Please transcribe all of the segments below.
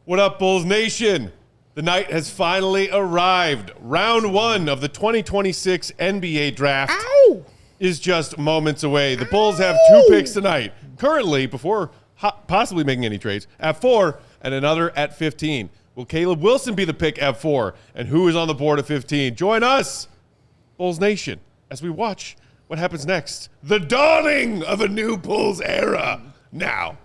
What up, Bulls Nation? The night has finally arrived. Round 1 of the 2026 NBA Draft is just moments away. The Bulls have 2 picks tonight. Currently, before possibly making any trades, at 4 and another at 15. Will Caleb Wilson be the pick at 4? And who is on the board at 15? Join us, Bulls Nation, as we watch what happens next. The dawning of a new Bulls era now.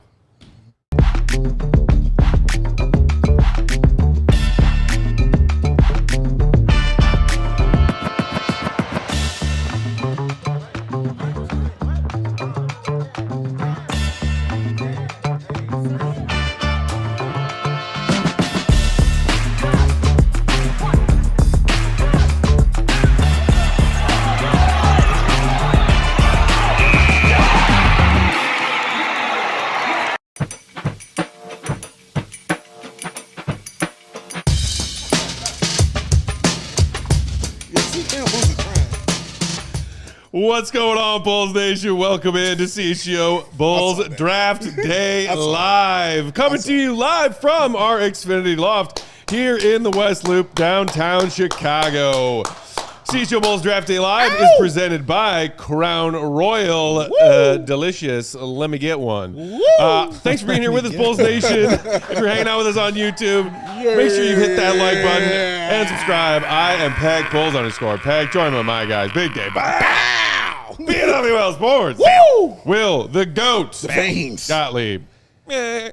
What's going on, Bulls Nation? Welcome in to CHGO Bulls Draft Day Live. Coming to you live from our Xfinity Loft here in the West Loop, downtown Chicago. CHGO Bulls Draft Day Live is presented by Crown Royal. Delicious. Let me get one. Thanks for being here with us, Bulls Nation. If you're hanging out with us on YouTube, make sure you hit that like button and subscribe. I am Peck, Bulls _ Peck. Join me, my guys. Big day. BWL Sports. Woo! Will, the GOAT. The Veins. Gottlieb. Will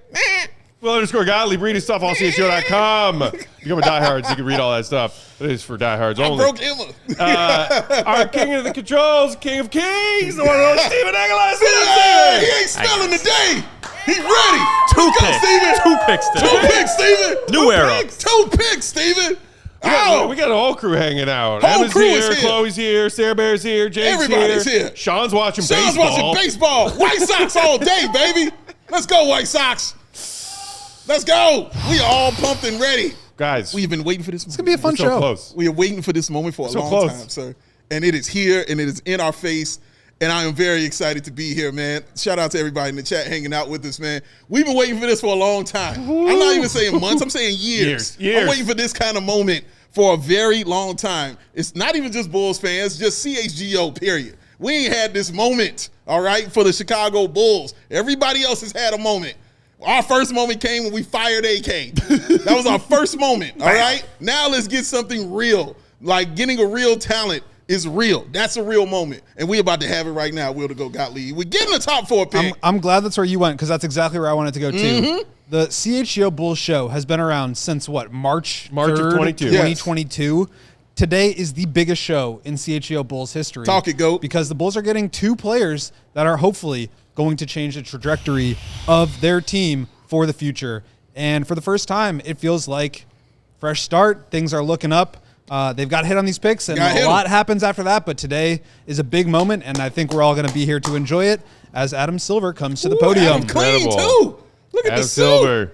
_ Gottlieb. Read his stuff on CHGO.com. Become a diehard so you can read all that stuff. It is for diehards only. I broke Emma. Our king of the controls, king of kings, the one and only Steven Aguilar. He ain't smelling the day. He ready. Two picks today. 2 picks, Steven. New era. 2 picks, Steven. We got a whole crew hanging out. Whole Emma's crew here, is here. Chloe's here, Sarah Bear's here, Jake's Everybody's here. Sean's watching Sean's baseball. watching baseball. White Sox all day, baby. Let's go, White Sox. Let's go. We are all pumped and ready. Guys, We've been waiting for this. It's going to be a fun so show. close. We are waiting for this moment for a long time, sir. And it is here, and it is in our face. And I am very excited to be here, man. Shout out to everybody in the chat hanging out with us, man. We've been waiting for this for a long time. I'm not even saying months. I'm saying years. I'm waiting for this kind of moment for a very long time. It's not even just Bulls fans, just CHGO, period. We ain't had this moment, all right, for the Chicago Bulls. Everybody else has had a moment. Our first moment came when we fired AK. That was our first moment, all right? Now let's get something real. Like getting a real talent is real. That's a real moment. And we're about to have it right now, Will to go Gottlieb. We're getting the top 4 pick. I'm glad that's where you went because that's exactly where I wanted to go too. The CHGO Bulls show has been around since what, March 3rd, of 22. 2022. Today is the biggest show in CHGO Bulls history. Talk it, GOAT. Because the Bulls are getting 2 players that are hopefully going to change the trajectory of their team for the future. And for the first time, it feels like fresh start. Things are looking up. They've got hit on these picks, and a lot happens after that. But today is a big moment, and I think we're all going to be here to enjoy it as Adam Silver comes to the podium. Adam clean, too. Look at Adam the Silver.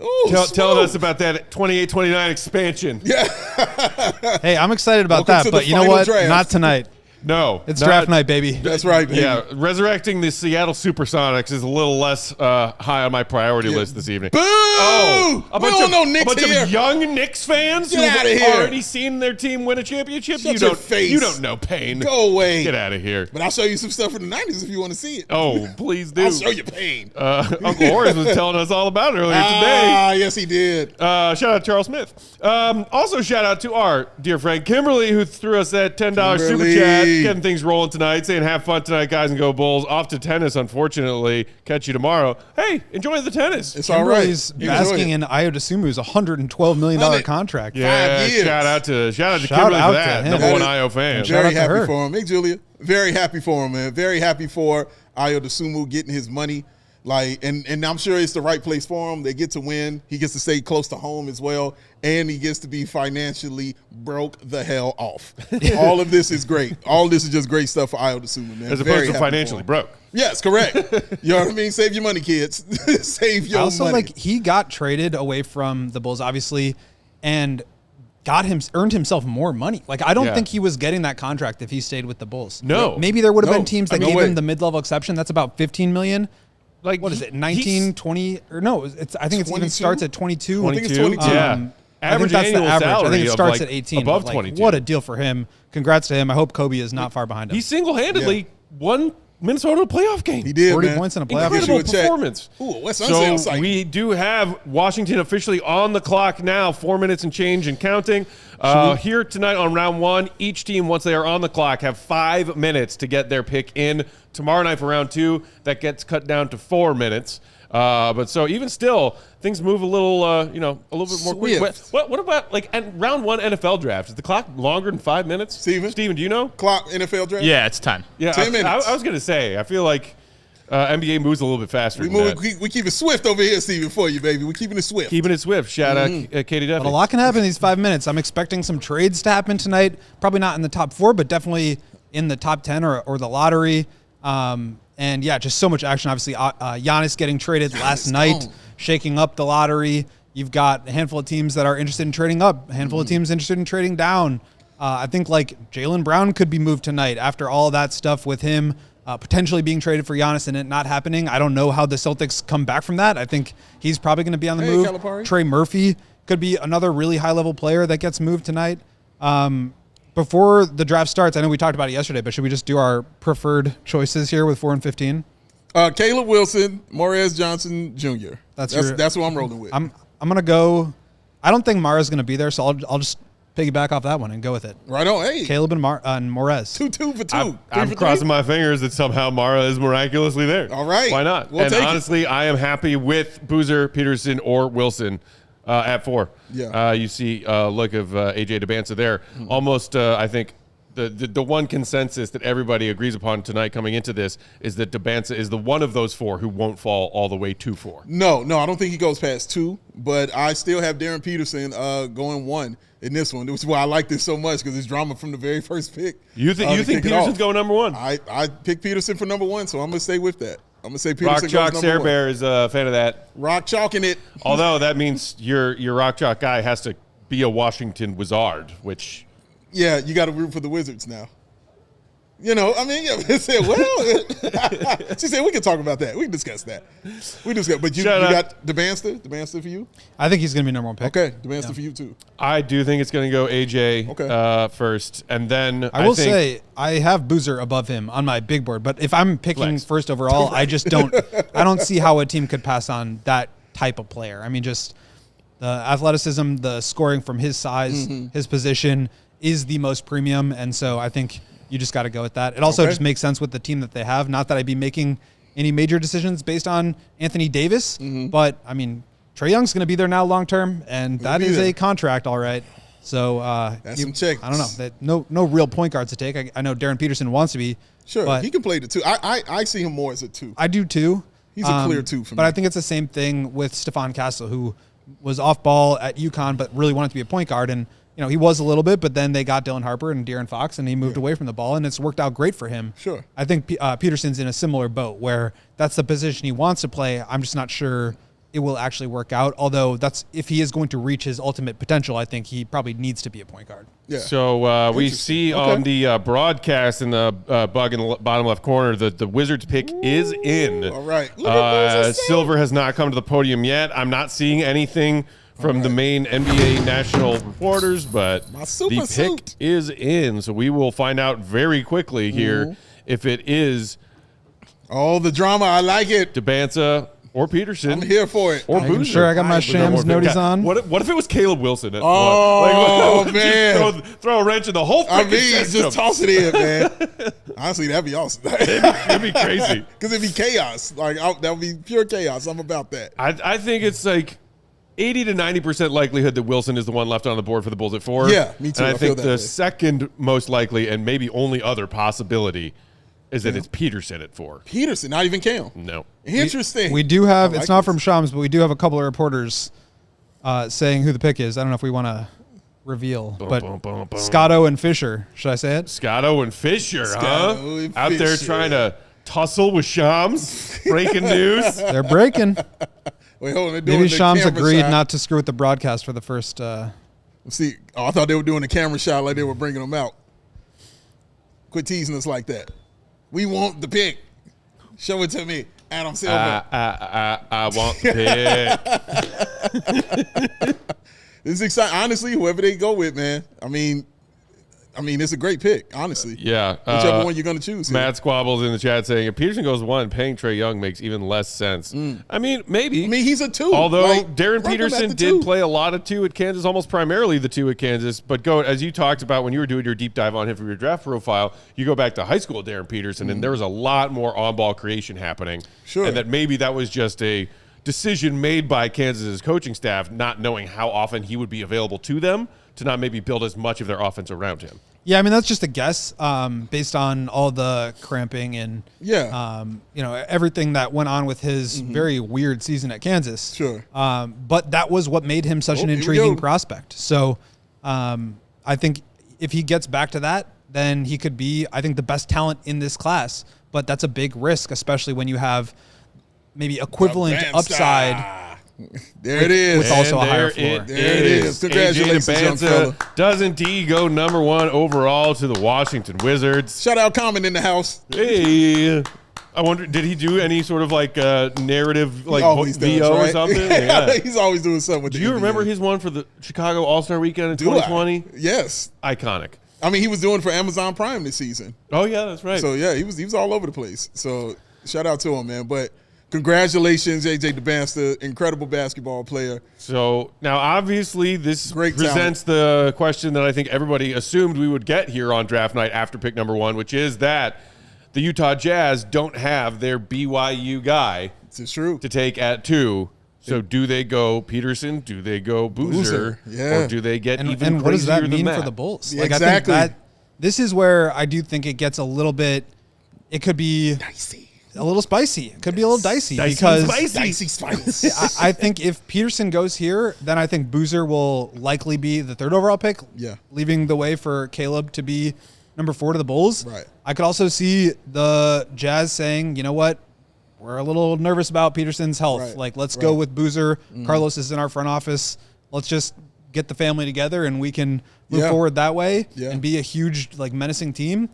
Ooh, telling us about that 28-29 expansion. Yeah. Hey, I'm excited about Welcome to that, but the you know final what? draft. Not tonight. No. It's draft night, baby. That's right, baby. Yeah, resurrecting the Seattle Supersonics is a little less high on my priority list this evening. Boo! Oh, We don't know Knicks a bunch here. of young Knicks fans Get who've outta here. already seen their team win a championship. Shut your face. You don't know pain. Go away. Get out of here. But I'll show you some stuff from the 90s if you want to see it. Oh, please do. I'll show you pain. Uncle Horace was telling us all about it earlier today. Ah, yes, he did. Shout out to Charles Smith. Also, shout out to our dear friend Kimberly, who threw us that $10 super chat, getting things rolling tonight, saying have fun tonight, guys, and go Bulls. Off to tennis, unfortunately. Catch you tomorrow. Hey, enjoy the tennis. It's all right. Kimberly's basking in Ayo Dosunmu's $112 million contract. Yeah, 5 years. shout out to Kimberly out for to that. him. Number 1 IO fan. I'm Shout very out to happy her. for him. Hey, Julia. Very happy for him, man. Very happy for Ayo Dosunmu getting his money. Like, and I'm sure it's the right place for him. They get to win. He gets to stay close to home as well. And he gets to be financially broke the hell off. All of this is great. All of this is just great stuff for Ayo Dosunmu, man. As Very opposed to happy financially for him. broke. Yes, correct. You know what I mean? Save your money, kids. Save your Also, money. like, he got traded away from the Bulls, obviously, and earned himself more money. Like, I don't think he was getting that contract if he stayed with the Bulls. No. Maybe there would have No. been teams that No gave way. him the mid-level exception. That's about $15 million. like what is it, 19, 20, or no? I think it even starts at 22. I think it's 22. Yeah. Average annual salary. I think it starts like at 18. Above like, 22. What a deal for him. Congrats to him. I hope Kobe is not far behind him. He single-handedly won Minnesota a playoff game. He did, 40 points in a playoff game. Incredible performance. Ooh, what's on sale site? We do have Washington officially on the clock now, 4 minutes and change and counting. Here tonight on round one, each team, once they are on the clock, have 5 minutes to get their pick in. Tomorrow night for round two, that gets cut down to 4 minutes. But so even still, things move a little, a little bit more quick. What about like round one NFL draft? Is the clock longer than 5 minutes? Steven, do you know? Clock NFL draft? Yeah, it's 10. Yeah, 10 minutes. I was gonna say, I feel like NBA moves a little bit faster. We keep it swift over here, Steven, for you, baby. We're keeping it swift. Keeping it swift. Shout out Katie Duffy. But a lot can happen in these 5 minutes. I'm expecting some trades to happen tonight. Probably not in the top 4, but definitely in the top 10 or the lottery. And yeah, just so much action. Obviously, Giannis getting traded last night, shaking up the lottery. You've got a handful of teams that are interested in trading up, a handful of teams interested in trading down. I think like Jaylen Brown could be moved tonight after all that stuff with him potentially being traded for Giannis and it not happening. I don't know how the Celtics come back from that. I think he's probably going to be on the move. Calipari. Trey Murphy could be another really high-level player that gets moved tonight. Before the draft starts, I know we talked about it yesterday, but should we just do our preferred choices here with 4 and 15? Caleb Wilson, Morez Johnson Jr. That's what I'm rolling with. I'm gonna go. I don't think Mara's gonna be there, so I'll just piggyback off that one and go with it. Right on. Hey, Caleb and Morez. 2 for 2. I'm crossing my fingers that somehow Mara is miraculously there. All right. Why not? We'll and take honestly, I am happy with Boozer, Peterson, or Wilson at 4. Yeah. You see look of AJ Dybansta there. Almost, I think, the one consensus that everybody agrees upon tonight coming into this is that Dybansta is the one of those 4 who won't fall all the way to 4. No, I don't think he goes past 2, but I still have Darryn Peterson going 1 in this one, which is why I like this so much because it's drama from the very first pick. You think Peterson's going number 1? I picked Peterson for number 1, so I'm going to stay with that. I'm going to say Peterson Rock Chalk goes number 1. Bear is a fan of that. Rock Chalking it. Although that means your Rock Chalk guy has to be a Washington Wizard, which... Yeah, you got to root for the Wizards now. You know, I mean, yeah, said, well, she said we can talk about that. We can discuss that. But you got Dybansta for you? I think he's going to be number 1 pick. Okay, Dybansta for you too. I do think it's going to go AJ first, and then I will say I have Boozer above him on my big board. But if I'm picking first overall, I just don't. I don't see how a team could pass on that type of player. I mean, just the athleticism, the scoring from his size, his position is the most premium, and so I think you just got to go with that. It also just makes sense with the team that they have. Not that I'd be making any major decisions based on Anthony Davis, but I mean, Trae Young's going to be there now long term, and that is a contract, all right. So that's some checks. I don't know. No real point guards to take. I know Darryn Peterson wants to be. Sure, but he can play the 2. I see him more as a 2. I do too. He's a clear 2 for me. But I think it's the same thing with Stephon Castle, who was off ball at UConn, but really wanted to be a point guard. And, you know, he was a little bit, but then they got Dylan Harper and De'Aaron Fox, and he moved away from the ball, and it's worked out great for him. Sure. I think Peterson's in a similar boat where that's the position he wants to play. I'm just not sure it will actually work out. Although if he is going to reach his ultimate potential, I think he probably needs to be a point guard. Yeah. So we see on the broadcast in the bug in the bottom left corner that the Wizards pick is in. All right. Silver has not come to the podium yet. I'm not seeing anything from the main NBA national reporters, but the pick is in. So we will find out very quickly here if it is. Oh, the drama. I like it. Dybansta or Peterson. I'm here for it. Or Boozer. Sure, I got my Shams noties on. What if it was Caleb Wilson? Man. Throw a wrench in the whole thing. I mean, just toss it in, man. Honestly, that'd be awesome. It'd be crazy. Because it'd be chaos. That would be pure chaos. I'm about that. I think it's like 80 to 90% likelihood that Wilson is the one left on the board for the Bulls at 4. Yeah, me too. And I think the second most likely and maybe only other possibility is that it's Peterson at 4. Peterson, not even Cam. No. Interesting. We do have, it's not from Shams, but we do have a couple of reporters saying who the pick is. I don't know if we want to reveal, but Scotto and Fisher. Should I say it? Scotto and Fisher, Out there trying to tussle with Shams. Breaking news. They're breaking. Wait, hold on. Maybe Shams agreed not to screw with the broadcast for the first. See, I thought they were doing the camera shot like they were bringing them out. Quit teasing us like that. We want the pick. Show it to me. Adam Silver. I want the pick. This is exciting. Honestly, whoever they go with, man. I mean, it's a great pick, honestly. Yeah. Whichever one you're going to choose. Here. Matt Squabbles in the chat saying, if Peterson goes 1, paying Trae Young makes even less sense. I mean, maybe. I mean, he's a 2. Although like, Darryn Peterson did play a lot of 2 at Kansas, almost primarily the 2 at Kansas. But as you talked about when you were doing your deep dive on him for your draft profile, you go back to high school Darryn Peterson, and there was a lot more on-ball creation happening. Sure. And that maybe that was just a decision made by Kansas's coaching staff, not knowing how often he would be available to them, to not maybe build as much of their offense around him. Yeah, I mean, that's just a guess based on all the cramping and everything that went on with his very weird season at Kansas. Sure. But that was what made him such an intriguing prospect. So I think if he gets back to that, then he could be, I think, the best talent in this class. But that's a big risk, especially when you have maybe equivalent upside. There it is. With also a higher floor. There it is. Congratulations, young fella. Does indeed go number 1 overall to the Washington Wizards. Shout out Common in the house. Hey. I wonder, did he do any sort of like narrative, like VO or something? Yeah. He's always doing something with Do you remember his one for the Chicago All-Star Weekend in 2020? Yes. Iconic. I mean, he was doing for Amazon Prime this season. Oh, yeah, that's right. So, yeah, he was all over the place. So, shout out to him, man. But congratulations, AJ Dybansta, incredible basketball player. So now, obviously, this Great presents the question that I think everybody assumed we would get here on draft night after pick number 1, which is that the Utah Jazz don't have their BYU guy to take at 2. So do they go Peterson? Do they go Boozer? Yeah. Or do they get even and what does that crazier mean than for the Bulls? Yeah, exactly. I think this is where I do think it gets a little bit. It could be dicey. A little spicy. It could be a little dicey because dicey spice. I think if Peterson goes here, then I think Boozer will likely be the 3rd overall pick. Yeah. Leaving the way for Caleb to be number 4 to the Bulls. Right. I could also see the Jazz saying, you know what? We're a little nervous about Peterson's health. Right. Like, let's go with Boozer. Carlos is in our front office. Let's just get the family together and we can move forward that way and be a huge, like, menacing team.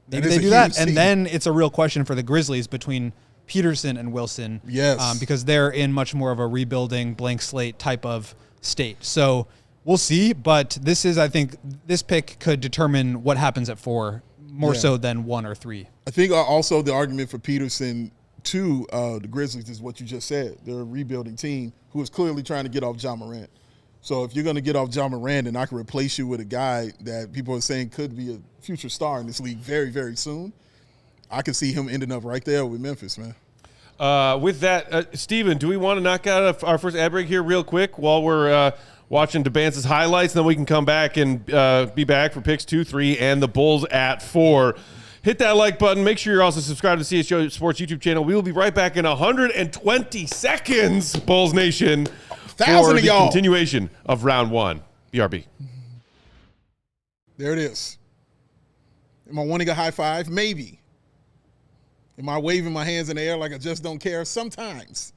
Maybe they do that. And then it's a real question for the Grizzlies between Peterson and Wilson. Yes. Because they're in much more of a rebuilding, blank slate type of state. So we'll see. But this is, I think, this pick could determine what happens at 4 more so than 1 or 3. I think also the argument for Peterson to the Grizzlies is what you just said. They're a rebuilding team who is clearly trying to get off Ja Morant. So if you're going to get off Ja Morant and I can replace you with a guy that people are saying could be a future star in this league very, very soon, I can see him ending up right there with Memphis, man. With that, Steven, do we want to knock out our first ad break here real quick while we're watching Dybansta's highlights, and then we can come back and be back for picks 2, 3, and the Bulls at 4. Hit that like button. Make sure you're also subscribed to the CHGO Sports YouTube channel. We will be right back in 120 seconds, Bulls Nation, for the continuation of round 1. BRB. There it is. Am I wanting a high five? Maybe. Am I waving my hands in the air like I just don't care? Sometimes.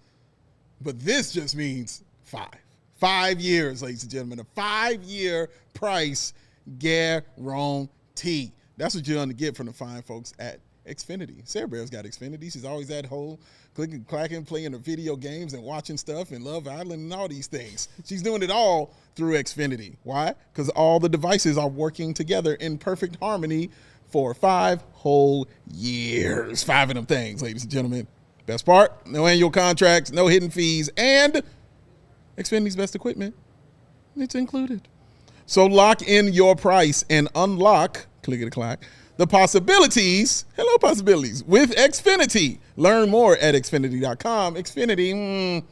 But this just means 5. 5 years, ladies and gentlemen. A 5-year price guarantee. That's what you're going to get from the fine folks at Xfinity. Sarah Bear's got Xfinity. She's always at home, clicking, clacking, playing the video games and watching stuff and Love Island and all these things. She's doing it all through Xfinity. Why? Because all the devices are working together in perfect harmony for 5 whole years. 5 of them things, ladies and gentlemen. Best part, no annual contracts, no hidden fees, and Xfinity's best equipment. It's included. So lock in your price and unlock, clickety-clack, the possibilities, hello possibilities, with Xfinity. Learn more at Xfinity.com. Xfinity,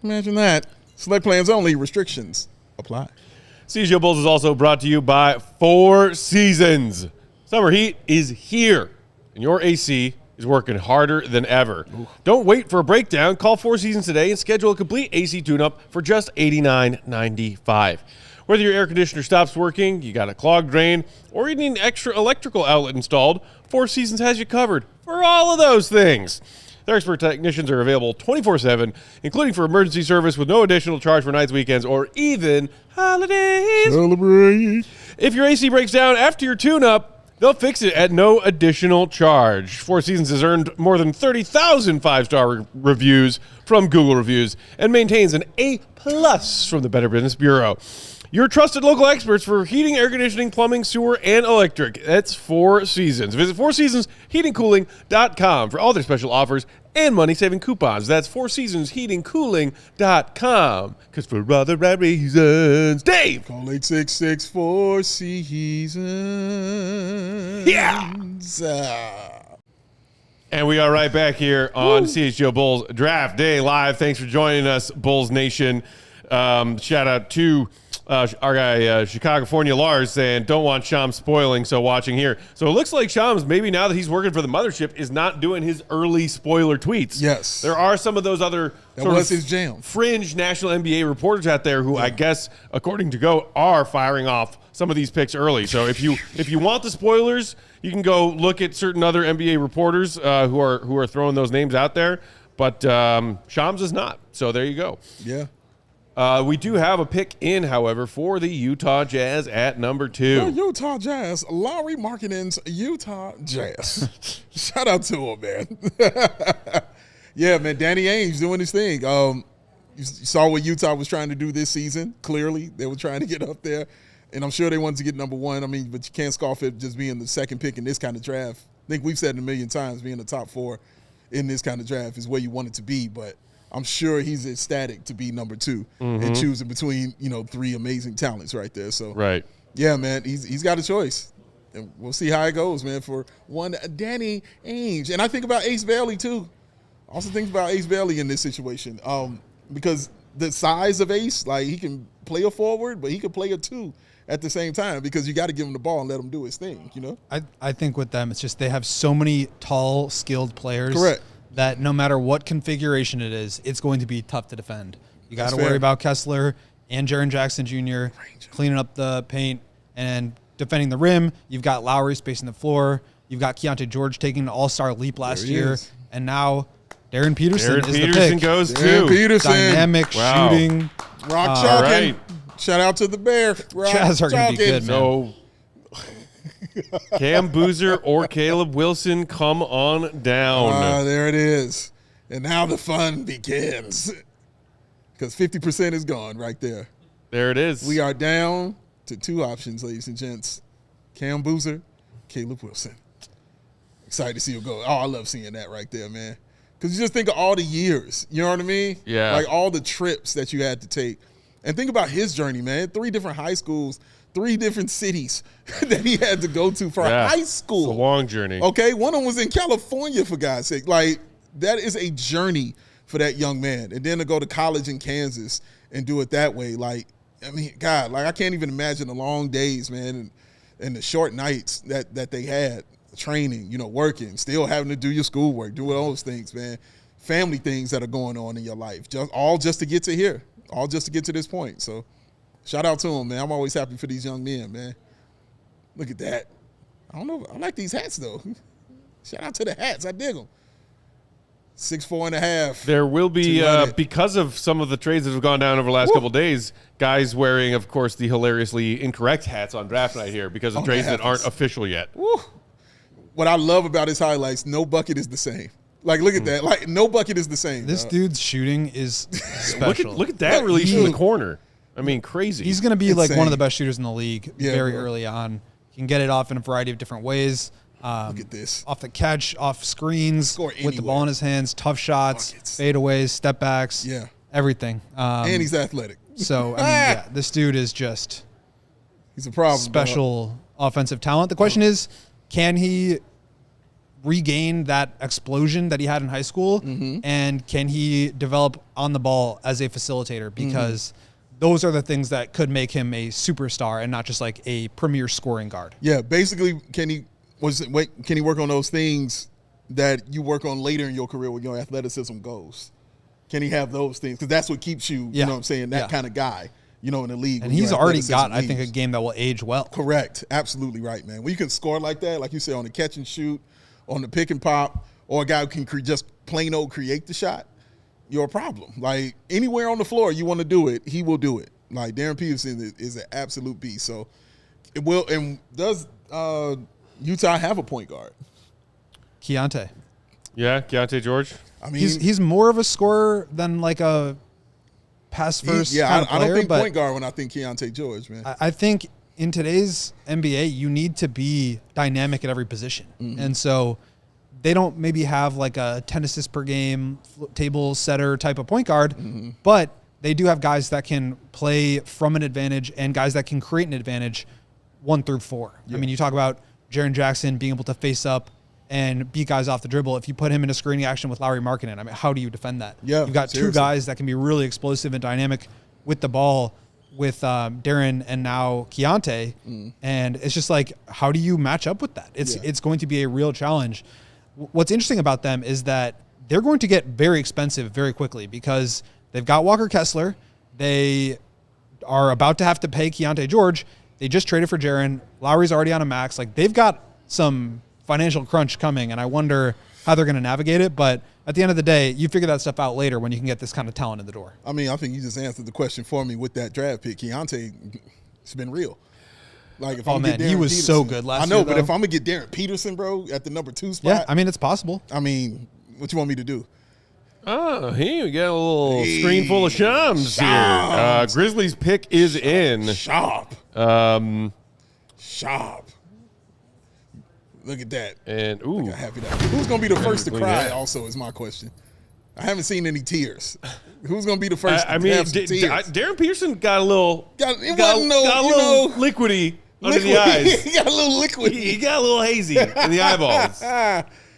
imagine that. Select plans only, restrictions apply. CHGO Bulls is also brought to you by 4 Seasons. Summer heat is here, and your AC is working harder than ever. Ooh. Don't wait for a breakdown. Call 4 Seasons today and schedule a complete AC tune-up for just $89.95. Whether your air conditioner stops working, you got a clogged drain, or you need an extra electrical outlet installed, 4 Seasons has you covered for all of those things. Their expert technicians are available 24/7, including for emergency service with no additional charge for nights, weekends, or even holidays. Celebrate. If your AC breaks down after your tune-up, They'll fix it at no additional charge. Four Seasons has earned more than 30,000 five-star reviews from Google Reviews and maintains an A+ from the Better Business Bureau. Your trusted local experts for heating, air conditioning, plumbing, sewer, and electric. That's Four Seasons. Visit fourseasonsheatingcooling.com for all their special offers and money-saving coupons. That's fourseasonsheatingcooling.com. Because for other right reasons, Dave! Call 866 Four Seasons. Yeah! And we are right back here on CHGO Bulls Draft Day Live. Thanks for joining us, Bulls Nation. Shout out to our guy, Chicagofornia Lars, saying, don't want Shams spoiling, so watching here. So it looks like Shams, maybe now that he's working for the mothership, is not doing his early spoiler tweets. Yes. There are some of those other his jam. Fringe national NBA reporters out there who I guess, according to Go, are firing off some of these picks early. So if you want the spoilers, you can go look at certain other NBA reporters who are throwing those names out there. But Shams is not. So there you go. Yeah. We do have a pick in, however, for the Utah Jazz at number 2. The Utah Jazz, Lauri Markkanen's Utah Jazz. Shout out to him, man. Yeah, man, Danny Ainge doing his thing. You saw what Utah was trying to do this season. Clearly, they were trying to get up there, and I'm sure they wanted to get number 1. I mean, but you can't scoff at just being the second pick in this kind of draft. I think we've said it a million times, being the top 4 in this kind of draft is where you want it to be, but I'm sure he's ecstatic to be number 2 and choosing between, 3 amazing talents right there. So, right. Yeah, man, he's got a choice. And we'll see how it goes, man, for one Danny Ainge. And I think about Ace Bailey, too. Also think about Ace Bailey in this situation because the size of Ace, like he can play a forward, but he can play a 2 at the same time because you got to give him the ball and let him do his thing, I think with them, it's just they have so many tall, skilled players. Correct. That no matter what configuration it is, it's going to be tough to defend. You got to worry about Kessler and Darryn Jackson Jr. cleaning up the paint and defending the rim. You've got Lowry spacing the floor. You've got Keontae George taking an all-star leap last year. And now Darryn Peterson is the pick. Goes Darryn too. Peterson. Dynamic shooting. Rock chalking. Right. Shout out to the Bear. Jazz are going to be good, man. So Cam Boozer or Caleb Wilson, come on down. There it is. And now the fun begins. Because 50% is gone right there. There it is. We are down to 2 options, ladies and gents. Cam Boozer, Caleb Wilson. Excited to see him go. Oh, I love seeing that right there, man. Because you just think of all the years. You know what I mean? Yeah. Like all the trips that you had to take. And think about his journey, man. 3 different high schools, 3 different cities that he had to go to for high school. It's a long journey. Okay, one of them was in California, for God's sake. Like, that is a journey for that young man. And then to go to college in Kansas and do it that way, like, I mean, God, like I can't even imagine the long days, man, and the short nights that they had, training, working, still having to do your schoolwork, do all those things, man. Family things that are going on in your life, just to get to here, all just to get to this point. So shout out to him, man. I'm always happy for these young men, man. Look at that. I don't know. I like these hats, though. Shout out to the hats. I dig them. 6'4.5". There will be, because of some of the trades that have gone down over the last couple of days, guys wearing, of course, the hilariously incorrect hats on draft night here because of trades that aren't official yet. Woo. What I love about his highlights, no bucket is the same. Like, look at that. Like, no bucket is the same. This dude's shooting is special. Look at that release from the corner. I mean, crazy. He's going to be like one of the best shooters in the league very bro. early on. He can get it off in a variety of different ways. Look at this. Off the catch, off screens, with the ball in his hands, tough shots, fadeaways, step backs, everything. And he's athletic. So, I mean, this dude is just he's a problem. Special offensive talent. The question is, can he regain that explosion that he had in high school? And can he develop on the ball as a facilitator? Because those are the things that could make him a superstar and not just like a premier scoring guard. Yeah, basically, can he work on those things that you work on later in your career when your athleticism goes? Can he have those things? Because that's what keeps you, you know what I'm saying, that kind of guy, in the league. And he's already got, I think, a game that will age well. Correct. Absolutely right, man. When you can score like that, like you said, on the catch and shoot, on the pick and pop, or a guy who can just plain old create the shot, you're a problem. Like, anywhere on the floor you want to do it, he will do it. Like, Darryn Peterson is an absolute beast. So, it will, and does Utah have a point guard. Keontae. Yeah, Keontae George. I mean, He's more of a scorer than like a pass first. I player, don't think but point guard when I think Keontae George, man. I think in today's NBA, you need to be dynamic at every position. And so they don't maybe have like a 10 assists per game table setter type of point guard, but they do have guys that can play from an advantage and guys that can create an advantage 1 through 4. I mean, you talk about Jaren Jackson being able to face up and beat guys off the dribble. If you put him in a screening action with Lauri Markkanen, I mean, how do you defend that? Yeah, You've got seriously. two guys that can be really explosive and dynamic with the ball with Darryn and now Keontae. And it's just like, how do you match up with that? It's going to be a real challenge. What's interesting about them is that they're going to get very expensive very quickly because they've got Walker Kessler. They are about to have to pay Keontae George. They just traded for Jaren. Lowry's already on a max. Like, they've got some financial crunch coming, and I wonder how they're going to navigate it. But at the end of the day, you figure that stuff out later when you can get this kind of talent in the door. I mean, I think you just answered the question for me with that draft pick. Keontae, it's been real. Like, if I'm gonna get he Darryn was Peterson, so good last year. I know, but though. if I'm gonna get Darryn Peterson, bro, at the number 2 spot, Yeah, I mean, it's possible. I mean, what you want me to do? Oh, hey, we got a little screen full of Shams here. Grizzlies pick is in. Sharp. Um, Sharp. Look at that. and ooh, I'm happy that. Who's gonna be the first to Look cry? at that. Also, is my question. I haven't seen any tears. Who's gonna be the first? I to mean, have some tears? Darren Peterson got a little, Got a got a little know, liquidy under the liquid. eyes. He got a little liquid. He got a little hazy in the eyeballs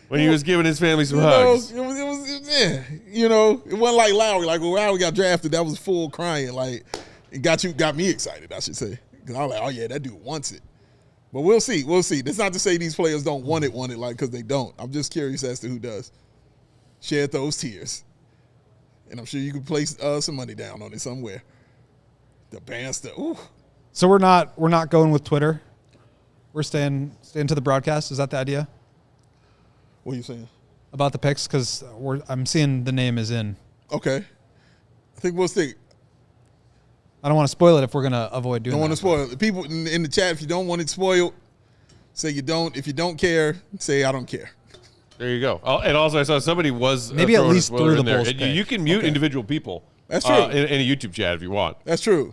when he was giving his family some hugs. It was, yeah. You know, it wasn't like Lowry. Like when Lowry got drafted, that was full crying. Like, it got me excited, I should say. Because I was like, oh yeah, that dude wants it. But we'll see. We'll see. That's not to say these players don't want it, like, because they don't. I'm just curious as to who does. Shed those tears. And I'm sure you could place some money down on it somewhere. Dybansta. Ooh. So we're not going with Twitter. We're staying to the broadcast. Is that the idea What are you saying? about the picks? Because I'm seeing the name is in. Okay. I think we'll stick. I don't want to spoil it if we're gonna avoid doing. Don't want to that. spoil it. The people in the chat, if you don't want it spoiled, say you don't. If you don't care, say I don't care. There you go. And also, I saw somebody was Maybe at throwing a least spoiler through the in there. Bulls And pick. you can mute individual people. That's true. In a YouTube chat if you want. That's true.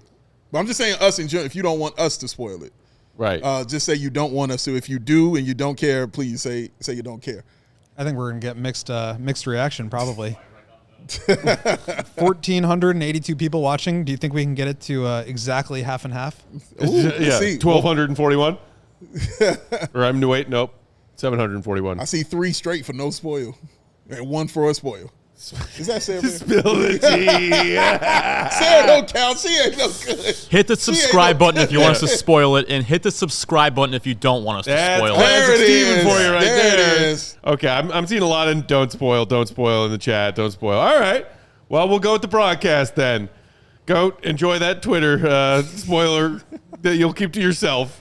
But I'm just saying us in general. If you don't want us to spoil it, Right. just say you don't want us to. If you do and you don't care, please say you don't care. I think we're gonna get mixed reaction probably. 1,482 people watching. Do you think we can get it to exactly half and half? Ooh, yeah. see. 1,241. Or I'm wait. Nope. 741. I see 3 straight for no spoil, and 1 for a spoil. Is that Sarah? Spill the tea. Sarah don't count. She ain't no good. Hit the subscribe button if you want us to spoil it, and hit the subscribe button if you don't want us to spoil it. There Classic it Steven is. for you right There there. it is. Okay, I'm seeing a lot of don't spoil in the chat. Don't spoil. All right. Well, we'll go with the broadcast then. Goat, enjoy that Twitter spoiler that you'll keep to yourself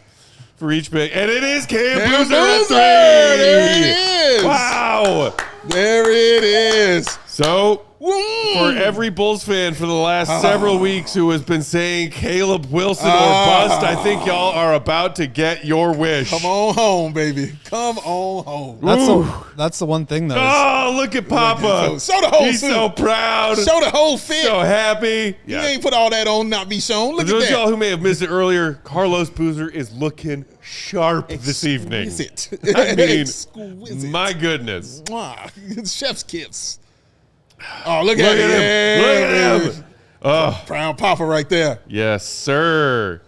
for each pick. And it is Cam Boozer at 3. There it is. Wow. There it is. So, Woo. for every Bulls fan for the last several weeks who has been saying Caleb Wilson or bust, I think y'all are about to get your wish. Come on home, baby. Come on home. That's the one thing though. Oh, look at Papa. Show the whole He's suit. so proud. Show the whole fit. So happy. You ain't put all that on, not be shown. Look For those at of y'all that. who may have missed it earlier, Carlos Boozer is looking sharp this evening. Exquisite. I mean, Exquisite. my goodness. Mwah. Chef's kiss. Oh, look Look at at him. Look at him. Oh, Brown Papa right there. yes, sir.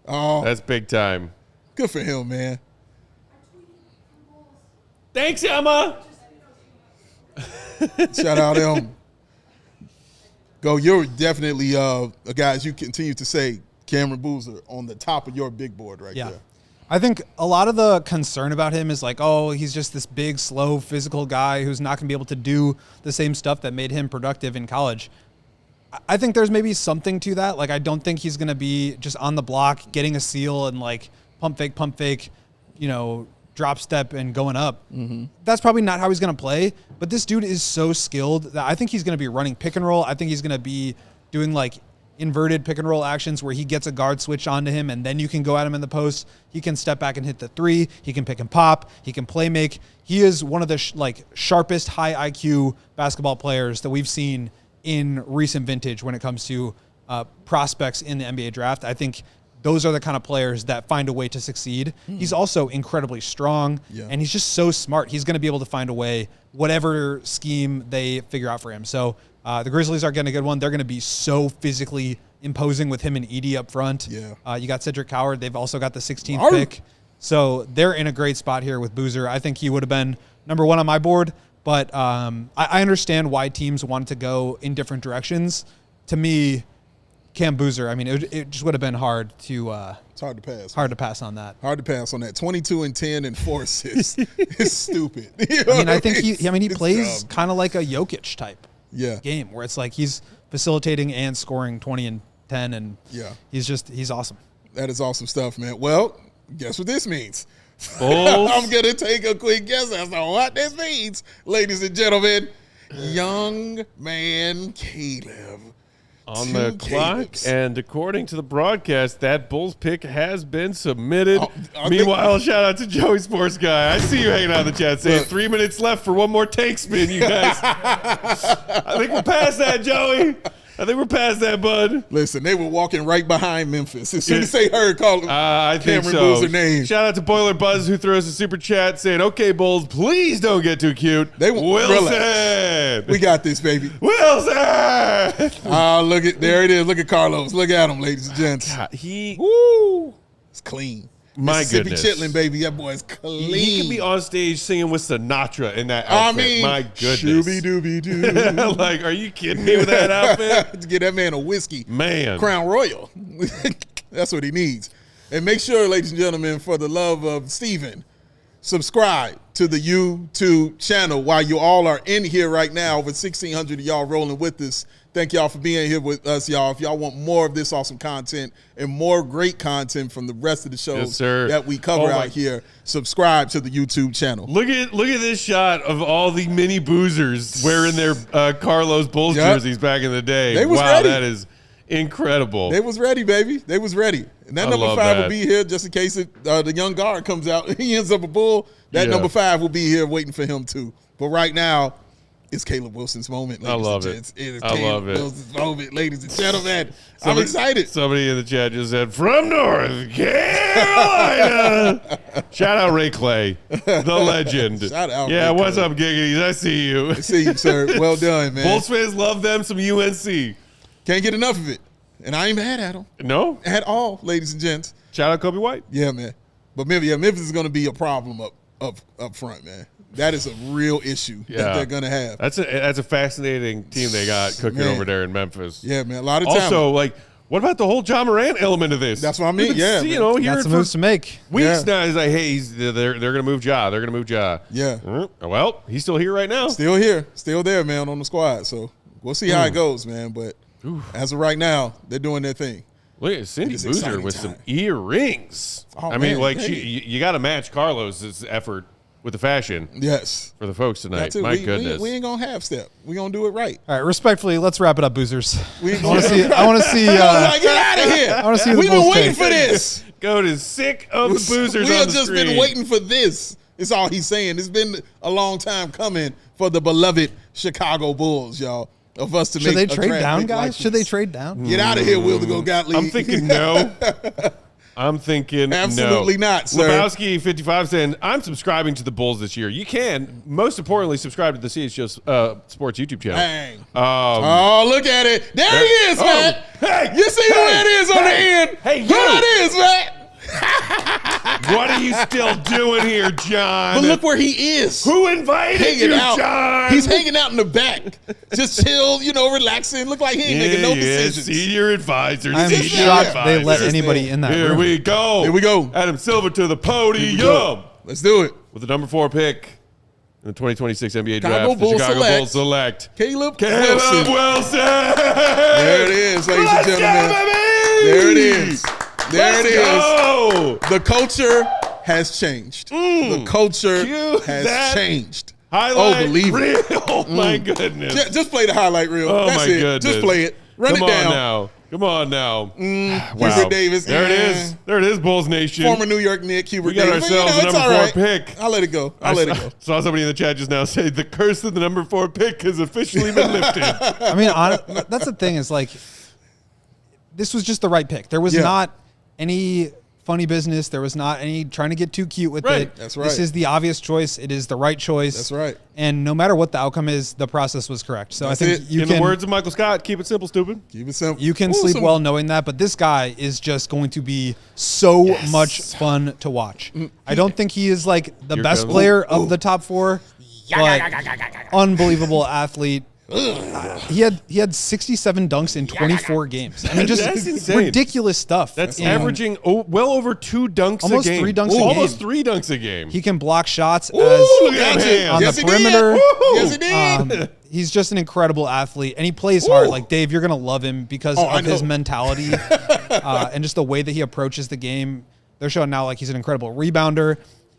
Oh, That's big time. good for him, man. Thanks, Emma. Shout out him. Go, you're definitely a guy, as you continue to say, Cameron Boozer on the top of your big board right Yeah. there. I think a lot of the concern about him is like, oh, he's just this big, slow, physical guy who's not going to be able to do the same stuff that made him productive in college. I think there's maybe something to that. Like, I don't think he's going to be just on the block, getting a seal and like pump fake, drop step and going up. That's probably not how he's going to play. But this dude is so skilled that I think he's going to be running pick and roll. I think he's going to be doing like inverted pick and roll actions where he gets a guard switch onto him and then you can go at him in the post. He can step back and hit the three. He can pick and pop. He can play make. He is one of the sharpest high IQ basketball players that we've seen in recent vintage when it comes to prospects in the NBA draft. I think those are the kind of players that find a way to succeed. He's also incredibly strong, and he's just so smart. He's going to be able to find a way, whatever scheme they figure out for him. So the Grizzlies are getting a good one. They're going to be so physically imposing with him and Edey up front. You got Cedric Coward. They've also got the 16th pick. So they're in a great spot here with Boozer. I think he would have been number one on my board, but I understand why teams wanted to go in different directions. To me, Cam Boozer, I mean, it just would have been hard to it's hard to pass. Hard to pass on that. Hard to pass on that. 22 and 10 and 4 assists. It's stupid. I think he plays kind of like a Jokic type game where it's like he's facilitating and scoring 20 and 10 and he's awesome. That is awesome stuff, man. Well, guess what this means? Bulls. I'm going to take a quick guess as to what this means. Ladies and gentlemen, young man Caleb. On the clock, and according to the broadcast, that Bulls pick has been submitted. Meanwhile, shout out to Joey Sports Guy. I see you hanging out in the chat saying 3 minutes left for one more take spin, you guys. I think we're past that, Joey. I think we're past that, bud. Listen, they were walking right behind Memphis. As soon as they heard I think Cameron so. Boozer name. Shout out to Boiler Buzz who threw us a super chat saying, okay, Bulls, please don't get too cute. Wilson. We got this, baby. Wilson. Look at there it is. Look at Carlos. Look at him, ladies and gents. God, it's clean. My Mississippi goodness. Chitlin, baby. That boy is clean. He could be on stage singing with Sinatra in that outfit. My goodness. Shooby-dooby-doo. Like, are you kidding me with that outfit? To get that man a whiskey. Man. Crown Royal. That's what he needs. And make sure, ladies and gentlemen, for the love of Steven, subscribe to the YouTube channel while you all are in here right now. Over 1,600 of y'all rolling with us. Thank y'all for being here with us, y'all. If y'all want more of this awesome content and more great content from the rest of the shows that we cover out here, subscribe to the YouTube channel. Look at this shot of all the mini boozers wearing their Carlos Bulls jerseys back in the day. They was ready. That is incredible. They was ready, baby. They was ready. And that number 5 will be here just in case the young guard comes out and he ends up a Bull. That number 5 will be here waiting for him too. But right now, it's Caleb Wilson's moment, ladies and gents. It is Caleb Wilson's moment, ladies and gentlemen. I'm excited. Somebody in the chat just said, from North Carolina. Shout out Ray Clay, the legend. Shout out Yeah, Ray what's Clay. up, Giggities? I see you. I see you, sir. Well done, man. Bulls fans love them some UNC. Can't get enough of it. And I ain't mad at them. No? At all, ladies and gents. Shout out Kobe White. Yeah, man. But Memphis is going to be a problem up front, man. That is a real issue that they're going to have. That's a fascinating team they got cooking over there in Memphis. Yeah, man. A lot of talent. Also, what about the whole John Morant element of this? That's what I mean. Yeah, got some moves to make. Weeks now, he's like, hey, they're going to move Ja. They're going to move Ja. Yeah. Well, he's still here right now. Still here. Still there, man, on the squad. So we'll see how it goes, man. But as of right now, they're doing their thing. Look at Cindy Boozer with some earrings. Oh, mean, man, you got to match Carlos's effort with the fashion. Yes. For the folks tonight. My goodness. We ain't going to half step. We're going to do it right. All right, respectfully, let's wrap it up, Boozers. I want to see. Get out of here. I want to see. We've been waiting for this. Go to sick of the Boozers. We have just been waiting for this. It's all he's saying. It's been a long time coming for the beloved Chicago Bulls, y'all. Of us to Should make they trade down, guys? Like Should they trade down? Get out of here, Will, to go Gottlieb. I'm thinking no. I'm thinking absolutely not, sir. Lebowski 55 saying, I'm subscribing to the Bulls this year. You can, most importantly, subscribe to the CHGO Sports YouTube channel. Dang. Look at it. There he is, man. Hey, you see who that is on the end? Hey, who that is, man? What are you still doing here, John? But look where he is. Who invited you, John? He's hanging out in the back. Just chill, relaxing. Look like he ain't making no decisions. Senior advisor. I'm shocked they let anybody in that room. Here we go. Here we go. Adam Silver to the podium. Let's do it. With the number 4 pick in the 2026 NBA Chicago draft, the Chicago Bulls select Caleb Wilson. There it is, ladies and gentlemen. There it is. There it is. The culture has changed. The culture has changed. Highlight believe reel. it. Oh, my goodness. Just play the highlight reel. Oh, That's my it. goodness. Just play it. Run it down. Now. Come on now. Hubert Davis. There it is. There it is, Bulls Nation. Former New York Knick, Hubert We got Davis. ourselves a number 4 pick. I'll let it go. I'll let it go. Saw somebody in the chat just now say the curse of the number 4 pick has officially been lifted. I mean, that's the thing is like, this was just the right pick. There was not any funny business. There was not any trying to get too cute with it. That's right. This is the obvious choice. It is the right choice. That's right. And no matter what the outcome is, the process was correct. So That's I think it. you In can, the words of Michael Scott, keep it simple, stupid. Keep it simple. you can sleep well knowing that. But this guy is just going to be so much fun to watch. I don't think he is like the best player of the top 4, but unbelievable athlete. He had 67 dunks in 24 games. I mean, just That's insane. ridiculous stuff. That's And averaging well over 2 dunks Almost a game. 3 dunks a game. Almost 3 dunks a game. He can block shots Look at as him. on Yes, the he did. perimeter. Yes, he did. He's just an incredible athlete, and he plays hard. Like Dave, you're gonna love him because I of his know. mentality and just the way that he approaches the game. They're showing now like he's an incredible rebounder.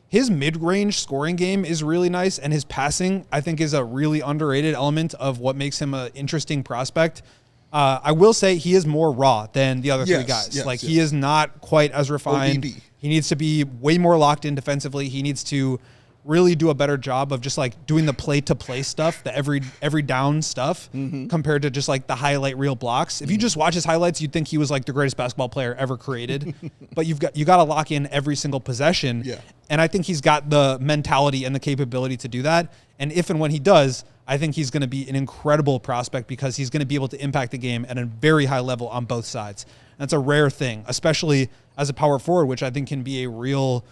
His mid-range scoring game is really nice, and his passing, I think, is a really underrated element of what makes him an interesting prospect. I will say he is more raw than the other 3 guys. He is not quite as refined. ODB. He needs to be way more locked in defensively. He needs to really do a better job of just like doing the play-to-play stuff, the every down stuff, compared to just like the highlight reel blocks. If you just watch his highlights, you'd think he was like the greatest basketball player ever created. But you got to lock in every single possession. Yeah. And I think he's got the mentality and the capability to do that. And if and when he does, I think he's going to be an incredible prospect because he's going to be able to impact the game at a very high level on both sides. That's a rare thing, especially as a power forward, which I think can be a real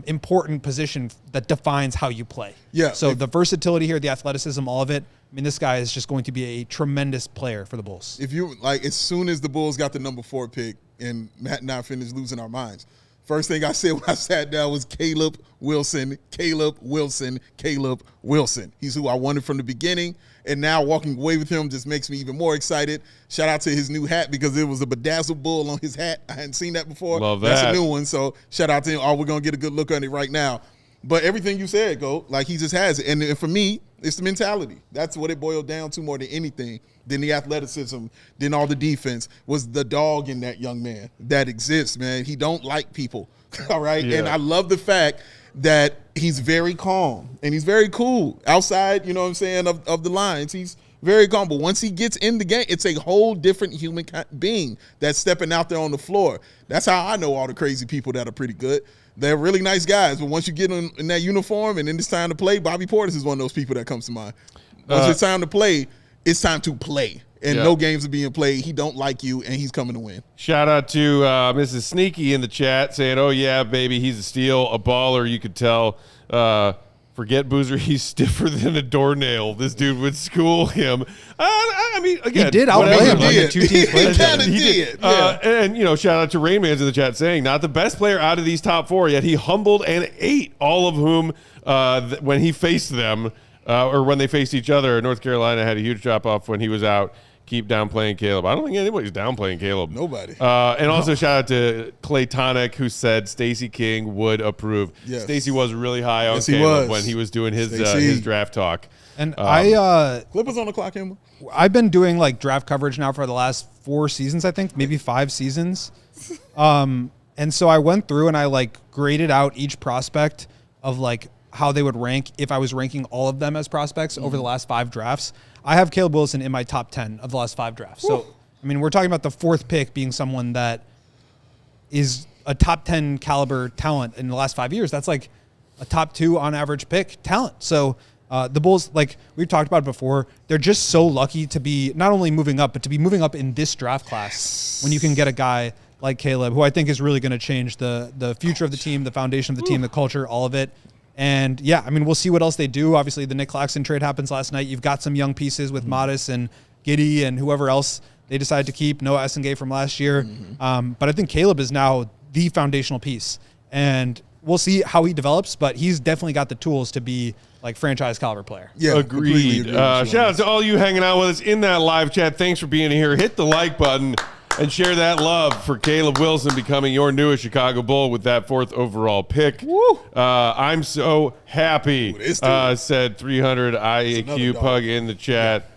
important position that defines how you play. Yeah. So the versatility here, the athleticism, all of it. I mean, this guy is just going to be a tremendous player for the Bulls. If you like, as soon as the Bulls got the number 4 pick and Matt and I finished losing our minds, first thing I said when I sat down was Caleb Wilson, Caleb Wilson, Caleb Wilson. He's who I wanted from the beginning, and now walking away with him just makes me even more excited. Shout out to his new hat because it was a bedazzled bull on his hat. I hadn't seen that before. Love That's that. a new one, so shout out to him. Oh, we're going to get a good look on it right now. But everything you said, Go, like he just has it. And for me, it's the mentality. That's what it boiled down to more than anything, than the athleticism, than all the defense, was the dog in that young man that exists, man. He don't like people, all right? Yeah. And I love the fact that he's very calm and he's very cool outside, you know what I'm saying, of the lines. He's very calm. But once he gets in the game, it's a whole different human being that's stepping out there on the floor. That's how I know all the crazy people that are pretty good. They're really nice guys, but once you get in that uniform and then it's time to play, Bobby Portis is one of those people that comes to mind. Once it's time to play, it's time to play. And no games are being played. He don't like you, and he's coming to win. Shout out to Mrs. Sneaky in the chat saying, oh, yeah, baby, he's a steal, a baller. You could tell. Forget Boozer, he's stiffer than a doornail. This dude would school him. I mean, again. He did outplay him when the 2 teams played He each other. kind of did. Yeah. And, you know, shout out to Rainman's in the chat saying, not the best player out of these top 4, yet he humbled and ate all of whom when he faced them or when they faced each other. North Carolina had a huge drop-off when he was out. Keep downplaying Caleb. I don't think anybody's downplaying Caleb. Nobody. And also shout out to Clay Tonic, who said Stacey King would approve. Yes. Stacey was really high on Yes, he Caleb was. when he was doing his Stacey. draft talk. And Clippers on the clock, Emma. I've been doing like draft coverage now for the last 4 seasons, I think, maybe 5 seasons. And so I went through and I like graded out each prospect of like how they would rank if I was ranking all of them as prospects over the last 5 drafts. I have Caleb Wilson in my top 10 of the last 5 drafts. So, I mean, we're talking about the 4th pick being someone that is a top 10 caliber talent in the last 5 years. That's like a top 2 on average pick talent. So the Bulls, like we've talked about before, they're just so lucky to be not only moving up, but to be moving up in this draft class when you can get a guy like Caleb, who I think is really going to change the future of the team, the foundation of the team, the culture, all of it. And yeah, I mean, we'll see what else they do. Obviously, the Nick Claxton trade happens last night. You've got some young pieces with Matas and Giddey and whoever else they decided to keep, Noah Essengay from last year. But I think Caleb is now the foundational piece. And we'll see how he develops, but he's definitely got the tools to be like franchise caliber player. Yeah, Agreed. Shout out to all you hanging out with us in that live chat. Thanks for being here. Hit the like button and share that love for Caleb Wilson becoming your newest Chicago Bull with that 4th overall pick. Woo. I'm so happy, Ooh, said 300 IAQ dog. Pug in the chat.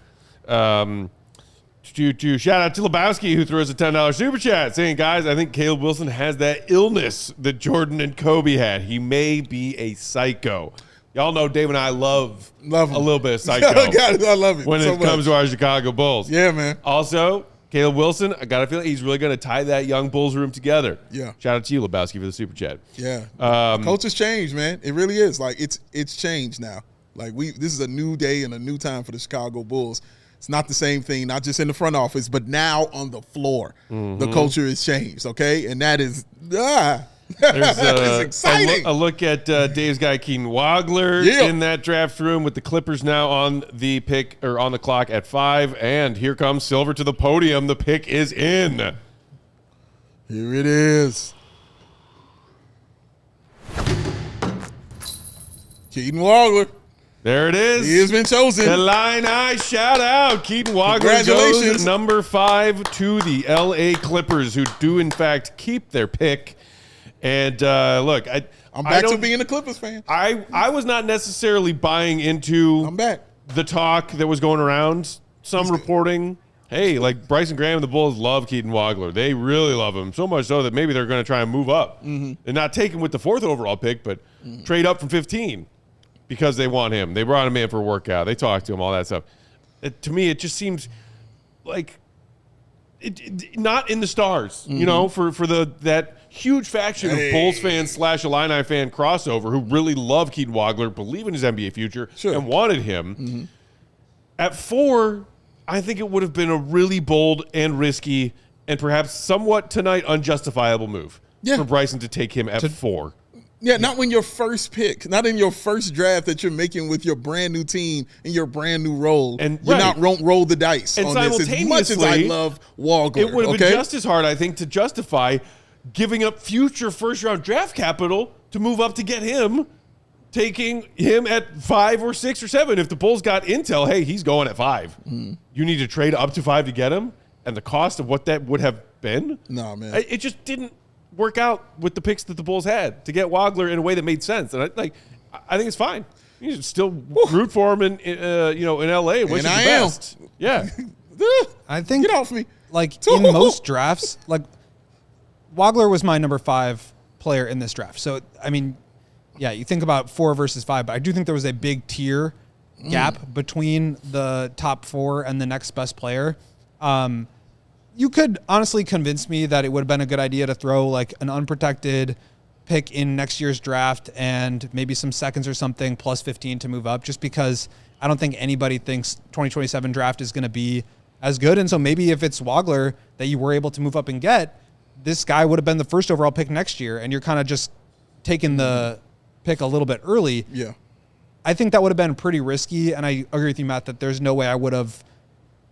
Shout out to Lebowski, who threw us a $10 super chat saying, guys, I think Caleb Wilson has that illness that Jordan and Kobe had. He may be a psycho. Y'all know Dave and I love him. A little bit of psycho. I love it when so it comes to our Chicago Bulls. Yeah, man. Also, Caleb Wilson, I got a feeling he's really going to tie that young Bulls room together. Yeah. Shout out to you, Lebowski, for the super chat. Yeah. Culture's changed, man. It really is. Like, it's changed now. Like, this is a new day and a new time for the Chicago Bulls. It's not the same thing, not just in the front office, but now on the floor. Mm-hmm. The culture has changed, okay? And that is There's exciting. a look at Dave's guy Keaton Wagler in that draft room with the Clippers now on the pick or on the clock at 5. And here comes Silver to the podium. The pick is in. Here it is. Keaton Wagler. There it is. He has been chosen. The Illini shout out. Keaton Wagler Congratulations. goes number 5 to the LA Clippers, who do in fact keep their pick. And look, I'm back to being a Clippers fan. I was not necessarily buying into I'm back. the talk that was going around. Some reporting, hey, like Bryson Graham and the Bulls love Keaton Wagler. They really love him, so much so that maybe they're going to try and move up and not take him with the 4th overall pick, but trade up from 15 because they want him. They brought him in for a workout. They talked to him, all that stuff. To me, it just seems like it not in the stars, you know, for that huge faction of Bulls fans / Illini fan crossover who really love Keaton Wagler, believe in his NBA future, and wanted him. At 4, I think it would have been a really bold and risky and perhaps somewhat tonight unjustifiable move for Bryson to take him at 4. Yeah, not when your first pick, not in your first draft that you're making with your brand new team and your brand new role. And you're not roll the dice and on this. As much as I love Wagler, it would have been just as hard, I think, to justify giving up future first-round draft capital to move up to get him, taking him at 5 or 6 or 7. If the Bulls got intel, hey, he's going at 5. You need to trade up to 5 to get him, and the cost of what that would have been. No, man. It just didn't work out with the picks that the Bulls had to get Wagler in a way that made sense. And I think it's fine. You should still root for him in LA and wish him the best. Yeah. I think get off me. Like in most drafts, like Wagler was my number 5 player in this draft. So I mean, yeah, you think about 4 versus 5, but I do think there was a big tier gap between the top 4 and the next best player. You could honestly convince me that it would have been a good idea to throw like an unprotected pick in next year's draft and maybe some seconds or something plus 15 to move up, just because I don't think anybody thinks 2027 draft is going to be as good. And so maybe if it's Wagler that you were able to move up and get, this guy would have been the first overall pick next year, and you're kind of just taking the pick a little bit early. Yeah. I think that would have been pretty risky, and I agree with you, Matt, that there's no way I would have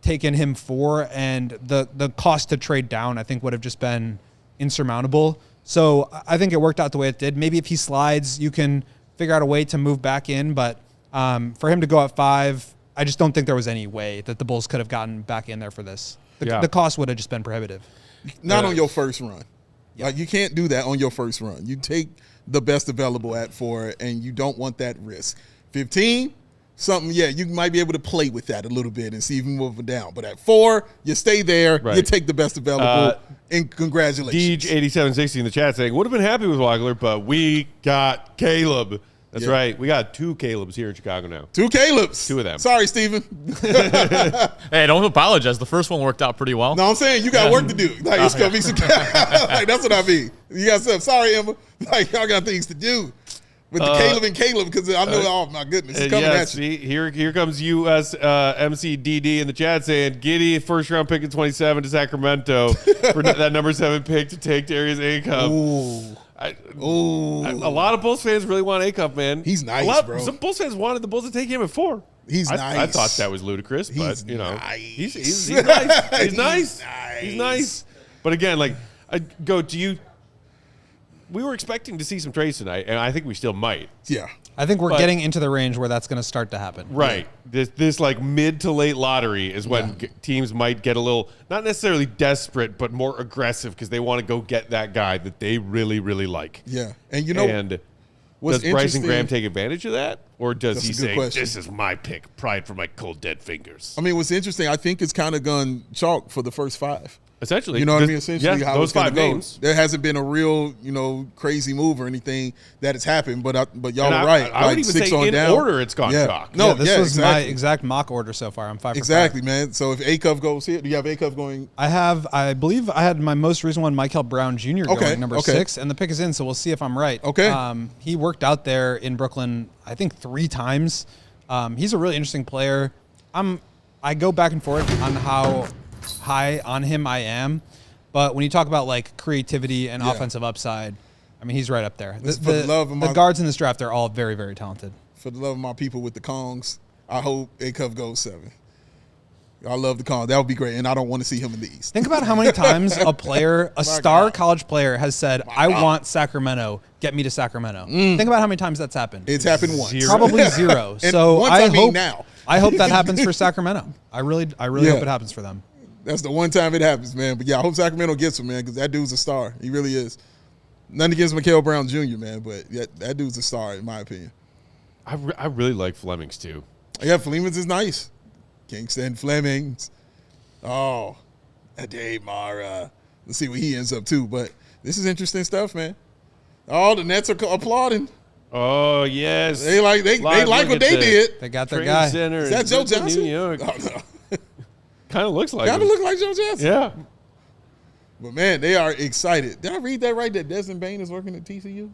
taken him 4, and the cost to trade down I think would have just been insurmountable. So I think it worked out the way it did. Maybe if he slides, you can figure out a way to move back in, but for him to go at 5, I just don't think there was any way that the Bulls could have gotten back in there for this. The cost would have just been prohibitive. Not on your first run. Like, you can't do that on your first run. You take the best available at 4, and you don't want that risk. 15, something, you might be able to play with that a little bit and see if you move it down. But at 4, you stay there, you take the best available, and congratulations. Deej8760 in the chat saying, would have been happy with Wagler, but we got Caleb. That's right. We got 2 Calebs here in Chicago now. 2 Calebs. 2 of them. Sorry, Steven. Hey, don't apologize. The first one worked out pretty well. No, I'm saying you got work to do. Like, it's going to be some like, that's what I mean. You got stuff. Sorry, Emma. Like, y'all got things to do with the Caleb and Caleb, because I know, oh, my goodness, it's coming at you. Here comes US MCDD in the chat saying, Giddy, first-round pick in 27 to Sacramento for that number 7 pick to take Darius Acuff. Ooh. A lot of Bulls fans really want Acuff, man. He's nice, bro. Some Bulls fans wanted the Bulls to take him at 4. He's nice. I thought that was ludicrous, but nice. He's nice. He's nice. He's nice. But again, like, we were expecting to see some trades tonight, and I think we still might. Yeah. I think we're getting into the range where that's going to start to happen. Right. This like mid to late lottery is when teams might get a little, not necessarily desperate, but more aggressive because they want to go get that guy that they really, really like. Yeah. And you know, What's does Bryson interesting- Graham take advantage of that? Or does That's he a good say, question. this is my pick, pride for my cold, dead fingers? I mean, what's interesting, I think it's kind of gone chalk for the first 5. Essentially. You know what I mean? Essentially, yeah, how those it's going 5 to go. names. There hasn't been a real, crazy move or anything that has happened, but y'all And are right. I would even 6 say on in down. order it's gone Yeah. chalk. No, this was exactly. my exact mock order so far. I'm 5 for 5. Exactly, man. So if Acuff goes here, do you have Acuff going? I believe I had my most recent one, Mikel Brown Jr. Okay, going number 6, and the pick is in, so we'll see if I'm right. Okay. He worked out there in Brooklyn, I think 3 times. He's a really interesting player. I go back and forth on how high on him I am, but when you talk about like creativity and offensive upside, I mean he's right up there. The guards in this draft are all very, very talented. For the love of my people with the Kongs, I hope Acuff goes 7. I love the Kongs. That would be great, and I don't want to see him in the East. Think about how many times a star college player has said, I want Sacramento, get me to Sacramento. Think about how many times that's happened. It's happened once. Probably 0. And So once, I mean hope now. I hope that happens for Sacramento. I really hope it happens for them. That's the one time it happens, man. But yeah, I hope Sacramento gets him, man, because that dude's a star. He really is. Nothing against Mikel Brown Jr., man, but yeah, that dude's a star in my opinion. I really like Flemings too. Yeah, Flemings is nice. Kingston Flemings. Oh, Aday Mara. Let's see what he ends up too. But this is interesting stuff, man. Oh, the Nets are applauding. Oh, yes. They like what they did. They got their Trade guy. Center Is that in Joe Brooklyn, Johnson? New York. Oh, no. Kind of looks like Kind him. of look like Joe Johnson. Yeah. But man, they are excited. Did I read that right? That Desmond Bane is working at TCU?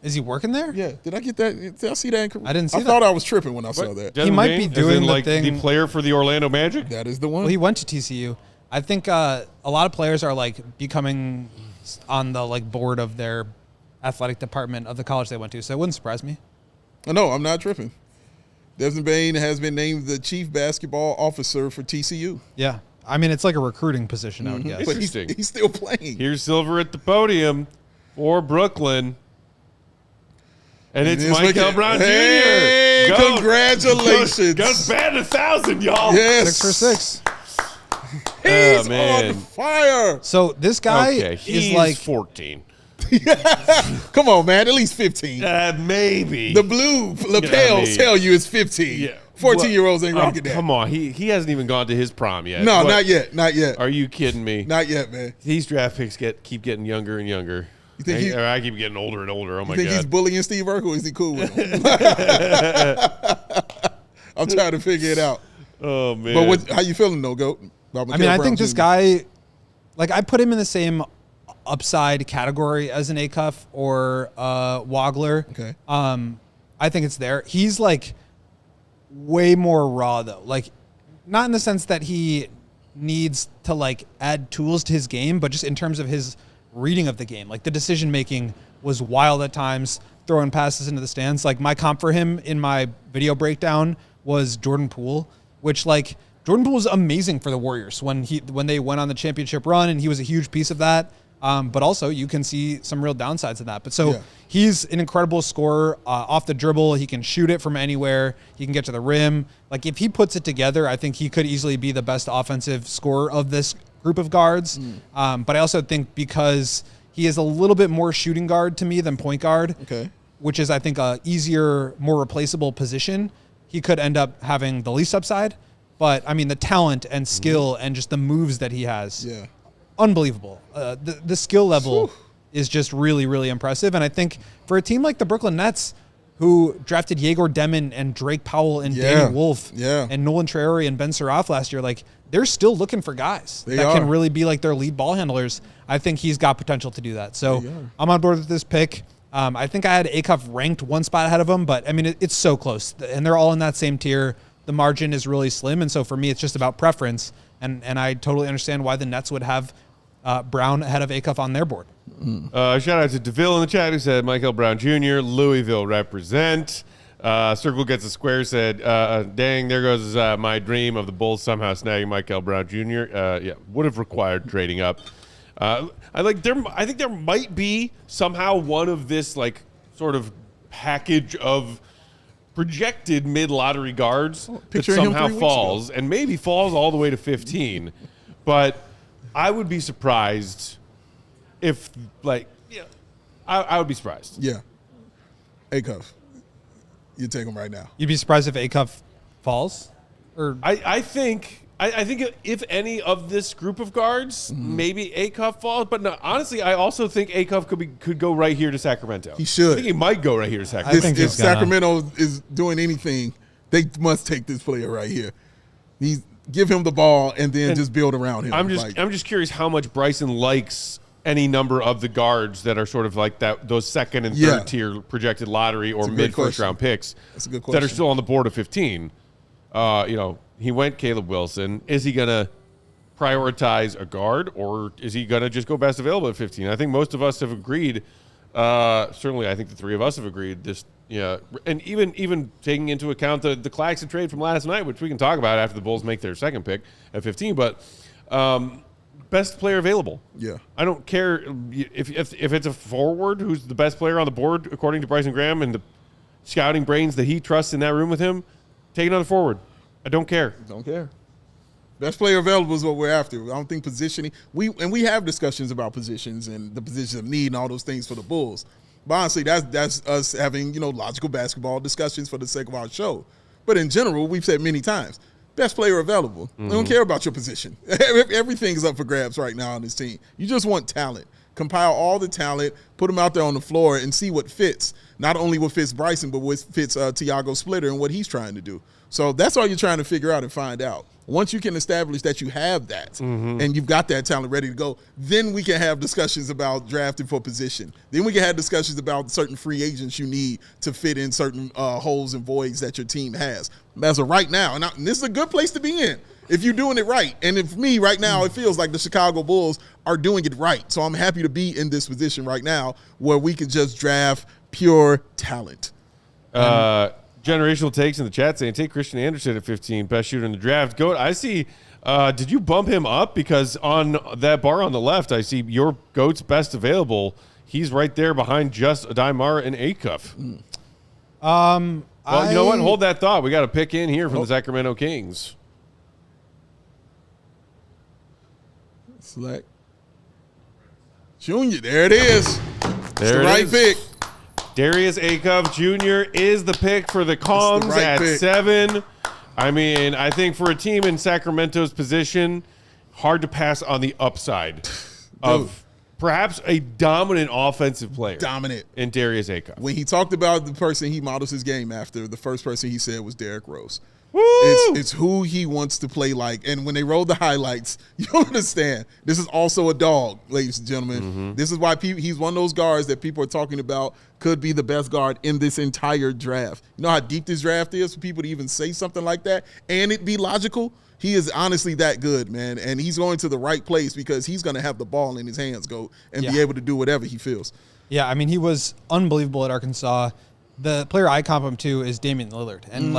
Is he working there? Yeah. Did I get that? Did I see that? I didn't see that. I thought I was tripping when I saw that. Desmond might Bane, be as doing in, the like thing- the player for the Orlando Magic. That is the one. Well, he went to TCU. I think a lot of players are like becoming on the like board of their athletic department of the college they went to. So it wouldn't surprise me. No, I'm not tripping. Desmond Bane has been named the chief basketball officer for TCU. Yeah. I mean, it's like a recruiting position, I would guess. But Interesting. he's still playing. Here's silver at the podium for Brooklyn. And it's It is Mikel Mikel. Brown Jr. Hey, Go. congratulations. Goes bad 1,000, y'all. Yes. 6 for 6. He's man. on fire. So this guy Okay, he's is like 14. Come on, man. At least 15. Maybe. The blue lapels tell you it's 15. Yeah. 14-year-olds ain't rocking that. Come on. He hasn't even gone to his prom yet. No, What? not yet. Not yet. Are you kidding me? Not yet, man. These draft picks keep getting younger and younger. You think I keep getting older and older. Oh, my You think God. he's bullying Steve Urkel or is he cool with him? I'm trying to figure it out. Oh, man. But how you feeling, though, Goat? I mean, I think this guy, like, I put him in the same upside category as an Acuff or Wagler. Okay. I think it's there. He's like way more raw though. Like, not in the sense that he needs to like add tools to his game, but just in terms of his reading of the game. Like the decision making was wild at times, throwing passes into the stands. Like my comp for him in my video breakdown was Jordan Poole, which like Jordan Poole was amazing for the Warriors when they went on the championship run, and he was a huge piece of that. But also you can see some real downsides of that. But so he's an incredible scorer off the dribble. He can shoot it from anywhere. He can get to the rim. Like if he puts it together, I think he could easily be the best offensive scorer of this group of guards. But I also think because he is a little bit more shooting guard to me than point guard, which is I think a easier, more replaceable position, he could end up having the least upside. But I mean the talent and skill and just the moves that he has. Yeah. Unbelievable. The skill level is just really, really impressive. And I think for a team like the Brooklyn Nets, who drafted Yegor Demin and Drake Powell and Danny Wolf and Nolan Traore and Ben Suraf last year, like they're still looking for guys that can really be like their lead ball handlers. I think he's got potential to do that. So I'm on board with this pick. I think I had Acuff ranked one spot ahead of him, but I mean, it's so close and they're all in that same tier. The margin is really slim. And so for me, it's just about preference. And I totally understand why the Nets would have Brown ahead of Acuff on their board. Shout out to DeVille in the chat who said Mikel Brown Jr., Louisville represent. Circle Gets a Square said, dang, there goes my dream of the Bulls somehow snagging Mikel Brown Jr. Would have required trading up. I think there might be somehow one of this like sort of package of projected mid-lottery guards that somehow falls, and maybe falls all the way to 15. But I would be surprised if, like, I would be surprised. Yeah. Acuff. You take him right now. You'd be surprised if Acuff falls? Or I think if any of this group of guards, maybe Acuff falls. But no, honestly, I also think Acuff could go right here to Sacramento. He should. I think he might go right here to Sacramento. I think If Sacramento is doing anything, they must take this player right here. Give him the ball and then just build around him. I'm just curious how much Bryson likes any number of the guards that are sort of like those second and third tier projected lottery or mid first round picks. That's a good question. That are still on the board of 15. He went Caleb Wilson. Is he gonna prioritize a guard, or is he gonna just go best available at 15? I think most of us have agreed. Certainly, I think the three of us have agreed this. Yeah, and even taking into account the Claxton trade from last night, which we can talk about after the Bulls make their second pick at 15. But best player available. Yeah, I don't care if it's a forward who's the best player on the board according to Bryson Graham and the scouting brains that he trusts in that room with him. Take another forward. I don't care. Don't care. Best player available is what we're after. I don't think positioning. We have discussions about positions and the positions of need and all those things for the Bulls. But honestly, that's us having logical basketball discussions for the sake of our show. But in general, we've said many times, best player available. We don't care about your position. Everything is up for grabs right now on this team. You just want talent. Compile all the talent, put them out there on the floor, and see what fits. Not only what fits Bryson, but what fits Tiago Splitter and what he's trying to do. So that's all you're trying to figure out and find out. Once you can establish that you have that and you've got that talent ready to go, then we can have discussions about drafting for position. Then we can have discussions about certain free agents you need to fit in certain holes and voids that your team has. As of right now, and this is a good place to be in if you're doing it right. And for me right now, it feels like the Chicago Bulls are doing it right. So I'm happy to be in this position right now where we can just draft pure talent. Generational takes in the chat saying take Christian Anderson at 15, best shooter in the draft. I see. Did you bump him up? Because on that bar on the left, I see your GOAT's best available. He's right there behind just Aday Mara and Acuff. Well, you know what? Hold that thought. We got a pick in here from the Sacramento Kings. Select Junior. There it is. There the right pick. Darius Acuff Jr. is the pick for the Kongs at 7. I mean, I think for a team in Sacramento's position, hard to pass on the upside of perhaps a dominant offensive player. Dominant. In Darius Acuff. When he talked about the person he models his game after, the first person he said was Derrick Rose. Woo! It's who he wants to play like. And when they roll the highlights, you'll understand. This is also a dog, ladies and gentlemen. This is why he's one of those guards that people are talking about could be the best guard in this entire draft. You know how deep this draft is for people to even say something like that and it be logical? He is honestly that good, man. And he's going to the right place because he's going to have the ball in his hands and be able to do whatever he feels. Yeah, I mean, he was unbelievable at Arkansas. The player I comp him to is Damian Lillard. And,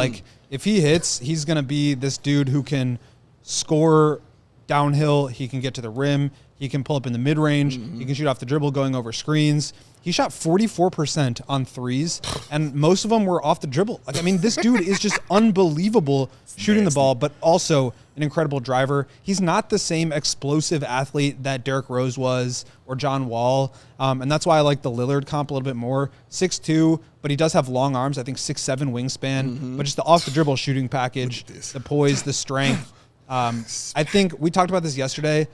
if he hits, he's going to be this dude who can score downhill. He can get to the rim. He can pull up in the mid-range. He can shoot off the dribble going over screens. He shot 44% on threes, and most of them were off the dribble. This dude is just unbelievable shooting the ball, but also an incredible driver. He's not the same explosive athlete that Derrick Rose was or John Wall, and that's why I like the Lillard comp a little bit more. 6'2", but he does have long arms. I think 6'7" wingspan, but just the off-the-dribble shooting package, the poise, the strength. I think we talked about this yesterday.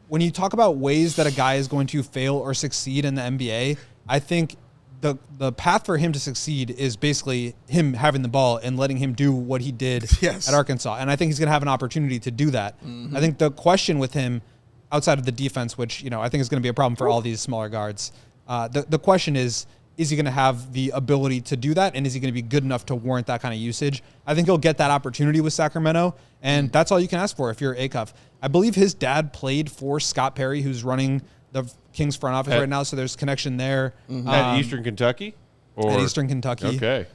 When you talk about ways that a guy is going to fail or succeed in the NBA, I think the path for him to succeed is basically him having the ball and letting him do what he did at Arkansas. And I think he's going to have an opportunity to do that. I think the question with him, outside of the defense, which I think is going to be a problem for all these smaller guards, the question is he going to have the ability to do that, and is he going to be good enough to warrant that kind of usage? I think he'll get that opportunity with Sacramento, and that's all you can ask for if you're Acuff. I believe his dad played for Scott Perry, who's running the Kings front office right now, so there's connection there. At Eastern Kentucky? At Eastern Kentucky. Okay.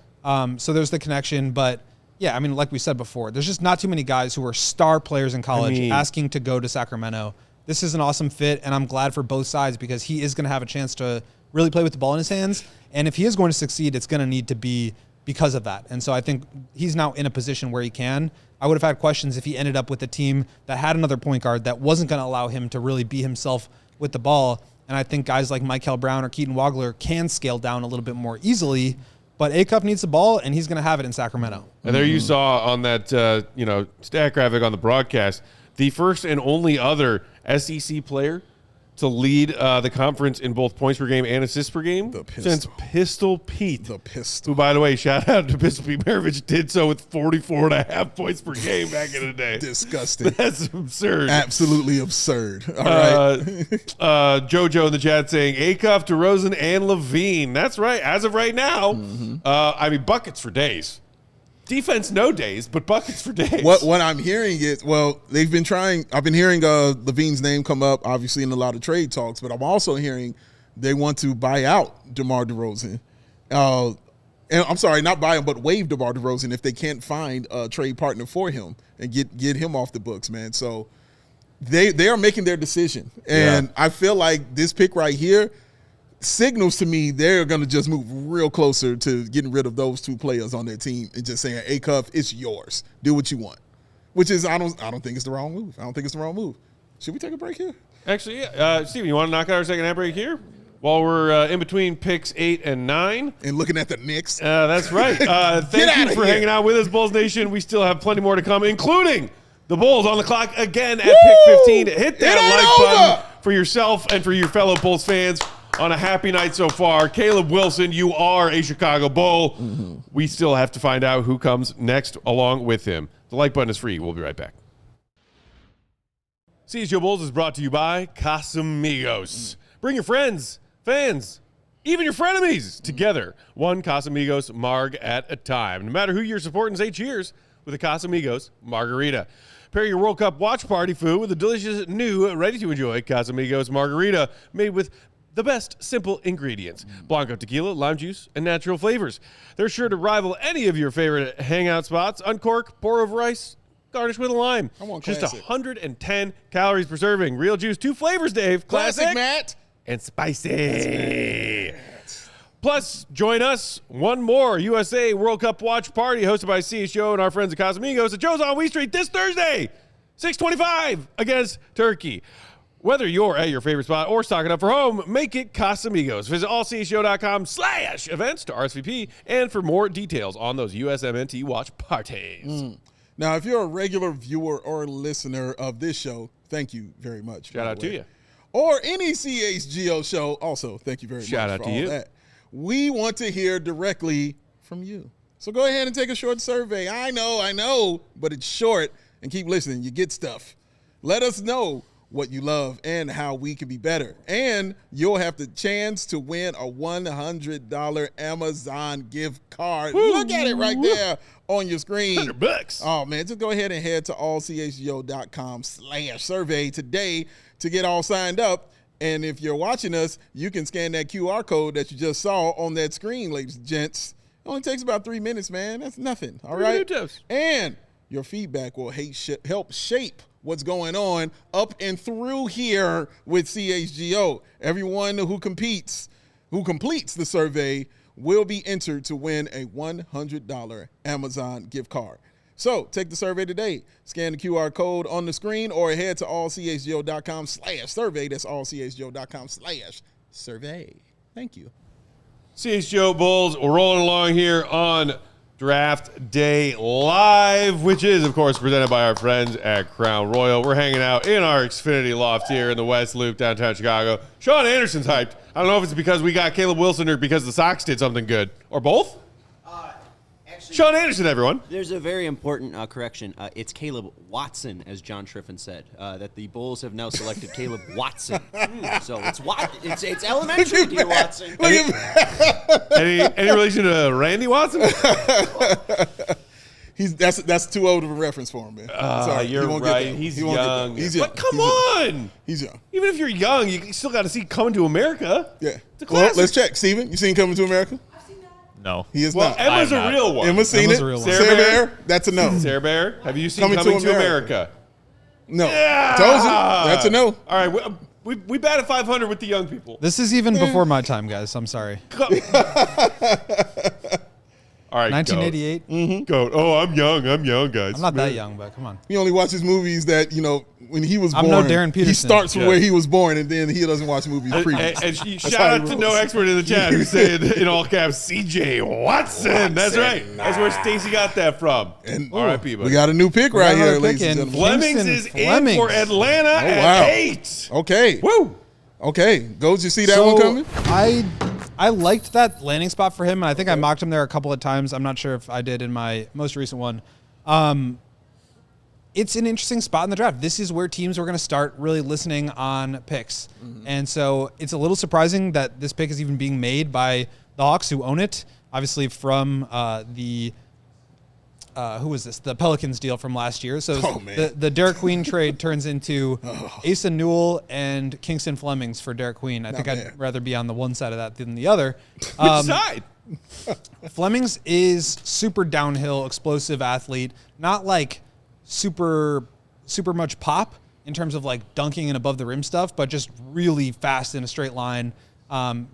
So there's the connection, but yeah, like we said before, there's just not too many guys who are star players in college asking to go to Sacramento. This is an awesome fit, and I'm glad for both sides because he is going to have a chance to really play with the ball in his hands, and if he is going to succeed, it's going to need to be because of that. And so I think he's now in a position where he can. I would have had questions if he ended up with a team that had another point guard that wasn't going to allow him to really be himself with the ball. And I think guys like Mikel Brown or Keaton Wagler can scale down a little bit more easily. But Acuff needs the ball, and he's going to have it in Sacramento. And there you saw on that stat graphic on the broadcast, the first and only other SEC player to lead the conference in both points per game and assists per game since Pistol Pete. The Pistol. Who, by the way, shout out to Pistol Pete Maravich, did so with 44.5 points per game back in the day. Disgusting. That's absurd. Absolutely absurd. All right. JoJo in the chat saying Acuff, DeRozan, and Levine. That's right. As of right now, buckets for days. Defense, no days, but buckets for days. What I'm hearing is, they've been trying. I've been hearing Levine's name come up, obviously, in a lot of trade talks, but I'm also hearing they want to buy out DeMar DeRozan. And I'm sorry, not buy him, but waive DeMar DeRozan if they can't find a trade partner for him and get him off the books, man. So they are making their decision. And I feel like this pick right here signals to me they're going to just move real closer to getting rid of those two players on their team and just saying, Acuff, it's yours. Do what you want. Which is, I don't think it's the wrong move. I don't think it's the wrong move. Should we take a break here? Actually, yeah. Steven, you want to knock out our second half break here? While we're in between picks 8 and 9. And looking at the Knicks. That's right. Thank you for hanging out with us, Bulls Nation. We still have plenty more to come, including the Bulls on the clock again at pick 15. Hit that like button for yourself and for your fellow Bulls fans. On a happy night so far. Caleb Wilson, you are a Chicago Bull. Mm-hmm. We still have to find out who comes next along with him. The like button is free. We'll be right back. CHGO Bulls is brought to you by Casamigos. Bring your friends, fans, even your frenemies together. One Casamigos marg at a time. No matter who you're supporting, say cheers with a Casamigos margarita. Pair your World Cup watch party food with a delicious new, ready-to-enjoy Casamigos margarita made with the best simple ingredients: Blanco tequila, lime juice, and natural flavors. They're sure to rival any of your favorite hangout spots. Uncork, pour over ice, garnish with a lime. Just 110 calories per serving. Real juice, 2 flavors, Dave. Classic Matt. And spicy. Plus, join us one more USA World Cup watch party hosted by CHGO and our friends at Casamigos at Joe's on Wheat Street this Thursday, 6/25 against Turkey. Whether you're at your favorite spot or stocking up for home, make it Casamigos. Visit allchgo.com/events to RSVP and for more details on those USMNT watch parties. Now, if you're a regular viewer or listener of this show, thank you very much. Shout out to you. Or any CHGO show, also, thank you very much. Shout out to you. That. We want to hear directly from you. So go ahead and take a short survey. I know, but it's short, and keep listening. You get stuff. Let us know what you love and how we can be better. And you'll have the chance to win a $100 Amazon gift card. Woo! Look at it right there on your screen. $100. Oh, man, just go ahead and head to allchgo.com/survey today to get all signed up. And if you're watching us, you can scan that QR code that you just saw on that screen, ladies and gents. It only takes about 3 minutes, man. That's nothing, all right? And your feedback will help shape what's going on up and through here with CHGO. Everyone who completes the survey will be entered to win a $100 Amazon gift card. So take the survey today. Scan the QR code on the screen or head to allchgo.com/survey. That's allchgo.com/survey. Thank you. CHGO Bulls, we're rolling along here on Draft Day Live, which is, of course, presented by our friends at Crown Royal. We're hanging out in our Xfinity Loft here in the West Loop, downtown Chicago. Sean Anderson's hyped. I don't know if it's because we got Caleb Wilson or because the Sox did something good, or both. Actually, Sean Anderson, everyone. There's a very important correction. It's Caleb Watson, as John Triffin said, that the Bulls have now selected Caleb Watson. So it's elementary, dear Watson. Any relation to Randy Watson? That's too old of a reference for him, man. Sorry, you're right. He's young. But come on. He's young. Even if you're young, you still got to see Coming to America. Yeah. It's a classic. Well, let's check. Steven, you seen Coming to America? No. He is not. Emma's a real one. Emma's seen it. Sarah Bear, that's a no. Sarah Bear, have you seen Coming to America? No. Yeah. Told you. That's a no. All right. We batted 500 with the young people. This is even before my time, guys. I'm sorry. All right, 1988. Goat. Oh, I'm young, guys. I'm not that young, but come on. He only watches movies that, when he was born. I'm no Darryn Peterson. He starts from where he was born, and then he doesn't watch movies previous. And shout out to no expert in the chat who said in all caps, CJ Watson. That's right. That's where Stacey got that from. And R.I.P. buddy. we got a new pick right here, ladies and gentlemen. Flemings is in for Atlanta at 8. Okay. Woo. Okay. Go, did you see that one coming? I liked that landing spot for him, and I think I mocked him there a couple of times. I'm not sure if I did in my most recent one. It's an interesting spot in the draft. This is where teams are going to start really listening on picks. And so it's a little surprising that this pick is even being made by the Hawks, who own it, obviously from who was this? The Pelicans deal from last year. So the Derek Queen trade turns into Asa Newell and Kingston Flemings for Derek Queen. I think I'd rather be on the one side of that than the other. Which side? Flemings is super downhill, explosive athlete, not like super much pop in terms of like dunking and above the rim stuff, but just really fast in a straight line.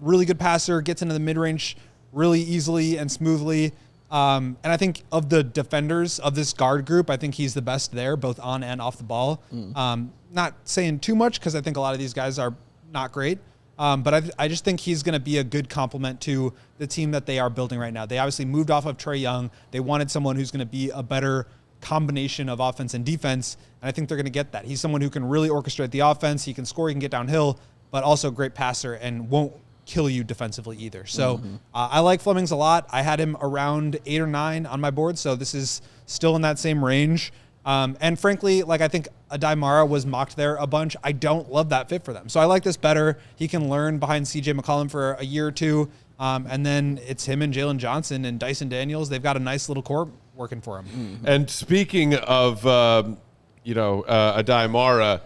Really good passer, gets into the mid-range really easily and smoothly. And I think of the defenders of this guard group, I think he's the best there, both on and off the ball. Not saying too much because I think a lot of these guys are not great. But I just think he's going to be a good complement to the team that they are building right now. They obviously moved off of Trae Young. They wanted someone who's going to be a better combination of offense and defense, and I think they're going to get that. He's someone who can really orchestrate the offense. He can score, he can get downhill, but also a great passer and won't kill you defensively either. So I like Flemings a lot. I had him around 8 or 9 on my board, so this is still in that same range. And frankly, like I think Aday Mara was mocked there a bunch. I don't love that fit for them. So I like this better. He can learn behind CJ McCollum for a year or two. And then it's him and Jalen Johnson and Dyson Daniels. They've got a nice little core working for him. And speaking of, Aday Mara,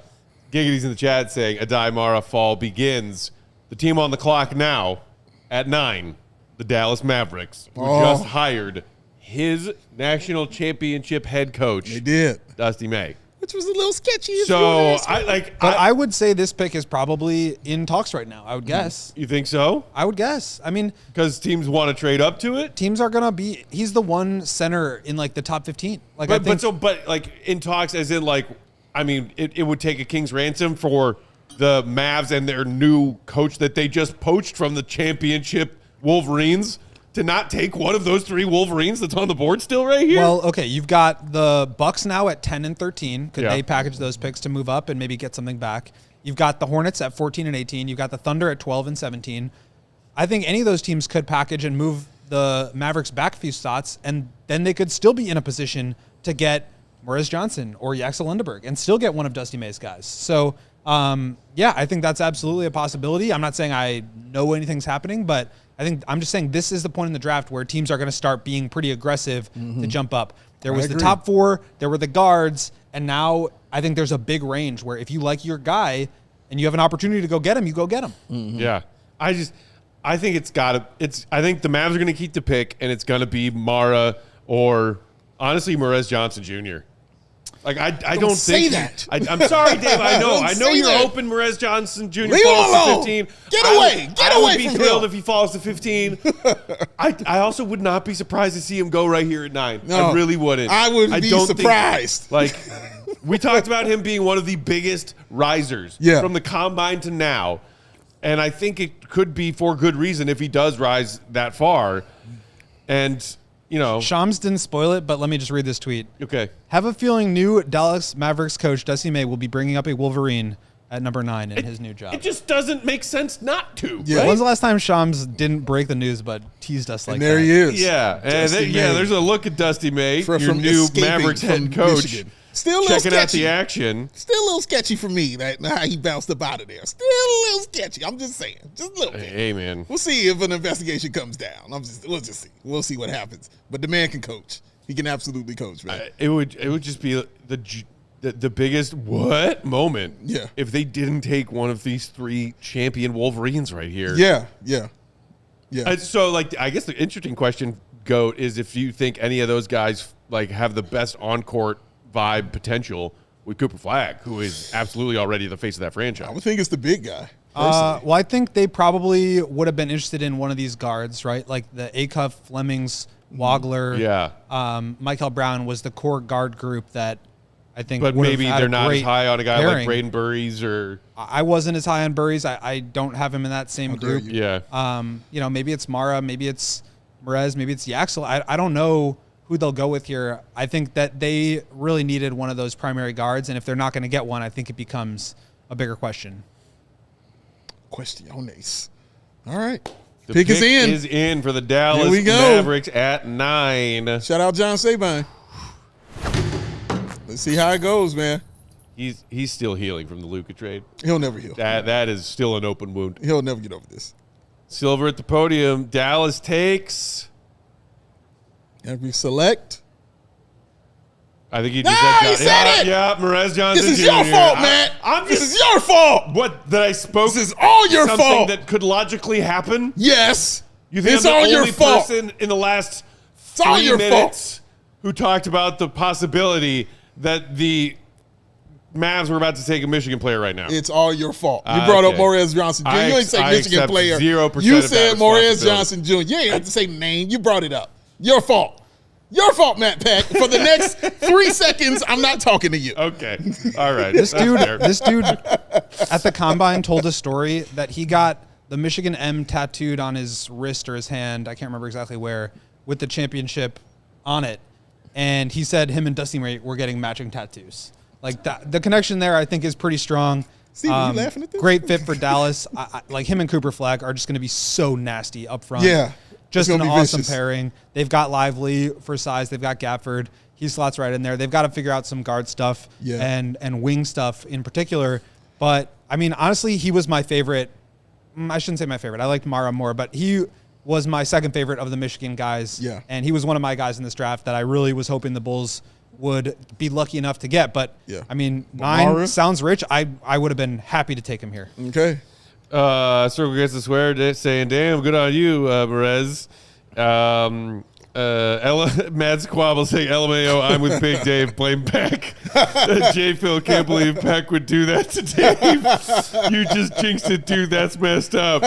Giggity's in the chat saying Aday Mara fall begins. The team on the clock now at 9, the Dallas Mavericks, who just hired his national championship head coach. They did. Dusty May. Which was a little sketchy. So I would say this pick is probably in talks right now. I would guess. You think so? I would guess. I mean, because teams want to trade up to it. Teams are gonna be. He's the one center in like the top 15. Like, but like in talks, as in like, I mean, it would take a king's ransom for the Mavs and their new coach that they just poached from the championship Wolverines to not take one of those 3 Wolverines that's on the board still right here? Well, okay, you've got the Bucks now at 10 and 13. Could they package those picks to move up and maybe get something back? You've got the Hornets at 14 and 18. You've got the Thunder at 12 and 17. I think any of those teams could package and move the Mavericks back a few spots, and then they could still be in a position to get Morez Johnson or Yaxel Lendeborg and still get one of Dusty May's guys. So, I think that's absolutely a possibility. I'm not saying I know anything's happening, but I'm just saying this is the point in the draft where teams are going to start being pretty aggressive to jump up. There was the top 4, there were the guards, and now I think there's a big range where if you like your guy and you have an opportunity to go get him, you go get him. Yeah. I think I think the Mavs are going to keep the pick, and it's going to be Mara or honestly Morez Johnson Jr. Like I don't say think that. I'm sorry, Dave. I know you're hoping Morez Johnson Jr. falls to 15. Get away I would be from thrilled him. if he falls to 15. I also would not be surprised to see him go right here at 9. No, I really wouldn't. I wouldn't be surprised. We talked about him being one of the biggest risers from the combine to now, and I think it could be for good reason if he does rise that far. And Shams didn't spoil it, but let me just read this tweet. Okay. Have a feeling new Dallas Mavericks coach Dusty May will be bringing up a Wolverine at number 9 in his new job. It just doesn't make sense not to. Yeah. Right? When's the last time Shams didn't break the news but teased us like And there that? he is. Yeah. And there's a look at Dusty May, your new Mavericks head coach. Michigan. Still a little checking sketchy. out the action. Still a little sketchy for me that how he bounced up out of there. Still a little sketchy. I'm just saying. Just a little bit. Hey, man. We'll see if an investigation comes down. We'll just see. We'll see what happens. But the man can coach. He can absolutely coach, man. It would just be the biggest what moment if they didn't take one of these 3 champion Wolverines right here. Yeah. So, I guess the interesting question, Goat, is if you think any of those guys have the best on-court vibe potential with Cooper Flagg, who is absolutely already the face of that franchise. I would think it's the big guy. Well, I think they probably would have been interested in one of these guards, right? Like the Acuff, Flemings, Wagler, Mikel Brown was the core guard group that I think. But maybe they're not as high on a guy pairing. like Brayden Burries or. I wasn't as high on Burries. I don't have him in that same group. Yeah. Maybe it's Mara, maybe it's Morez, maybe it's Yaxel. I don't know who they'll go with here. I think that they really needed one of those primary guards, and if they're not going to get one, I think it becomes a bigger question. Questiones. All right. The pick is in. Is in for the Dallas Here we go. Mavericks at 9. Shout out John Sabine. Let's see how it goes, man. He's still healing from the Luka trade. He'll never heal. That is still an open wound. He'll never get over this. Silver at the podium. Dallas takes. Every select. I think he just said he said it. Yeah, Morez Johnson Jr. This is your fault, Matt. This is your fault. What, that I spoke This is all your something fault. that could logically happen? Yes. You think It's I'm all the your only fault. person in the last It's all 3 your minutes who talked about the possibility that the Mavs were about to take a Michigan player right now? It's all your fault. You brought up Morez Johnson Jr. You ain't say Michigan player. 0% You of that said Morez responsibility. Johnson Jr. You ain't have to say name. You brought it up. Your fault. Your fault, Matt Peck. For the next 3 seconds, I'm not talking to you. Okay. All right. This dude at the combine told a story that he got the Michigan M tattooed on his wrist or his hand. I can't remember exactly where, with the championship on it. And he said him and Dusty Ray were getting matching tattoos. Like that, the connection there, I think, is pretty strong. Steve, are you laughing at this? Great fit for Dallas. Like him and Cooper Flag are just going to be so nasty up front. Yeah. Just It's an gonna be awesome vicious. pairing. They've got Lively for size. They've got Gafford. He slots right in there. They've got to figure out some guard stuff and wing stuff in particular. But, I mean, honestly, he was my favorite. I shouldn't say my favorite. I liked Mara more, but he was my second favorite of the Michigan guys. Yeah. And he was one of my guys in this draft that I really was hoping the Bulls would be lucky enough to get. But, I mean, 9 Mara? sounds rich. I would have been happy to take him here. Okay. Circle gets the swear saying, damn, good on you, Morez. Matt Squabble saying, LMAO, I'm with Big Dave, blame Peck. J. Phil can't believe Peck would do that to Dave. You just jinxed it, dude. That's messed up.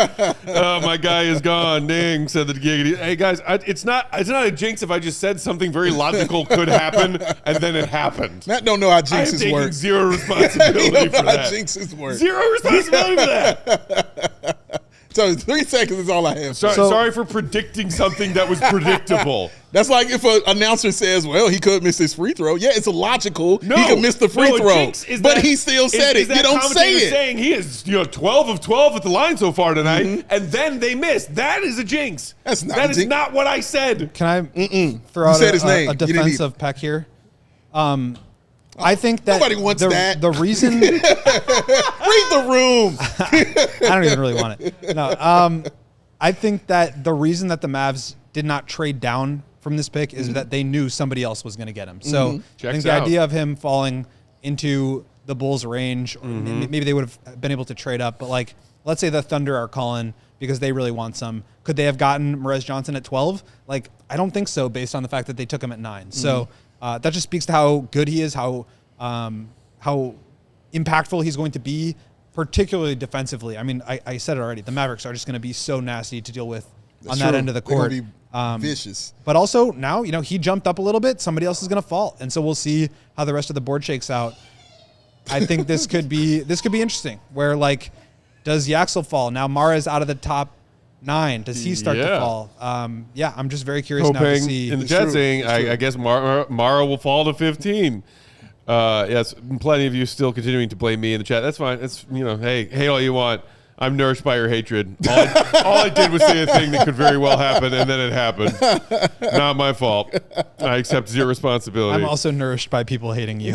My guy is gone. Dang, said the giggity. Hey guys, it's not a jinx if I just said something very logical could happen and then it happened. Matt don't know how I am jinxes taking work. zero He responsibility don't for know how that. jinxes work. Zero responsibility for that. So 3 seconds is all I have. Sorry for predicting something that was predictable. That's like if an announcer says, well, he could miss his free throw. Yeah, it's logical. No, he could miss the free a throw. jinx is But that- he still said is it. You don't say commentator it. saying he is 12 of 12 at the line so far tonight, and then they missed. That is a jinx. That's not That a is jinx. not what I said. Can I throw out said his name. a You didn't defense either. of Peck here? I think that Nobody wants that. The reason Read the room. I don't even really want it. No, I think that the reason that the Mavs did not trade down from this pick is that they knew somebody else was going to get him. So I Checks think the out. idea of him falling into the Bulls' range, or maybe they would have been able to trade up. But like, let's say the Thunder are calling because they really want some. Could they have gotten Morez Johnson at 12? Like, I don't think so, based on the fact that they took him at 9. So that just speaks to how good he is, how impactful he's going to be, particularly defensively. I mean, I said it already. The Mavericks are just going to be so nasty to deal with on that True. end of the They're court. gonna be vicious. But also now, he jumped up a little bit. Somebody else is going to fall, and so we'll see how the rest of the board shakes out. I think this could be interesting. Where like, does Yaxel fall? Now Mara's out of the top 9. Does he start to fall? I'm just very curious now to Hoping see. in the chat saying, I guess Mara will fall to 15. Yes, plenty of you still continuing to blame me in the chat. That's fine. It's hey all you want. I'm nourished by your hatred. All I did was say a thing that could very well happen, and then it happened. Not my fault. I accept zero responsibility. I'm also nourished by people hating you.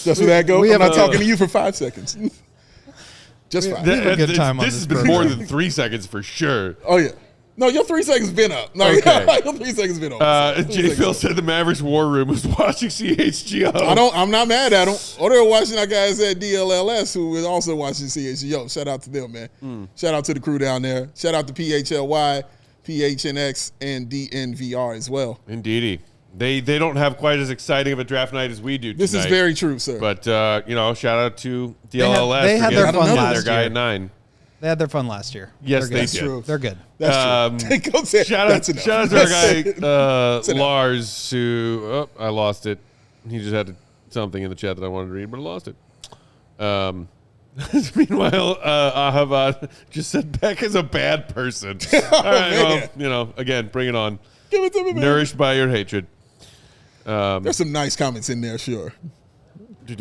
Just for that go. we I'm have not talking to you for 5 seconds. Just 5. have a good time on This this has been more than 3 seconds for sure. Oh yeah. No, your 3 seconds been up. No, Okay. your 3 seconds been up. J. Phil said the Mavericks War Room was watching CHGO. I'm not mad at them. Or they're watching our guys at DLLS who is also watching CHGO. Shout out to them, man. Shout out to the crew down there. Shout out to PHLY, PHNX, and DNVR as well. Indeedy. They don't have quite as exciting of a draft night as we do tonight. This is very true, sir. But, shout out to DLLS they had for their getting fun their last guy year. at 9. They had their fun last year. Yes, They're they good. did. True. They're good. That's true. Shout out to our guy Lars, who I lost it. He just had something in the chat that I wanted to read, but I lost it. Meanwhile, Ahavad just said Peck is a bad person. All right, well, again, bring it on. Give it to me, man. Nourished by your hatred. There's some nice comments in there, sure. Where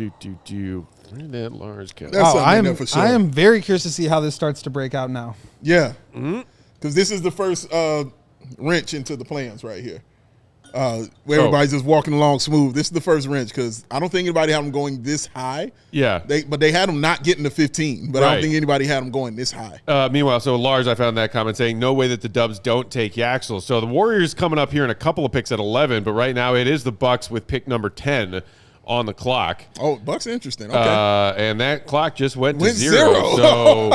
did that Lars go? That's something in there for sure. I am very curious to see how this starts to break out now. Yeah. Because this is the first wrench into the plans right here. Where everybody's just walking along smooth. This is the first wrench because I don't think anybody had them going this high. Yeah. But they had them not getting to 15. But I don't think anybody had them going this high. Meanwhile, so Lars, I found that comment saying, no way that the Dubs don't take Yaxel. So the Warriors coming up here in a couple of picks at 11, but right now it is the Bucks with pick number 10 on the clock. Oh, Bucks interesting. Okay. And that clock just went to zero. So,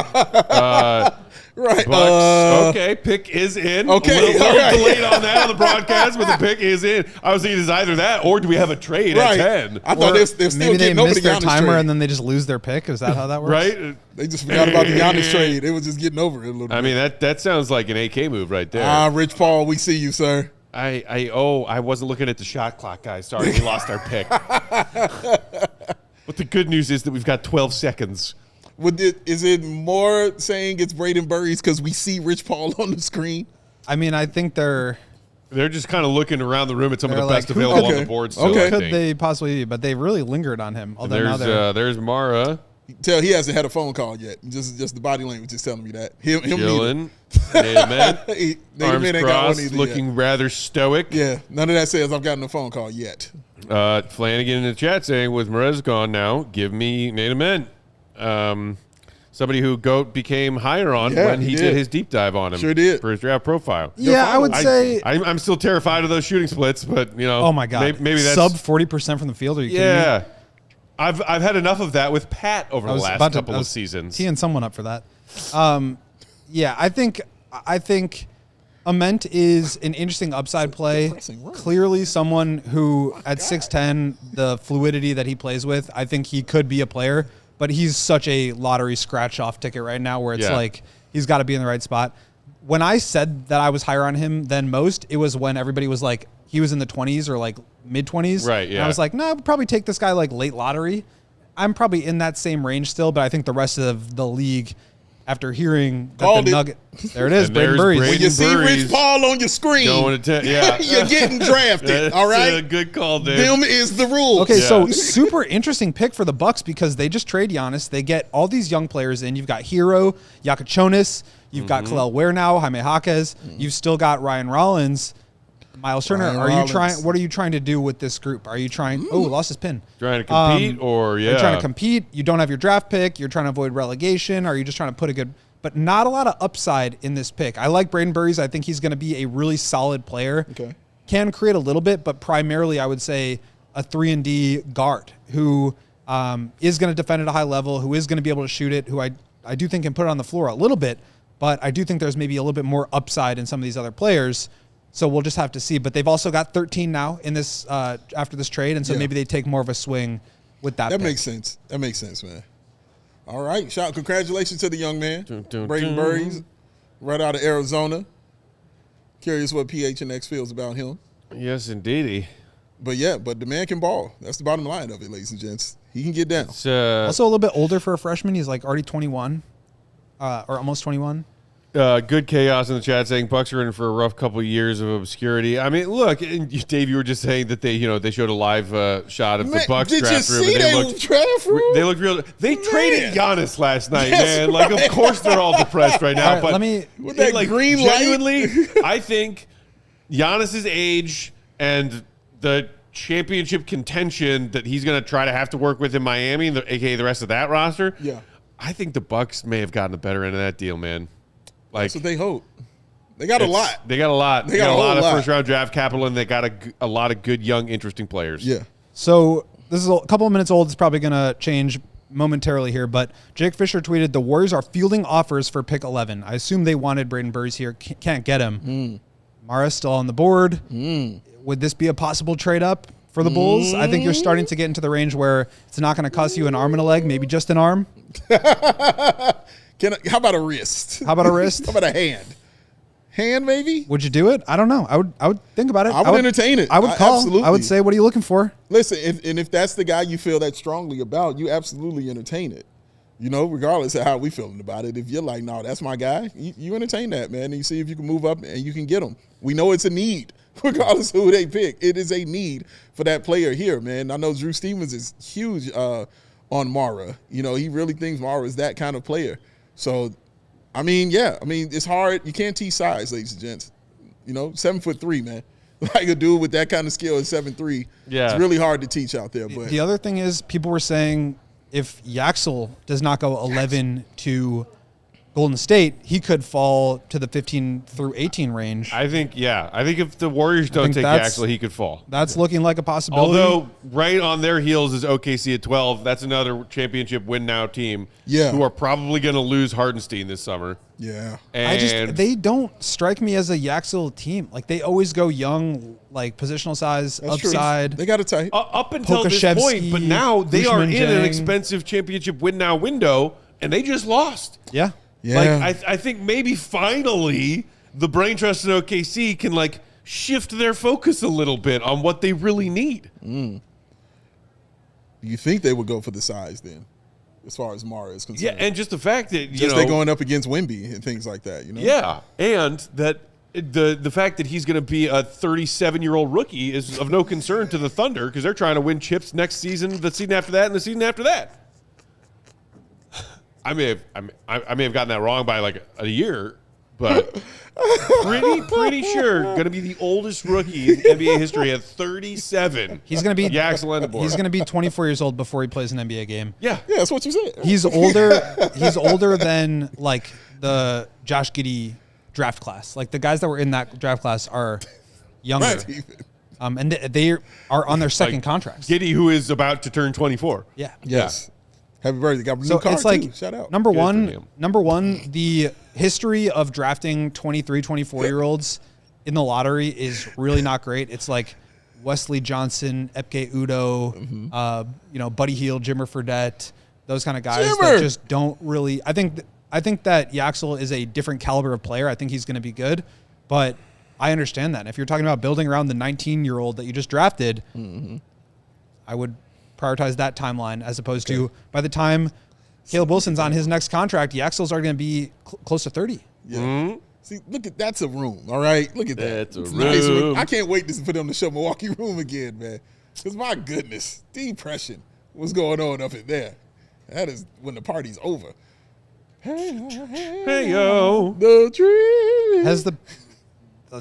right. Bucks, okay, pick is in. Okay. A little delayed on that on the broadcast, but the pick is in. I was thinking it's either that or do we have a trade at 10? I thought they're still maybe they getting over missed the their Giannis timer trade. and then they just lose their pick. Is that how that works? Right? They just forgot about the Giannis trade. It was just getting over it a little bit. I mean, that sounds like an AK move right there. Rich Paul, we see you, sir. I wasn't looking at the shot clock, guys. Sorry, we lost our pick. But the good news is that we've got 12 seconds. Is it more saying it's Brayden Burries because we see Rich Paul on the screen? I mean, I think they're just kind of looking around the room at some of the like, best available on okay. the board. Okay. Still, I could think. they possibly be, but they really lingered on him. Although now There's Mara. Tell he hasn't had a phone call yet. Just the body language is telling me that. Him Chilling. Ament. Arms ain't got one crossed, either looking yet. rather stoic. Yeah, none of that says I've gotten a phone call yet. Flanagan in the chat saying, with Morez gone now, give me Nate Ament. Somebody who GOAT became higher on when he did his deep dive on him. Sure did. For his draft profile. Yeah, I would say. I'm still terrified of those shooting splits, but, Oh, my God. Maybe that's. Sub 40% from the field. Are you kidding me? Yeah. I've had enough of that with Pat over the last couple of seasons. Teeing someone up for that. Yeah, I think Ament is an interesting upside play. Clearly someone who at 6'10", the fluidity that he plays with, I think he could be a player, but he's such a lottery scratch-off ticket right now where it's like he's got to be in the right spot. When I said that I was higher on him than most, it was when everybody was like, he was in the 20s or like mid-20s. Right, yeah. And I was like, no, I'd probably take this guy like late lottery. I'm probably in that same range still, but I think the rest of the league, after hearing that the Nugget, there it is, Brayden Burries. When you see Rich Paul on your screen, going to you're getting drafted. All right, a good call, dude. Them is the rules. Okay, so super interesting pick for the Bucks because they just trade Giannis. They get all these young players in. You've got Hero, Yakachonis, you've got Kalel Ware now, Jaime Jaquez. You've still got Ryan Rollins. Miles Turner, what are you trying to do with this group? Are you trying, lost his pin. Trying to compete Are you trying to compete? You don't have your draft pick. You're trying to avoid relegation. Are you just trying to put a good, but not a lot of upside in this pick. I like Brayden Burries. I think he's going to be a really solid player. Okay. Can create a little bit, but primarily I would say a 3-and-D guard who is going to defend at a high level, who is going to be able to shoot it, who I do think can put it on the floor a little bit, but I do think there's maybe a little bit more upside in some of these other players. So we'll just have to see. But they've also got 13 now in this after this trade, and so maybe they take more of a swing with that. That makes sense. That makes sense, man. All right, congratulations to the young man, Brayden Burries, right out of Arizona. Curious what PHNX feels about him. Yes, indeedy. But the man can ball. That's the bottom line of it, ladies and gents. He can get down. Also a little bit older for a freshman. He's like already 21, or almost 21. Good chaos in the chat saying Bucks are in for a rough couple of years of obscurity. I mean, look, Dave, you were just saying that they showed a live shot of the Bucks draft room. They looked real. They traded Giannis last night, man. Like, of course they're all depressed right now. But with that green light. Genuinely, I think Giannis's age and the championship contention that he's going to try to have to work with in Miami, aka the rest of that roster. Yeah, I think the Bucks may have gotten the better end of that deal, man. That's what they hope. They got a lot. They got a lot. They got a lot of first-round draft capital, and they got a lot of good, young, interesting players. Yeah. So this is a couple of minutes old. It's probably going to change momentarily here, but Jake Fisher tweeted, the Warriors are fielding offers for pick 11. I assume they wanted Brayden Burries here. Can't get him. Mara's still on the board. Would this be a possible trade-up for the Bulls? I think you're starting to get into the range where it's not going to cost you an arm and a leg, maybe just an arm. How about a wrist? How about a wrist? How about a hand? Hand, maybe? Would you do it? I don't know. I would think about it. I would entertain it. I would call. Absolutely. I would say, what are you looking for? Listen, if that's the guy you feel that strongly about, you absolutely entertain it. You know, regardless of how we feeling about it. If you're like, no, that's my guy, you entertain that, man, and you see if you can move up and you can get him. We know it's a need, regardless of who they pick. It is a need for that player here, man. I know Drew Stevens is huge on Mara. You know, he really thinks Mara is that kind of player. So, I mean, yeah. I mean, it's hard. You can't teach size, ladies and gents. You know, 7'3", man. Like a dude with that kind of skill at 7'3". Yeah. It's really hard to teach out there. But The other thing is, people were saying if Yaxel does not go 11 to Golden State, he could fall to the 15 through 18 range. I think if the Warriors don't take Yaxel, he could fall. That's looking like a possibility. Although right on their heels is OKC at 12. That's another championship win now team. Yeah. Who are probably going to lose Hardenstein this summer. yeah. And they don't strike me as a Yaxel team. Like, they always go young, like positional size, That's true. upside. They got it tight. up until this Pokashevsky, point, but now they are in an Bushman-Jang. expensive championship win now window, and they just lost. Yeah. Yeah. Like I think maybe finally the brain trust in OKC can like shift their focus a little bit on what they really need. Do you think they would go for the size then, as far as Mara is concerned? Yeah, and just the fact that they going up against Wemby and things like that, you know? Yeah, and that the fact that he's going to be a 37-year-old rookie is of no concern to the Thunder because they're trying to win chips next season, the season after that, and the season after that. I may have gotten that wrong by like a year, but pretty sure going to be the oldest rookie in NBA history at 37. He's going to be Yaxel Lendeborg. He's going to be 24 years old before he plays an NBA game. Yeah. Yeah, that's what you said. He's older than like the Josh Giddey draft class. Like the guys that were in that draft class are younger. Right. And they are on their second Like contracts. Giddey, who is about to turn 24. Yeah. Yes. Happy birthday. Got a new So card it's like too. Shout out. number Good for him. one, the history of drafting 23, 24-year-olds in the lottery is really not great. It's like Wesley Johnson, Epke Udo, Buddy Hield, Jimmer Fredette, those kind of guys that just don't really. I think that Yaxel is a different caliber of player. I think he's going to be good, but I understand that. If you're talking about building around the 19-year-old that you just drafted, I would prioritize that timeline as opposed to by the time Caleb Wilson's on his next contract, Yaxel's are going to be close to 30. Yeah. See, look at that's a room. All right, look at that. That's a It's nice room. I can't wait for them to show Milwaukee room again, man. Because my goodness, depression. What's going on up in there? That is when the party's over. Hey, yo. The dream. Has the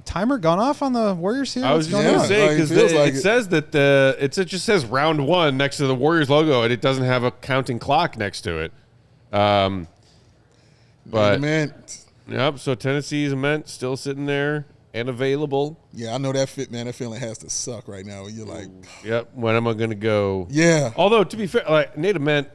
timer gone off on the Warriors here? I was What's just going going to on? say, because It feels like it it. says that it just says round one next to the Warriors logo, and it doesn't have a counting clock next to it. But, man, yep, so Tennessee's Ament still sitting there and available. yeah, I know that fit, man. That feeling has to suck right now. You're like, Yep, when am I going to go? yeah, Although, to be fair, like Nate Ament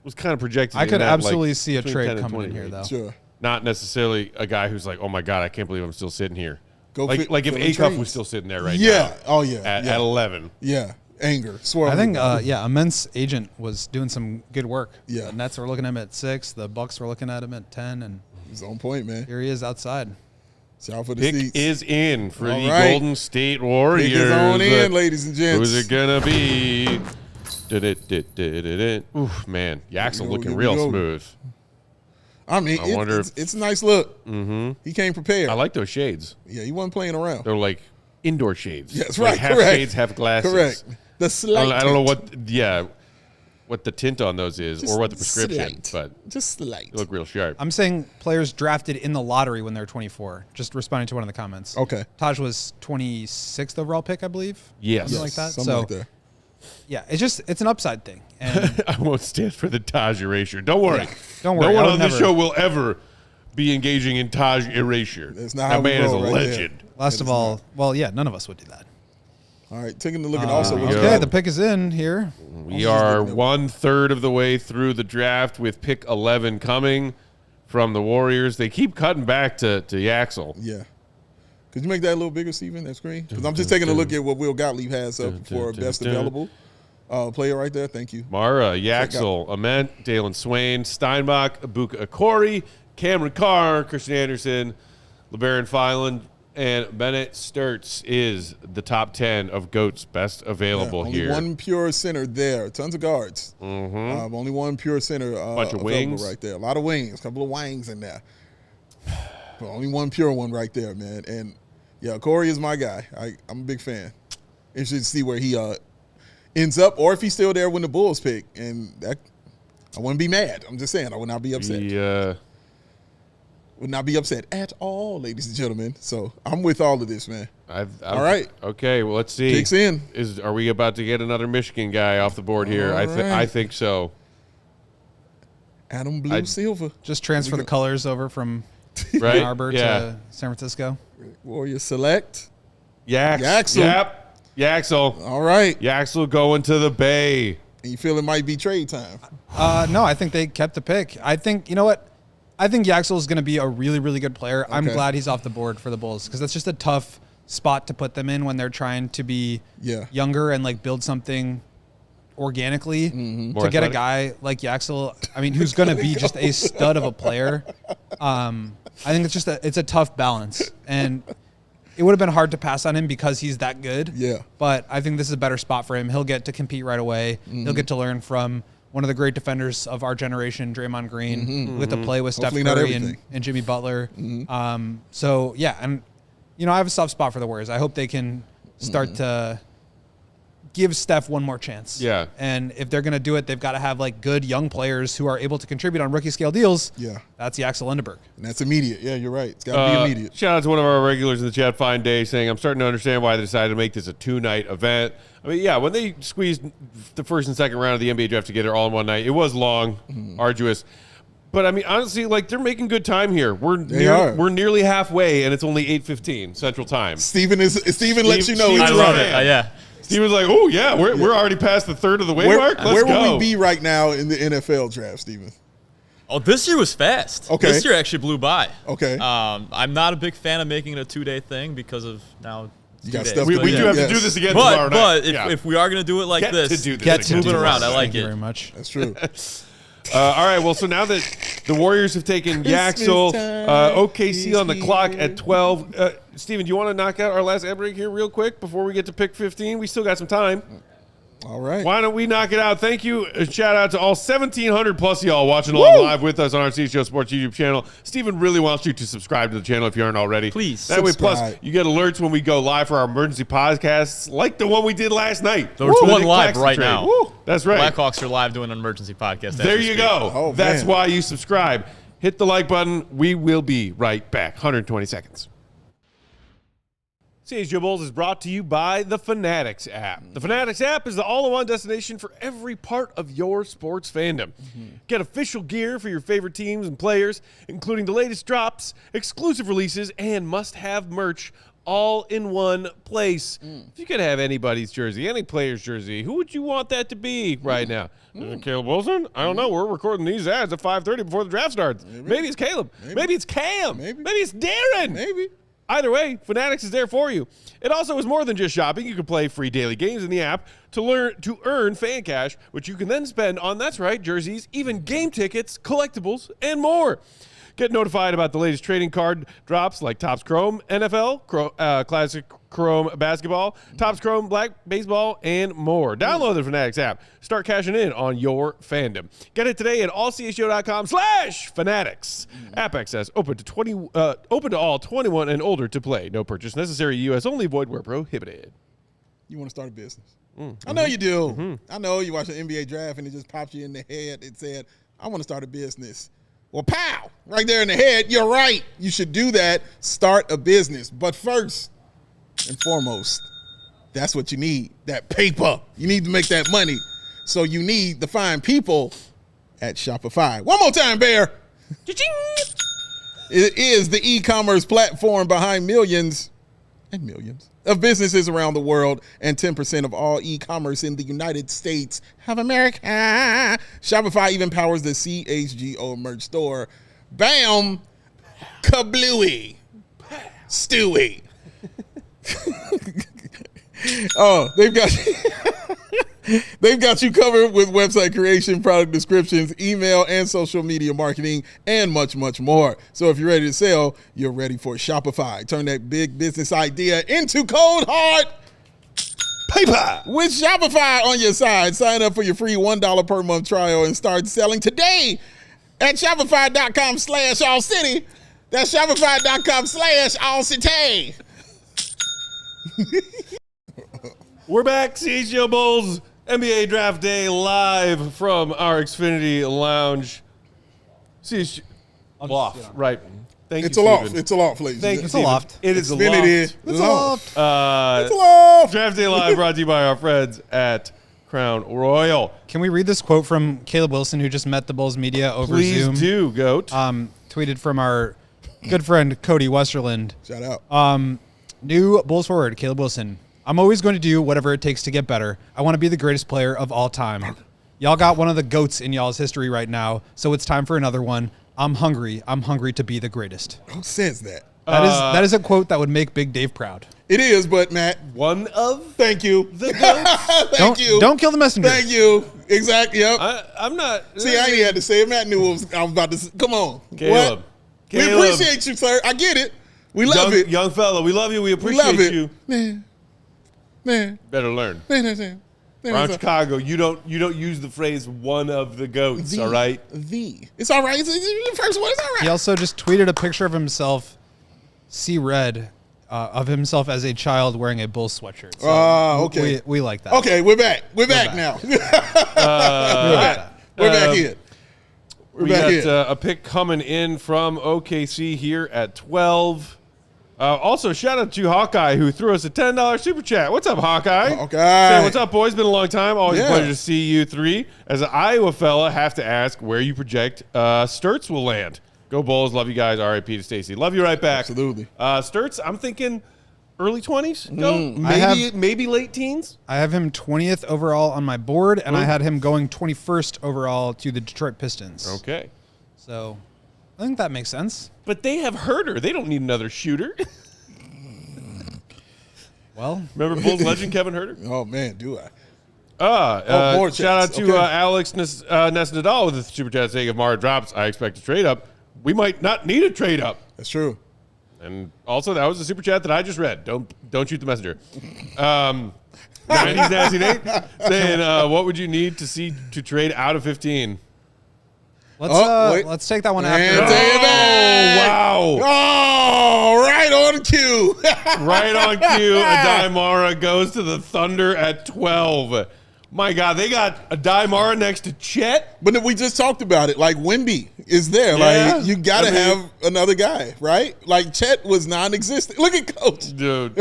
was kind of projected. I in could that, absolutely like, see a between trade 10 and coming in 20 here, range. though. sure. Not necessarily a guy who's like, oh my God, I can't believe I'm still sitting here. Go like fit- if fill in Acuff trades. was still sitting there right Yeah. now. Oh, yeah. At yeah. 11. Yeah. Anger. Swirling. I think, Ament's agent was doing some good work. Yeah. The Nets were looking at him at 6. The Bucks were looking at him at 10, and He's on point, man. here he is outside. Shout out for the Pick seats. is in for All the right. Golden State Warriors. Pick is on in, ladies and gents. Who's it gonna be? Oof, man, Yaxel Here we looking go, real here we go. smooth. I mean, I wonder it's a nice look. Mm-hmm. He came prepared. I like those shades. Yeah, he wasn't playing around. They're like indoor shades. Yeah, that's Like right. half Correct. shades, half glasses. Correct. The slight. I don't know tint. what the tint on those is Just or what the prescription, slight. but Just slight. they look real sharp. I'm saying players drafted in the lottery when they're 24. Just responding to one of the comments. Okay. Taj was 26th overall pick, I believe. Yes. Something like that. Something So, like that. yeah, it's an upside thing. And I won't stand for the Taj erasure. Don't worry. Don't worry, No I one would on this never. show will ever be engaging in Taj erasure. That's not that how we man is a roll right there. legend. last of all, well, yeah, none of us would do that. All right, taking a look at also what's go. Okay, going the pick is in here. We are 1/3 of the way through the draft with pick 11 coming from the Warriors. They keep cutting back to Yaxel. Yeah. Could you make that a little bigger, Steven, that screen? Because I'm just taking a look at what Will Gottlieb has up for best available. player right there. Thank you. Mara, Yaxel, Ament, Dailyn Swain, Steinbach, Abuka Akori, Cameron Carr, Christian Anderson, LeBaron Filan, and Bennett Sturts is the top 10 of GOAT's best available only here. One pure center there. Tons of guards. Only one pure center. Bunch of wings right there. A lot of wings. A couple of wangs in there. But only one pure one right there, man. And yeah, Corey is my guy. I'm a big fan. Interested to see where he ends up, or if he's still there when the Bulls pick. And that, I wouldn't be mad. I'm just saying, I would not be upset. Would not be upset at all, ladies and gentlemen. So I'm with all of this, man. All right. Okay, well, let's see. Kicks in. Are we about to get another Michigan guy off the board here? I think so. Adam Blue Silver. Just transfer the colors over from Right? Ann Arbor to San Francisco. Warrior select. Yaxel. Yep. Yaxel. All right. Yaxel going to the Bay. And you feel it might be trade time? No, I think they kept the pick. I think, you know what? I think Yaxel is going to be a really, really good player. I'm glad he's off the board for the Bulls because that's just a tough spot to put them in when they're trying to be younger and like build something organically. To get a guy like Yaxel, I mean, who's going to be just a stud of a player. I think it's a tough balance, and it would have been hard to pass on him because he's that good. Yeah. But I think this is a better spot for him. He'll get to compete right away. He'll get to learn from one of the great defenders of our generation, Draymond Green. He'll get to play with Steph Curry and Jimmy Butler. So, yeah, and, you know, I have a soft spot for the Warriors. I hope they can start to give Steph one more chance. Yeah. And if they're going to do it, they've got to have, like, good young players who are able to contribute on rookie-scale deals. Yeah. That's Yaxel Lendeborg. And that's immediate. Yeah, you're right. It's got to be immediate. Shout out to one of our regulars in the chat, Fine Day, saying, I'm starting to understand why they decided to make this a 2-night event. I mean, yeah, when they squeezed the first and second round of the NBA draft together all in one night, it was long, arduous. But, I mean, honestly, like, they're making good time here. We're nearly halfway, and it's only 8:15 Central Time. Steven lets you know he's I love it. Yeah. Steven's like, oh, yeah, we're already past the third of the way mark. Let's where go. would we be right now in the NFL draft, Steven? Oh, this year was fast. Okay. This year actually blew by. Okay. I'm not a big fan of making it a 2-day thing because of now. You got stuff. We do have to do this again tomorrow night. But if we are going to do it like this, move it around. I like Thank you it. very much. That's true. All right, well, so now that the Warriors have taken Yaxel, OKC on the clock at 12. Steven, do you want to knock out our last ad break here real quick before we get to pick 15? We still got some time. All right. Why don't we knock it out? Thank you. Shout out to all 1,700 plus y'all watching along live with us on our CHGO Sports YouTube channel. Steven really wants you to subscribe to the channel if you aren't already. Please. That way, plus, you get alerts when we go live for our emergency podcasts, like the one we did last night. There's one live right now. Woo. That's right. Blackhawks are live doing an emergency podcast. There you go. Oh, that's man. why you subscribe. Hit the like button. We will be right back. 120 seconds. CHGO Bulls is brought to you by the Fanatics app. The Fanatics app is the all-in-one destination for every part of your sports fandom. Get official gear for your favorite teams and players, including the latest drops, exclusive releases, and must-have merch all in one place. If you could have anybody's jersey, any player's jersey, who would you want that to be right now? Is it Caleb Wilson? I don't know. We're recording these ads at 5:30 before the draft starts. Maybe it's Caleb. Maybe it's Cam. Maybe it's Darren. Maybe. Either way, Fanatics is there for you. It also is more than just shopping. You can play free daily games in the app to earn fan cash, which you can then spend on, that's right, jerseys, even game tickets, collectibles, and more. Get notified about the latest trading card drops like Topps Chrome NFL, Classic Chrome Basketball, Topps Chrome Black Baseball, and more. Download the Fanatics app. Start cashing in on your fandom. Get it today at allchgo.com/fanatics. App access open to all 21 and older to play. No purchase necessary. U.S. only. Void where prohibited. You want to start a business. I know you do. I know you watch the NBA draft and it just pops you in the head. It said, I want to start a business. Well, pow, right there in the head. You're right. You should do that. Start a business. But first and foremost, that's what you need, that paper. You need to make that money. So you need to find people at Shopify. One more time, Bear. It is the e-commerce platform behind millions and millions of businesses around the world, and 10% of all e-commerce in the United States of America. Shopify even powers the CHGO merch store. Bam! Kablooey! Stewie! Oh, they've got They've got you covered with website creation, product descriptions, email and social media marketing, and much, much more. So if you're ready to sell, you're ready for Shopify. Turn that big business idea into cold hard paper with Shopify on your side. Sign up for your free $1 per month trial and start selling today at shopify.com/allcity. That's shopify.com/allcity. We're back, CHGO Bulls, NBA Draft Day, live from our Xfinity Lounge. CHGO Loft, right. Thank It's you, a loft. Steven. It's a loft, ladies. Thank you, It's a loft. It is a Xfinity. loft. It's a loft. It's a Uh, loft. Draft Day Live brought to you by our friends at Crown Royal. Can we read this quote from Caleb Wilson, who just met the Bulls media over Please Zoom? do, Goat. Tweeted from our good friend Cody Westerland. Shout out. New Bulls forward, Caleb Wilson. I'm always going to do whatever it takes to get better. I want to be the greatest player of all time. Y'all got one of the GOATs in y'all's history right now, so it's time for another one. I'm hungry. I'm hungry to be the greatest. Who says that? That is a quote that would make Big Dave proud. It is, but Matt, One of thank you. the GOATs. Thank you. Don't kill the messenger. Thank you. Exactly. Yep. I'm not. See, I ain't had to say it. Matt knew I was about to say. Come on. Caleb. What? Caleb. We appreciate you, sir. I get it. We love it. Young fella, we love you. We We appreciate love it. you. Man. Better learn. Around Chicago, you don't use the phrase "one of the goats." All right. It's all right. It's the first one. It's all He right. also just tweeted a picture of himself, see red, of himself as a child wearing a Bulls sweatshirt. So okay. We like that. Okay, we're back. We're back now. We're back here. We got a pick coming in from OKC here at 12. Also, shout out to Hawkeye, who threw us a $10 super chat. What's up, Hawkeye? Hawkeye. Say, what's up, boys? Been a long time. Always Yeah. a pleasure to see you three. As an Iowa fella, have to ask where you project Sturts will land. Go Bulls. Love you guys. RIP to Stacy. Love you right back. Absolutely. Sturts, I'm thinking early 20s. Go. I Maybe late teens. I have him 20th overall on my board, and I had him going 21st overall to the Detroit Pistons. Okay. So I think that makes sense. But they have Herter. They don't need another shooter. Well, Remember Bulls legend Kevin Herter? Oh, man, do I? Shout more out chats. to Okay. Alex Nesnadal with the super chat saying if Mara drops, I expect a trade up. We might not need a trade up. That's true. And also, that was a super chat that I just read. Don't shoot the messenger. 90s Nasty Nate saying, what would you need to see to trade out of 15? let's take that one And after. take it back. Oh, wow. Oh, right on cue. Right on cue. Aday Mara goes to the Thunder at 12. My God, they got Aday Mara next to Chet. But we just talked about it. Like, Wemby is there. Yeah. Like, you got to have another guy, right? Like, Chet was non-existent. Look at Coach. Dude.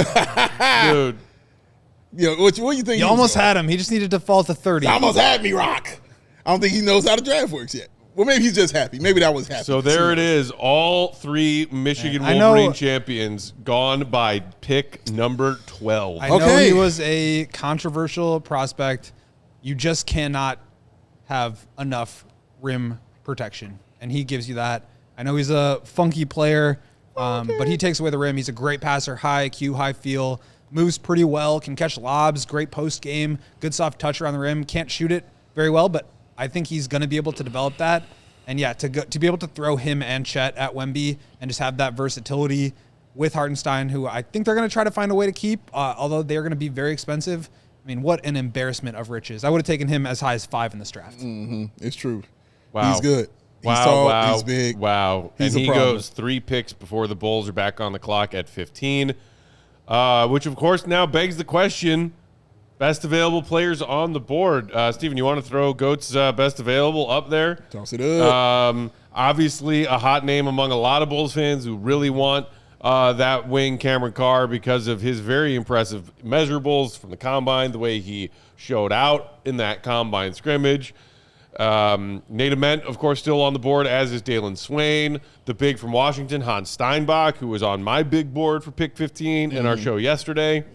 You know, what do you think? You almost had him. He just needed to fall to 30. He almost had me, Rock. I don't think he knows how the draft works yet. Well, maybe he's just happy. Maybe that was happy. So there it is. All three Michigan I know- Wolverine champions gone by pick number 12. I know Okay. he was a controversial prospect. You just cannot have enough rim protection, and he gives you that. I know he's a funky player, but he takes away the rim. He's a great passer, high IQ, high feel, moves pretty well, can catch lobs, great post game, good soft touch around the rim. Can't shoot it very well, but I think he's going to be able to develop that. And yeah, to be able to throw him and Chet at Wemby and just have that versatility with Hartenstein, who I think they're going to try to find a way to keep, although they're going to be very expensive. I mean, what an embarrassment of riches. I would have taken him as high as 5 in this draft. It's true. Wow. He's good. He's Wow, tall. wow, He's big. Wow. He's and a he problem. goes 3 picks before the Bulls are back on the clock at 15, which, of course, now begs the question, best available players on the board. Steven, you want to throw Goat's best available up there? Toss it up. Obviously, a hot name among a lot of Bulls fans who really want that wing Cameron Carr because of his very impressive measurables from the Combine, the way he showed out in that Combine scrimmage. Nate Ament, of course, still on the board, as is Dailyn Swain. The big from Washington, Hans Steinbach, who was on my big board for pick 15 in our show yesterday.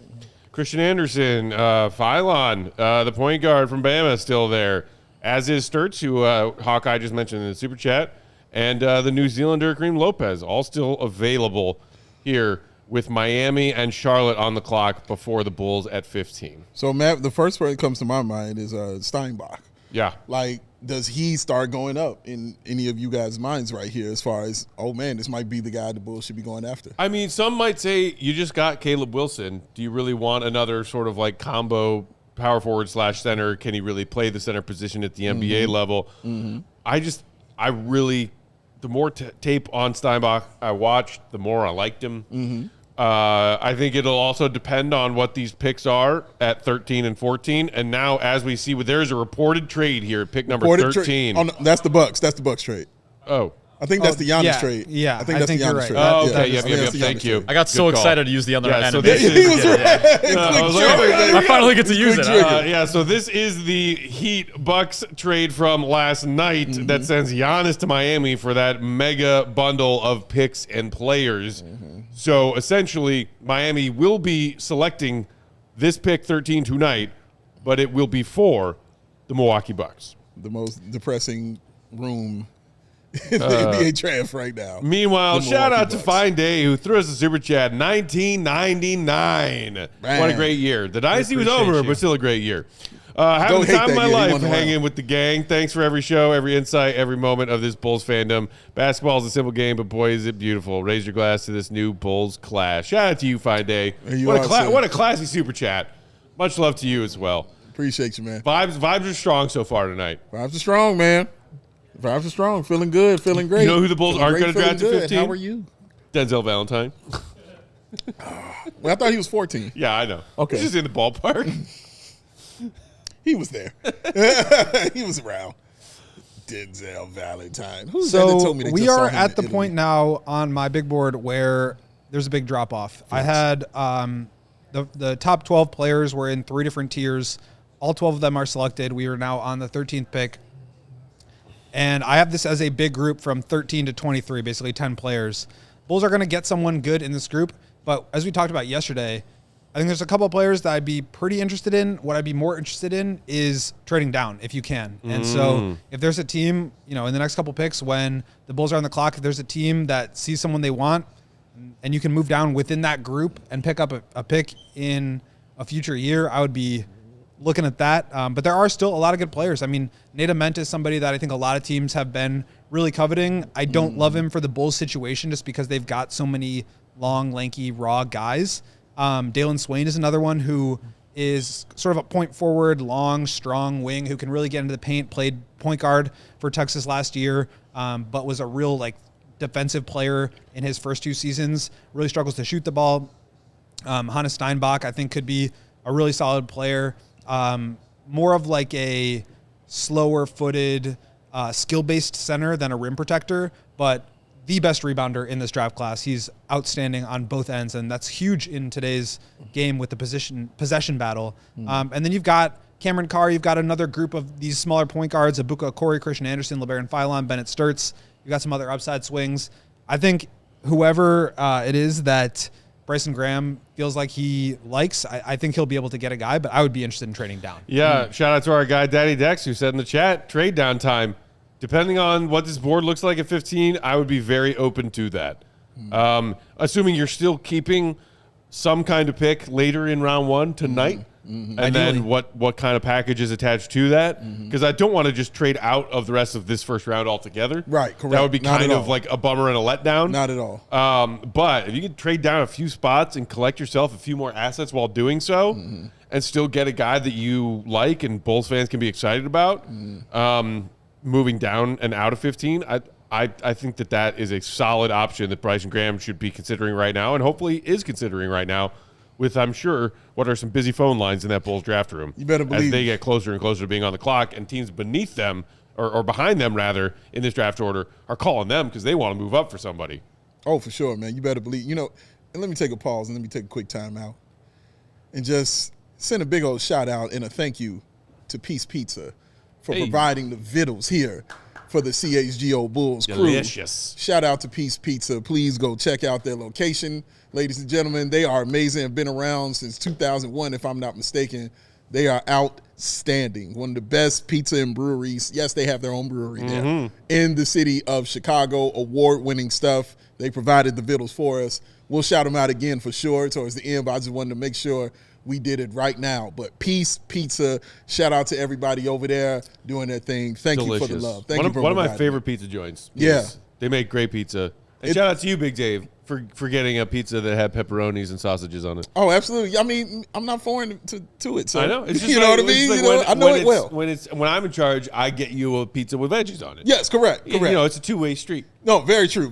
Christian Anderson, Phylon, the point guard from Bama, still there, as is Sturts, who Hawkeye just mentioned in the super chat, and the New Zealander Kareem Lopez, all still available here with Miami and Charlotte on the clock before the Bulls at 15. So, Matt, the first one that comes to my mind is Steinbach. Yeah. Like, does he start going up in any of you guys' minds right here as far as, oh, man, this might be the guy the Bulls should be going after? I mean, some might say you just got Caleb Wilson. Do you really want another sort of like combo power forward / center? Can he really play the center position at the NBA level? I really, the more tape on Steinbach I watched, the more I liked him. I think it'll also depend on what these picks are at 13 and 14. And now, as we see, there's a reported trade here at pick number 13. Oh, no, that's the Bucks. That's the Bucks trade. Oh. I think that's the Giannis yeah, trade. yeah, I think I that's think the you're Giannis right. trade. Oh, okay. Yeah, Yep. the Thank Giannis you. trade. I got so Good call. excited to use the other Yeah, so animation. this He was right. I was Quick I finally get to use it. Yeah, so this is the Heat Bucks trade from last night that sends Giannis to Miami for that mega bundle of picks and players. So essentially, Miami will be selecting this pick 13 tonight, but it will be for the Milwaukee Bucks. The most depressing room in the NBA draft right now. Meanwhile, The shout Milwaukee out to Bucks. Fine Day who threw us a super chat. 1999. What a Man. great year. The dynasty was appreciate over, you. but still a great year. Having the hate time of that my year. He life wasn't hanging around. with the gang. Thanks for every show, every insight, every moment of this Bulls fandom. Basketball is a simple game, but boy, is it beautiful. Raise your glass to this new Bulls clash. Shout out to you, Fine Day. You What are, a, sir. what a classy super chat. Much love to you as well. Appreciate you, man. Vibes are strong so far tonight. Vibes are strong, man. Vibes are strong. Feeling good. Feeling great. You know who the Bulls Feeling aren't great, going to draft feeling at good. 15? How are you? Denzel Valentine. Well, I thought he was 14. Yeah, I know. Okay. He's just in the ballpark. He was there. He was around. Denzel Valentine. Who's that So told me they we just saw are him at in the Italy? point now on my big board where there's a big drop off. I had the top 12 players were in 3 different tiers. All 12 of them are selected. We are now on the 13th pick. And I have this as a big group from 13 to 23, basically 10 players. Bulls are going to get someone good in this group. But as we talked about yesterday, I think there's a couple of players that I'd be pretty interested in. What I'd be more interested in is trading down if you can. And so if there's a team, in the next couple picks when the Bulls are on the clock, if there's a team that sees someone they want and you can move down within that group and pick up a pick in a future year, I would be looking at that. But there are still a lot of good players. I mean, Nate Ament is somebody that I think a lot of teams have been really coveting. I don't love him for the Bulls situation just because they've got so many long, lanky, raw guys. Dailyn Swain is another one who is sort of a point forward, long, strong wing who can really get into the paint, played point guard for Texas last year, but was a real defensive player in his first 2 seasons, really struggles to shoot the ball. Hannes Steinbach, I think, could be a really solid player. More of a slower footed, skill-based center than a rim protector, but the best rebounder in this draft class. He's outstanding on both ends, and that's huge in today's game with the possession battle. And then you've got Cameron Carr. You've got another group of these smaller point guards, Abuka Corey, Christian Anderson, LeBaron Philon, Bennett Sturtz. You've got some other upside swings. I think whoever it is that Bryson Graham feels like he likes, I think he'll be able to get a guy, but I would be interested in trading down. Yeah, shout out to our guy, Daddy Dex, who said in the chat, trade down time. Depending on what this board looks like at 15, I would be very open to that. Assuming you're still keeping some kind of pick later in round 1 tonight, and then what kind of package is attached to that. Because I don't want to just trade out of the rest of this first round altogether. Right, correct. That would be Not kind at of all. like a bummer and a letdown. Not at all. But if you can trade down a few spots and collect yourself a few more assets while doing so, and still get a guy that you like and Bulls fans can be excited about, moving down and out of 15, I think that is a solid option that Bryson Graham should be considering right now, and hopefully is considering right now, with, I'm sure, what are some busy phone lines in that Bulls draft room. You better believe as they get closer and closer to being on the clock, and teams beneath them, or behind them rather, in this draft order, are calling them because they want to move up for somebody. Oh, for sure, man. You better believe. And let me take a pause and let me take a quick time out and just send a big old shout out and a thank you to Peace Pizza for providing the vittles here for the CHGO Bulls crew. Delicious. Shout out to Peace Pizza. Please go check out their location. Ladies and gentlemen, they are amazing. Have been around since 2001, if I'm not mistaken. They are outstanding. One of the best pizza and breweries. Yes, they have their own brewery there in the city of Chicago. Award-winning stuff. They provided the vittles for us. we'll shout them out again for sure towards the end, but I just wanted to make sure we did it right now. But Peace Pizza, shout out to everybody over there doing their thing. Thank you for the love. Thank you for one of my favorite pizza joints. Yeah. They make great pizza. And shout out to you, Big Dave, for getting a pizza that had pepperonis and sausages on it. Oh, absolutely. I mean, I'm not foreign to it. So I know. It's just you know what I mean? I know it well. When I'm in charge, I get you a pizza with veggies on it. Yes, correct. You know, it's a two-way street. No, very true.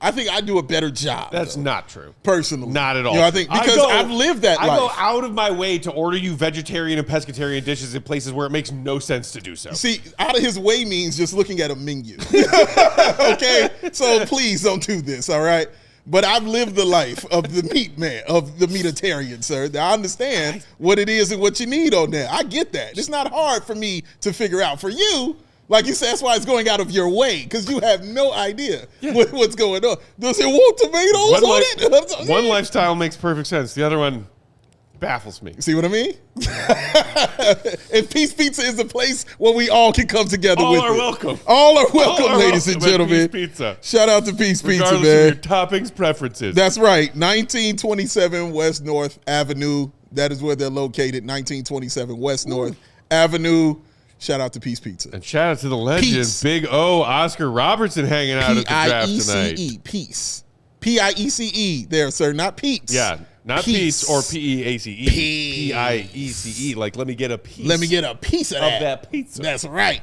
I think I do a better job. That's not true. Personally. Not at all. You know, I think because I've lived that life. I go out of my way to order you vegetarian and pescatarian dishes in places where it makes no sense to do so. See, out of his way means just looking at a menu. Okay? So please don't do this, all right? But I've lived the life of the meat man, of the meatitarian, sir. I understand what it is and what you need on there. I get that. It's not hard for me to figure out. For you, like you said, that's why it's going out of your way, because you have no idea what's going on. Does it want tomatoes on it? One lifestyle makes perfect sense. The other one baffles me. See what I mean? And Peace Pizza is the place where we all can come together with it. All are welcome. All are welcome, ladies and gentlemen. Peace Pizza. Shout out to Peace Pizza, man. Regardless of your toppings preferences. That's right. 1927 West North Avenue. That is where they're located. 1927 West North Avenue. Shout out to Peace Pizza. And shout out to the legend, Big O, Oscar Robertson, hanging out at the draft tonight. Peace. P-I-E-C-E there, sir. Not Pete's. Yeah. Not Peace or P-E-A-C-E. P-I-E-C-E. Like, let me get a piece. Let me get a piece of that pizza. That's right.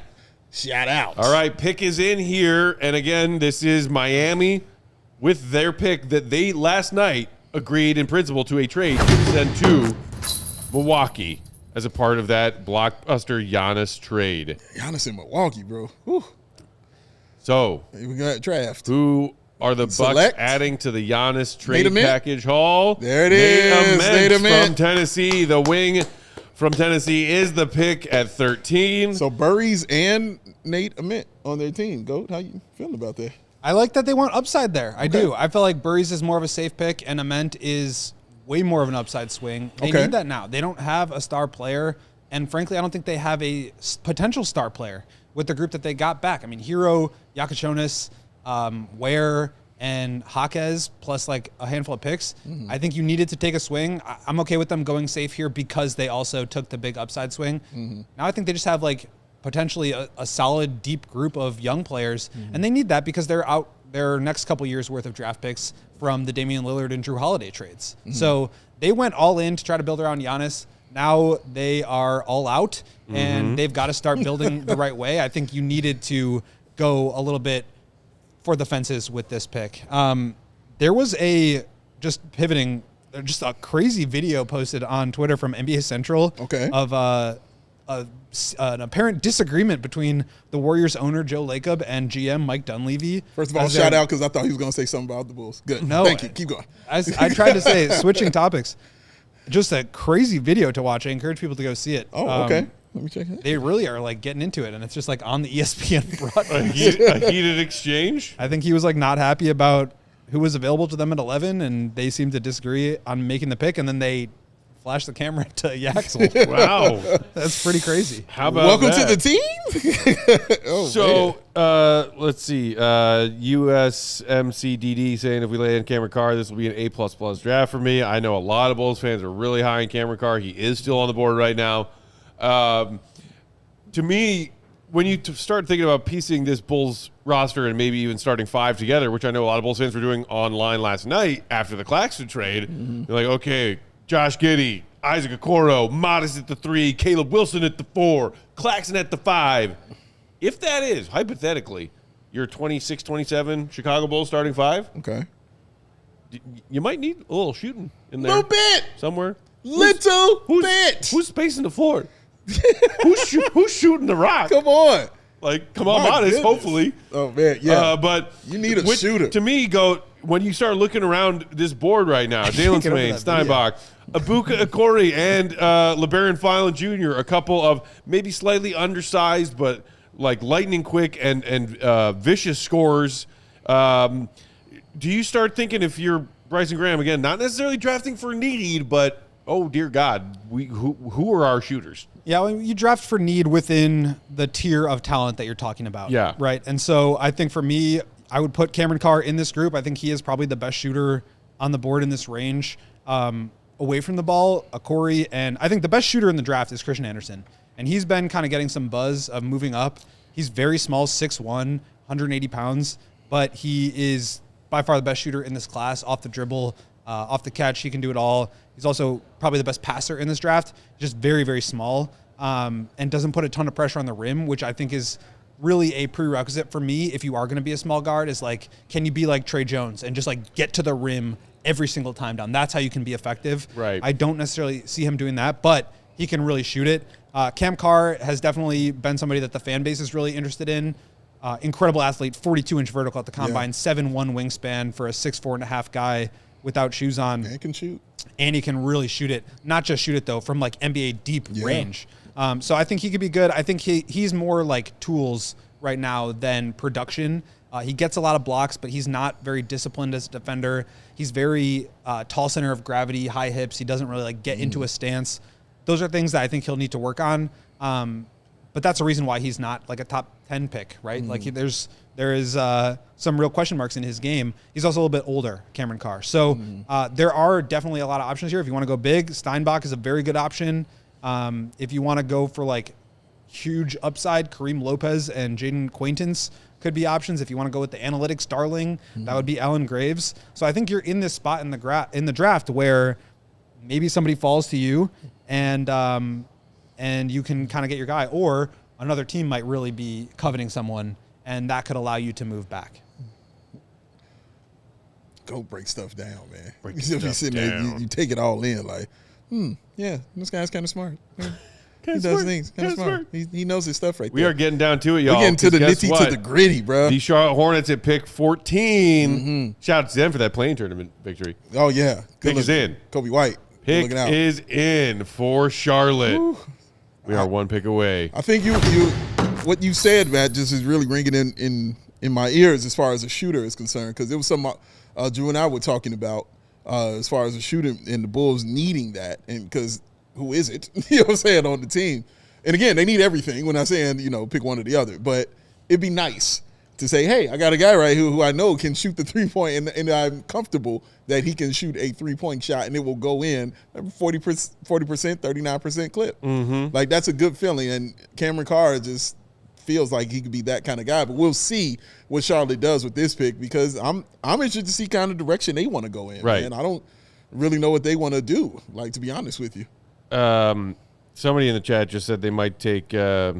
Shout out. All right, pick is in here. And again, this is Miami with their pick that they last night agreed in principle to a trade to send to Milwaukee as a part of that blockbuster Giannis trade. Giannis in Milwaukee, bro. Whew. So, we got draft. Who are the Bucks adding to the Giannis trade package haul? There it is. Nate Ament from Tennessee. The wing from Tennessee is the pick at 13. So Burries and Nate Ament on their team. Goat, how you feeling about that? I like that they want upside there. I do. I feel like Burries is more of a safe pick, and Ament is way more of an upside swing. They need that now. They don't have a star player, and frankly, I don't think they have a potential star player with the group that they got back. I mean, Hero, Yakuchonis, Ware, and Jaquez, plus like a handful of picks. I think you needed to take a swing. I'm okay with them going safe here because they also took the big upside swing. Now I think they just have like potentially a solid, deep group of young players, and they need that because they're out their next couple years worth of draft picks from the Damian Lillard and Drew Holiday trades. So they went all in to try to build around Giannis. Now they are all out, and they've got to start building the right way. I think you needed to go a little bit for the fences with this pick. There was just a crazy video posted on Twitter from NBA Central of an apparent disagreement between the Warriors owner Joe Lacob and GM Mike Dunleavy. First of all, shout out because I thought he was going to say something about the Bulls. Good. No, thank you. Keep going. I tried to say, switching topics, just a crazy video to watch. I encourage people to go see it. Oh, okay. Let me check it. They really are like getting into it, and it's just like on the ESPN broadcast. A heated exchange? I think he was like not happy about who was available to them at 11, and they seemed to disagree on making the pick, and then they flashed the camera to Yaxel. Wow. That's pretty crazy. How about Welcome that? to the team? Let's see. USMCDD saying if we lay in Cameron Carr, this will be an A++ draft for me. I know a lot of Bulls fans are really high in Cameron Carr. He is still on the board right now. To me, when you start thinking about piecing this Bulls roster and maybe even starting five together, which I know a lot of Bulls fans were doing online last night after the Claxton trade, you're like, okay, Josh Giddey, Isaac Okoro, Matas at the 3, Caleb Wilson at the 4, Claxton at the 5. If that is, hypothetically, your 26, 27 Chicago Bulls starting 5, okay, you might need a little shooting in there. Little bit. Somewhere. Little bit. Who's spacing the floor? Who's shooting the rock? Come on. Like, come on, Matas, hopefully. Oh, man, yeah. But you need a shooter. To me, when you start looking around this board right now, Dailyn Swain, Steinbach, Abuka Akori, and LeBaron Filan Jr., a couple of maybe slightly undersized but like lightning quick and vicious scorers. Do you start thinking, if you're Bryson Graham, again, not necessarily drafting for need, but oh dear God, who are our shooters? Yeah, well, you draft for need within the tier of talent that you're talking about. Yeah. Right. And so I think for me, I would put Cameron Carr in this group. I think he is probably the best shooter on the board in this range. Away from the ball, Corey, and I think the best shooter in the draft is Christian Anderson. And he's been kind of getting some buzz of moving up. He's very small, 6'1", 180 pounds, but he is by far the best shooter in this class, off the dribble, off the catch. He can do it all. He's also probably the best passer in this draft, just very, very small, and doesn't put a ton of pressure on the rim, which I think is really a prerequisite for me if you are going to be a small guard, is like, can you be like Trey Jones and just like get to the rim every single time down? That's how you can be effective. Right. I don't necessarily see him doing that, but he can really shoot it. Cam Carr has definitely been somebody that the fan base is really interested in. Incredible athlete, 42-inch vertical at the combine, 7'1" wingspan for a 6'4.5" guy without shoes on. And can shoot. And he can really shoot it. Not just shoot it, though, from like NBA deep range. So I think he could be good. I think he's more like tools right now than production. He gets a lot of blocks, but he's not very disciplined as a defender. He's very tall center of gravity, high hips. He doesn't really like get into a stance. Those are things that I think he'll need to work on. But that's a reason why he's not like a top 10 pick, right? Like there is some real question marks in his game. He's also a little bit older, Cameron Carr. So there are definitely a lot of options here. If you want to go big, Steinbach is a very good option. If you want to go for like huge upside, Kareem Lopez and Jayden Quaintance could be options. If you want to go with the analytics darling, that would be Allen Graves. So I think you're in this spot in the draft where maybe somebody falls to you and you can kind of get your guy, or another team might really be coveting someone, and that could allow you to move back. Go break stuff down, man. Break You stuff sitting there, down. you take it all in, like, yeah, this guy's kind of smart. Yeah. He does smart. things kind of Kinda smart. He knows his stuff right We there. are getting down to it, y'all. We're getting to the 'cause guess nitty what? to the gritty, bro. The Charlotte Hornets at pick 14. Shout out to them for that playing tournament victory. Oh yeah, Pick is in. Kobe White. Good Pick looking out. is in for Charlotte. Woo. We are one pick away. I think you what you said, Matt, just is really ringing in my ears as far as a shooter is concerned, because it was something Drew and I were talking about as far as a shooter and the Bulls needing that, and because who is it? You know what I'm saying, on the team. And again, they need everything. When I'm saying, pick one or the other, but it'd be nice to say, hey, I got a guy right here who I know can shoot the 3-point, and I'm comfortable that he can shoot a 3-point shot and it will go in 40%, 39% clip. Like, that's a good feeling. And Cameron Carr just feels like he could be that kind of guy. But we'll see what Charlotte does with this pick, because I'm interested to see kind of direction they want to go in. Right. And I don't really know what they want to do, like, to be honest with you. Somebody in the chat just said they might take that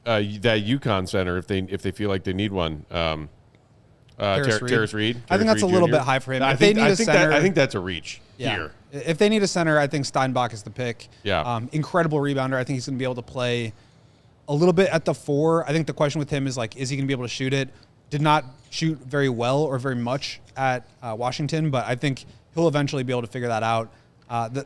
UConn center if they feel like they need one. Terrace Reed. I think that's a little bit high for him. I If they think need a center, I think that's a reach here. If they need a center, I think Steinbach is the pick. Yeah. Incredible rebounder. I think he's going to be able to play a little bit at the 4. I think the question with him is, like, is he going to be able to shoot it? Did not shoot very well or very much at Washington, but I think he'll eventually be able to figure that out.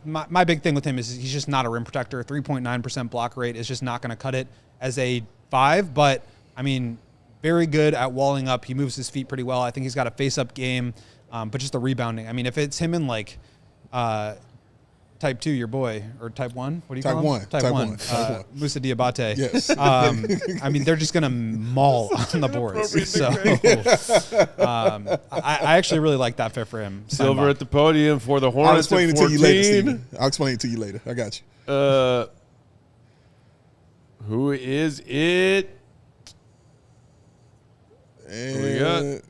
My big thing with him is he's just not a rim protector. 3.9% block rate is just not going to cut it as a 5, but, I mean, very good at walling up. He moves his feet pretty well. I think he's got a face-up game, but just the rebounding. I mean, if it's him in, like, Type 2, your boy, or Type 1, what do you Type call him? 1. Type 1. Musa Diabate. Yes. I mean, they're just going to maul on the boards. So I actually really like that fit for him. Silver Steinbach. at the podium for the I'll Hornets explain at it 14. to you later, Steven. I'll explain it to you later. I got you. Who is it? And, we got?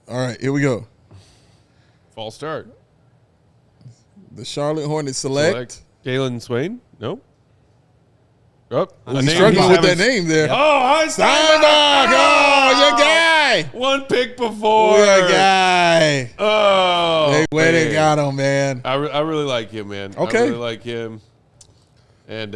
All right, here we go. False start. The Charlotte Hornets select. Dailyn Swain? No. Oh, He's struggling with that name there. Oh, hi, Steinbach! Oh, your guy! One pick before. Your guy. Oh, They went and man. got him, man. I really like him, man. Okay. I really like him. And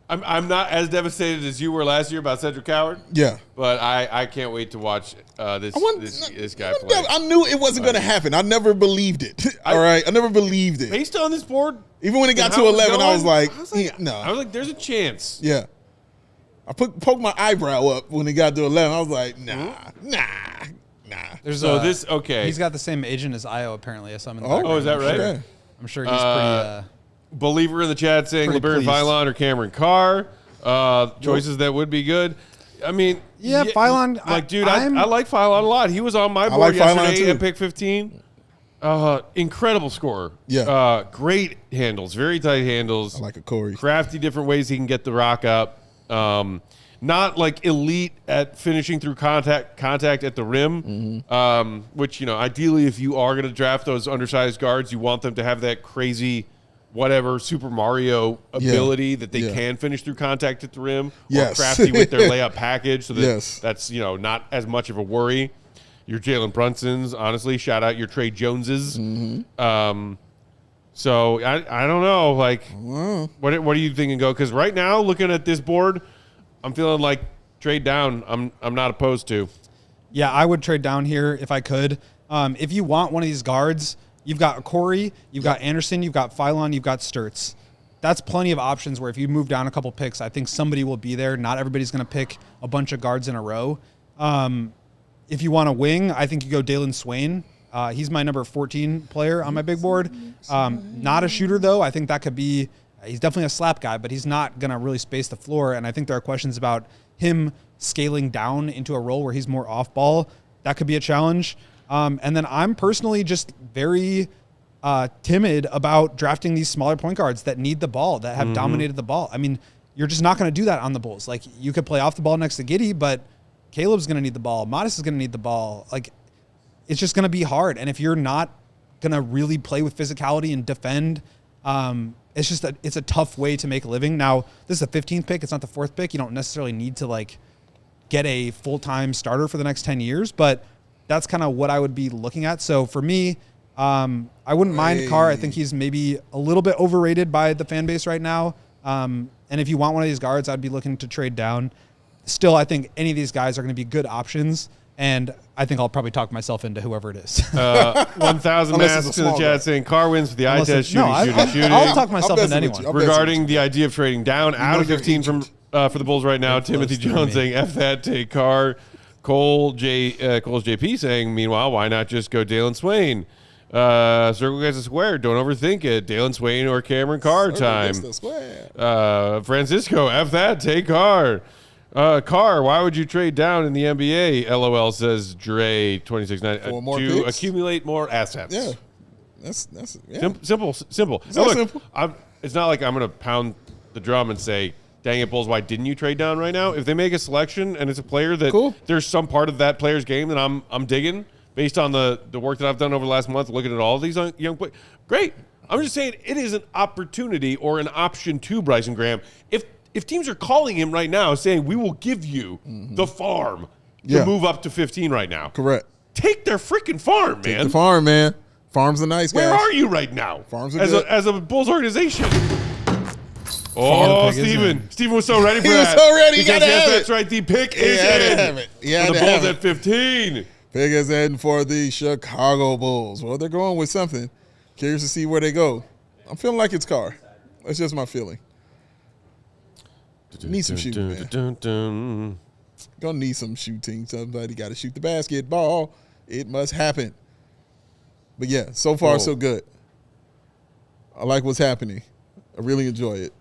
I'm not as devastated as you were last year about Cedric Coward, Yeah. but I can't wait to watch this guy play. I knew it wasn't going to happen. I never believed it. All right? I never believed it. Based on this board, Even when it got and to how it's 11, I was going, like, no. I was like, there's a chance. Yeah. I poked my eyebrow up when it got to 11. I was like, nah. There's So a- okay. He's got the same agent as Io, apparently, as some in the Oh, background. is that right? Okay. I'm sure he's pretty... Believer in the chat saying Pretty LeBaron pleased. Vilon or Cameron Carr. Choices that would be good. I mean, Phylon. Dude, I like Phylon a lot. He was on my board like yesterday Phylon at pick 15. Incredible scorer. Yeah. Great handles, very tight handles. I like a Corey. Crafty different ways he can get the rock up. Not like elite at finishing through contact at the rim, which, ideally if you are going to draft those undersized guards, you want them to have that crazy whatever Super Mario ability that they can finish through contact at the rim, or crafty with their layup package, so that that's not as much of a worry. Your Jalen Brunsons, honestly, shout out your Trey Joneses. So I don't know, like what are you thinking, Go? Because right now, looking at this board, I'm feeling like trade down. I'm not opposed to. Yeah, I would trade down here if I could. If you want one of these guards, you've got Corey, you've got Anderson, you've got Phylon, you've got Sturtz. That's plenty of options where if you move down a couple picks, I think somebody will be there. Not everybody's going to pick a bunch of guards in a row. If you want a wing, I think you go Dailyn Swain. He's my number 14 player on my big board. Not a shooter, though. I think that could be – he's definitely a slap guy, but he's not going to really space the floor. And I think there are questions about him scaling down into a role where he's more off-ball. That could be a challenge. And then I'm personally just very timid about drafting these smaller point guards that need the ball, that have dominated the ball. I mean, you're just not going to do that on the Bulls. Like, you could play off the ball next to Giddey, but Caleb's going to need the ball. Matas is going to need the ball. Like, it's just going to be hard. And if you're not going to really play with physicality and defend, it's a tough way to make a living. Now, this is a 15th pick. It's not the 4th pick. You don't necessarily need to, like, get a full-time starter for the next 10 years, but that's kind of what I would be looking at. So for me, I wouldn't mind Carr. I think he's maybe a little bit overrated by the fan base right now. And if you want one of these guards, I'd be looking to trade down. Still, I think any of these guys are going to be good options, and I think I'll probably talk myself into whoever it is. 1,000 masks in the chat saying Carr wins for the eye test, shooting. I'll talk myself into anyone. Regarding the idea of trading down out of 15 for the Bulls right now, Timothy Jones saying, F that, take Carr. Cole's JP saying, meanwhile, why not just go Dailyn Swain? Circle Gets a Square, don't overthink it. Dailyn Swain or Cameron Carr time. Francisco, F that, take Carr. Carr, why would you trade down in the NBA? LOL says Dre 26.9 to picks? Accumulate more assets. Yeah, that's simple. It's Look, simple. It's not like I'm going to pound the drum and say, dang it, Bulls, why didn't you trade down right now? If they make a selection and it's a player that there's some part of that player's game that I'm digging based on the work that I've done over the last month, looking at all these young players, great. I'm just saying it is an opportunity or an option to Bryson Graham. If teams are calling him right now saying, we will give you the farm to move up to 15 right now. Correct. Take their freaking farm, man. Take the farm, man. Farms are nice, guys. Where are you right now? Farms are good. As a Bulls organization. Oh, Steven. Steven was so ready for that. He was so ready. Because that's right. The pick is in. For the Bulls at 15. Pick is in for the Chicago Bulls. Well, they're going with something. Curious to see where they go. I'm feeling like it's Carr. That's just my feeling. Need some shooting, man. Gonna need some shooting. Somebody got to shoot the basketball. It must happen. But yeah, so far so good. I like what's happening. I really enjoy it.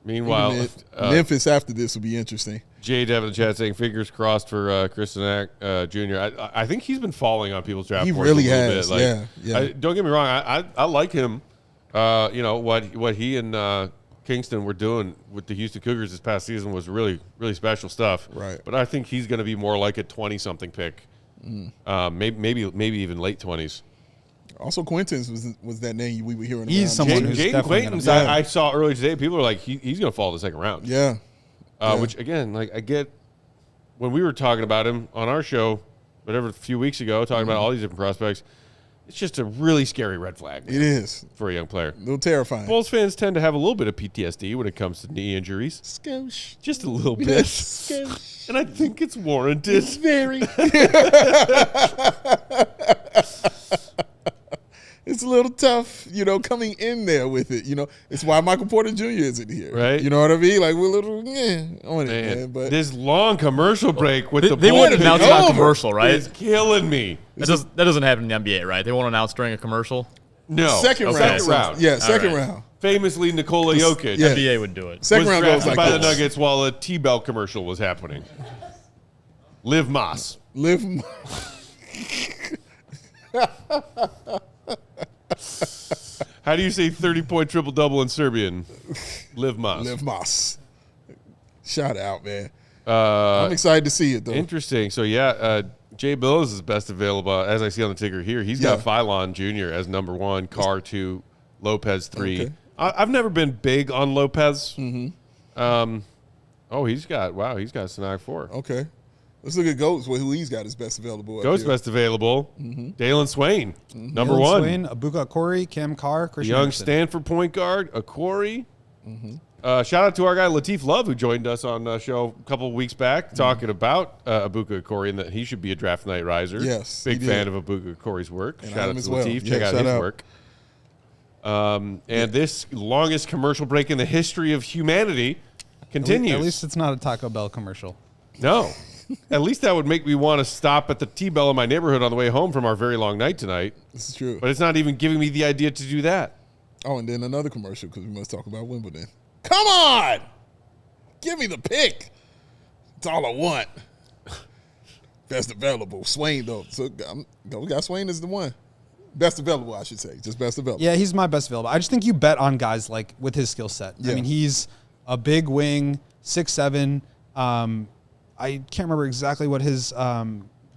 Meanwhile, Memphis after this will be interesting. Jay Dev in the chat saying fingers crossed for Kingston Jr. I think he's been falling on people's draft boards really a little has. bit. Yeah. Don't get me wrong. I like him. What he and Kingston were doing with the Houston Cougars this past season was really, really special stuff. Right. But I think he's going to be more like a 20-something pick. Maybe even late 20s. Also, Quaintance was that name we were hearing. He's someone who's Jayden Quaintance. I saw earlier today. People are like, he's going to fall in the second round. Yeah. Which again, like I get when we were talking about him on our show, whatever, a few weeks ago, talking about all these different prospects. It's just a really scary red flag. It is for a young player. A little terrifying. Bulls fans tend to have a little bit of PTSD when it comes to knee injuries. Skosh. Just a little bit. Skosh. And I think it's warranted. It's very. It's a little tough, coming in there with it. It's why Michael Porter Jr. isn't here. Right. You know what I mean? Like, we're a little, on it, man. But this long commercial break with they won't announce it on commercial, right? It's killing me. That doesn't happen in the NBA, right? They won't announce during a commercial? No. Second round. Second round. Yeah, second round. Famously, Nikola Jokic Yeah. NBA would do it. was Second round goes drafted like by the this. Nuggets while a T-Bell commercial was happening. Liv Moss. Live. How do you say 30-point triple-double in Serbian? Liv Moss. Live Moss. Shout out, man. I'm excited to see it, though. Interesting. So, yeah, Jay Bills is best available, as I see on the ticker here. He's got Phylon Jr. as number 1, Carr 2, Lopez 3. Okay. I've never been big on Lopez. Mm-hmm. He's got Snag 4. Okay. Let's look at Goats, who he's got his best available. Goes best available. Dailyn Swain, number Dailyn 1. Swain, Abuka Corey, Cam Carr, Christian Young Anderson. Stanford point guard, Akori. Shout out to our guy Latif Love, who joined us on the show a couple of weeks back talking about Abuka Akori and that he should be a draft night riser. Yes, Big he fan did. of Abuka Akori's work. And I Shout am out to as well. Latif. Yeah, Check out shout his out. work. And this longest commercial break in the history of humanity continues. At least it's not a Taco Bell commercial. No. At least that would make me want to stop at the T-Bell in my neighborhood on the way home from our very long night tonight. This is true. But it's not even giving me the idea to do that. Oh, and then another commercial because we must talk about Wimbledon. Come on! Give me the pick. It's all I want. Best available. Swain, though. So we got Swain as the one. Best available, I should say. Just best available. Yeah, he's my best available. I just think you bet on guys like with his skill set. Yeah. I mean, he's a big wing, 6'7". I can't remember exactly what his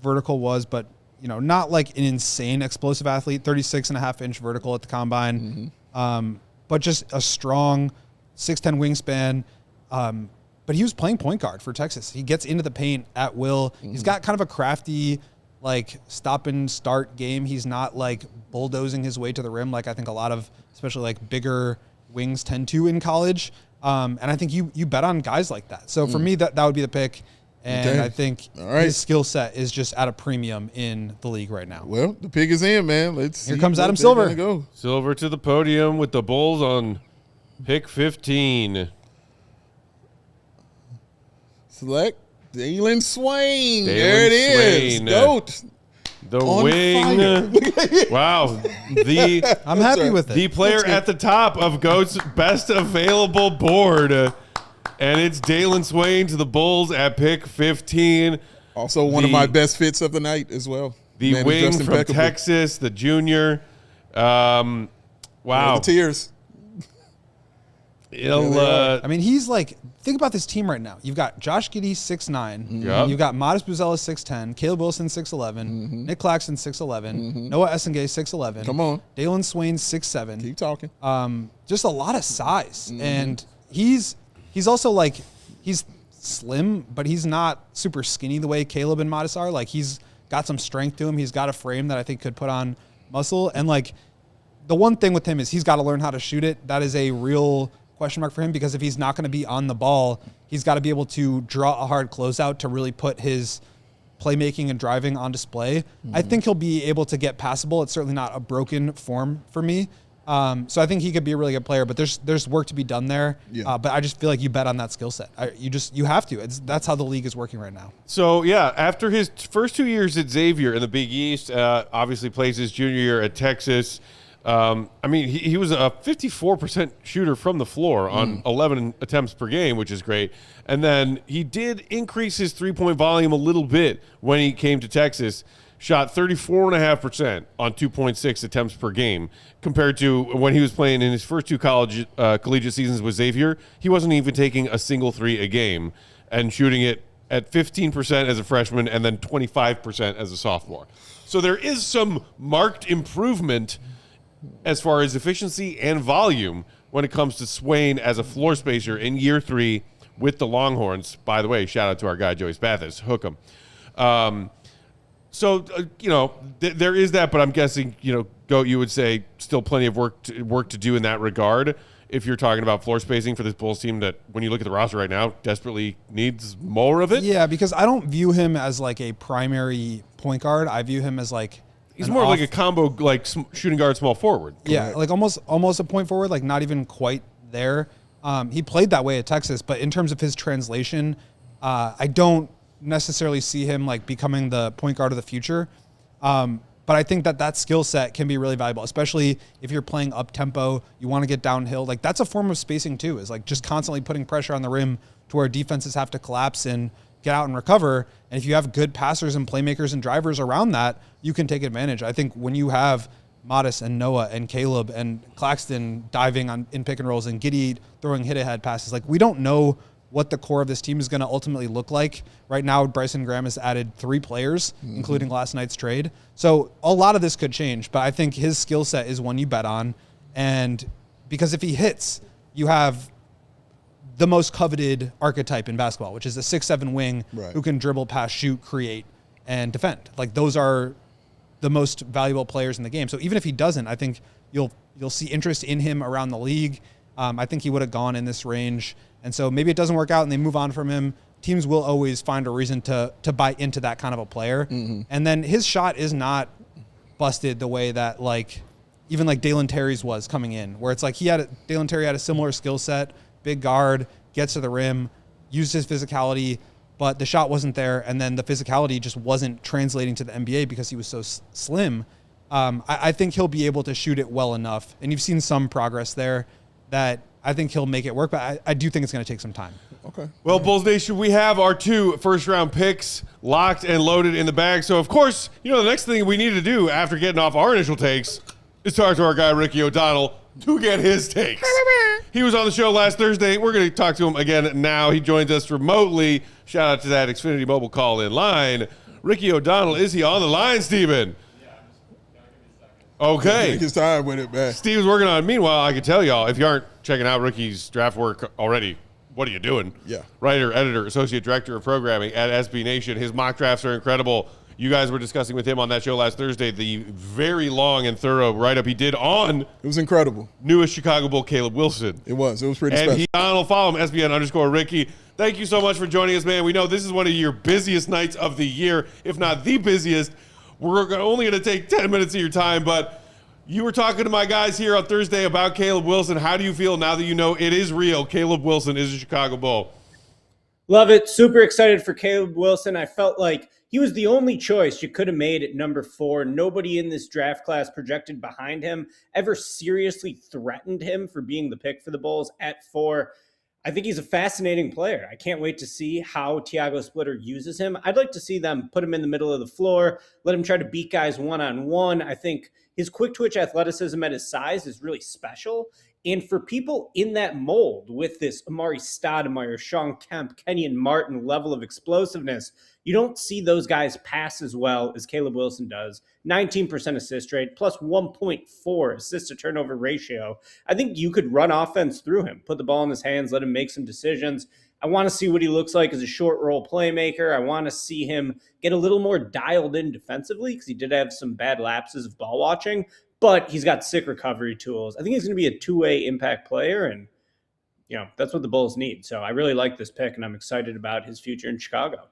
vertical was, but not like an insane explosive athlete. 36.5-inch vertical at the combine, but just a strong 6'10" wingspan. But he was playing point guard for Texas. He gets into the paint at will. He's got kind of a crafty, like stop and start game. He's not like bulldozing his way to the rim like I think a lot of, especially like bigger wings tend to in college. And I think you bet on guys like that. So for me, that would be the pick. And Okay. I think his skill set is just at a premium in the league right now. Well, the pick is in, man. Let's Here see comes what Adam they're Silver. gonna Go. Silver to the podium with the Bulls on pick 15. Select Dailyn Swain. Dailyn There it is. Swain. Goat. The On wing. Wow. I'm happy right. with it. The player at the top of GOAT's best available board. And it's Dailyn Swain to the Bulls at pick 15. Also one of my best fits of the night as well. The Man, he's wing dressed from impeccably. Texas, the junior. Wow. The tears. He'll, I mean, he's like, think about this team right now. You've got Josh Giddey, 6'9". Yep. You've got Matas Buzelis, 6'10". Caleb Wilson, 6'11". Nick Claxton, 6'11". Noah Essengay, 6'11". Come on. Dailyn Swain, 6'7". Keep talking. Just a lot of size. And he's also like, he's slim, but he's not super skinny the way Caleb and Matas are. Like, he's got some strength to him. He's got a frame that I think could put on muscle. And like, the one thing with him is he's got to learn how to shoot it. That is a real question mark for him, because if he's not going to be on the ball, he's got to be able to draw a hard closeout to really put his playmaking and driving on display. I think he'll be able to get passable. It's certainly not a broken form for me. So I think he could be a really good player, but there's work to be done there. Yeah. But I just feel like you bet on that skill set. You have to. That's how the league is working right now. So, yeah, after his first 2 years at Xavier in the Big East, obviously plays his junior year at Texas. I mean, he was a 54% shooter from the floor on 11 attempts per game, which is great. And then he did increase his three-point volume a little bit when he came to Texas. Shot 34.5% on 2.6 attempts per game, compared to when he was playing in his first two collegiate seasons with Xavier. He wasn't even taking a single three a game and shooting it at 15% as a freshman and then 25% as a sophomore. So there is some marked improvement as far as efficiency and volume when it comes to Swain as a floor spacer in year 3 with the Longhorns. By the way, shout out to our guy Joey Spathis. Hook him. There is that, but I'm guessing, Goat, you would say still plenty of work to do in that regard if you're talking about floor spacing for this Bulls team that, when you look at the roster right now, desperately needs more of it. Yeah, because I don't view him as like a primary point guard. I view him as like He's more like a combo, like shooting guard, small forward. Yeah, like almost a point forward, like not even quite there. He played that way at Texas, but in terms of his translation, I don't necessarily see him like becoming the point guard of the future. But But I think that skill set can be really valuable, especially if you're playing up tempo, you want to get downhill. Like that's a form of spacing too, is like just constantly putting pressure on the rim to where defenses have to collapse and get out and recover. And if you have good passers and playmakers and drivers around that, you can take advantage. I think when you have Matas and Noah and Caleb and Claxton diving in pick and rolls and Giddey throwing hit-ahead passes, like we don't know what the core of this team is going to ultimately look like. Right now, Bryson Graham has added 3 players, including last night's trade. So a lot of this could change, but I think his skill set is one you bet on. And because if he hits, you have the most coveted archetype in basketball, which is a 6'7" wing who can dribble, pass, shoot, create, and defend. Like those are the most valuable players in the game. So even if he doesn't, I think you'll see interest in him around the league. I think he would have gone in this range. And so maybe it doesn't work out and they move on from him. Teams will always find a reason to buy into that kind of a player. And then his shot is not busted the way that even Dailyn Terry's was coming in, where it's like Dailyn Terry had a similar skill set, big guard, gets to the rim, used his physicality, but the shot wasn't there. And then the physicality just wasn't translating to the NBA because he was so slim. I think he'll be able to shoot it well enough. And you've seen some progress there that I think he'll make it work, but I do think it's going to take some time. Okay. Well, Bulls Nation, we have our 2 first-round picks locked and loaded in the bag. So, of course, the next thing we need to do after getting off our initial takes is talk to our guy, Ricky O'Donnell, to get his takes. He was on the show last Thursday. We're going to talk to him again now. He joins us remotely. Shout out to that Xfinity Mobile call-in line. Ricky O'Donnell, is he on the line, Steven? Okay. Take his time with it, man. Steve's working on it. Meanwhile, I can tell y'all, if you aren't checking out Ricky's draft work already, what are you doing? Yeah. Writer, editor, associate director of programming at SB Nation. His mock drafts are incredible. You guys were discussing with him on that show last Thursday the very long and thorough write-up he did on It was incredible. newest Chicago Bull Caleb Wilson. It was pretty And special. Donald, follow him, SBN_Ricky. Thank you so much for joining us, man. We know this is one of your busiest nights of the year, if not the busiest. We're only going to take 10 minutes of your time, but you were talking to my guys here on Thursday about Caleb Wilson. How do you feel now that you know it is real? Caleb Wilson is a Chicago Bull. Love it. Super excited for Caleb Wilson. I felt like he was the only choice you could have made at number 4. Nobody in this draft class projected behind him ever seriously threatened him for being the pick for the Bulls at 4. I think he's a fascinating player. I can't wait to see how Tiago Splitter uses him. I'd like to see them put him in the middle of the floor, let him try to beat guys one-on-one. I think his quick twitch athleticism at his size is really special. And for people in that mold with this Amari Stoudemire, Sean Kemp, Kenyon Martin level of explosiveness, you don't see those guys pass as well as Caleb Wilson does. 19% assist rate, plus 1.4 assist to turnover ratio. I think you could run offense through him, put the ball in his hands, let him make some decisions. I want to see what he looks like as a short role playmaker. I want to see him get a little more dialed in defensively because he did have some bad lapses of ball watching, but he's got sick recovery tools. I think he's going to be a two-way impact player, and that's what the Bulls need. So I really like this pick, and I'm excited about his future in Chicago.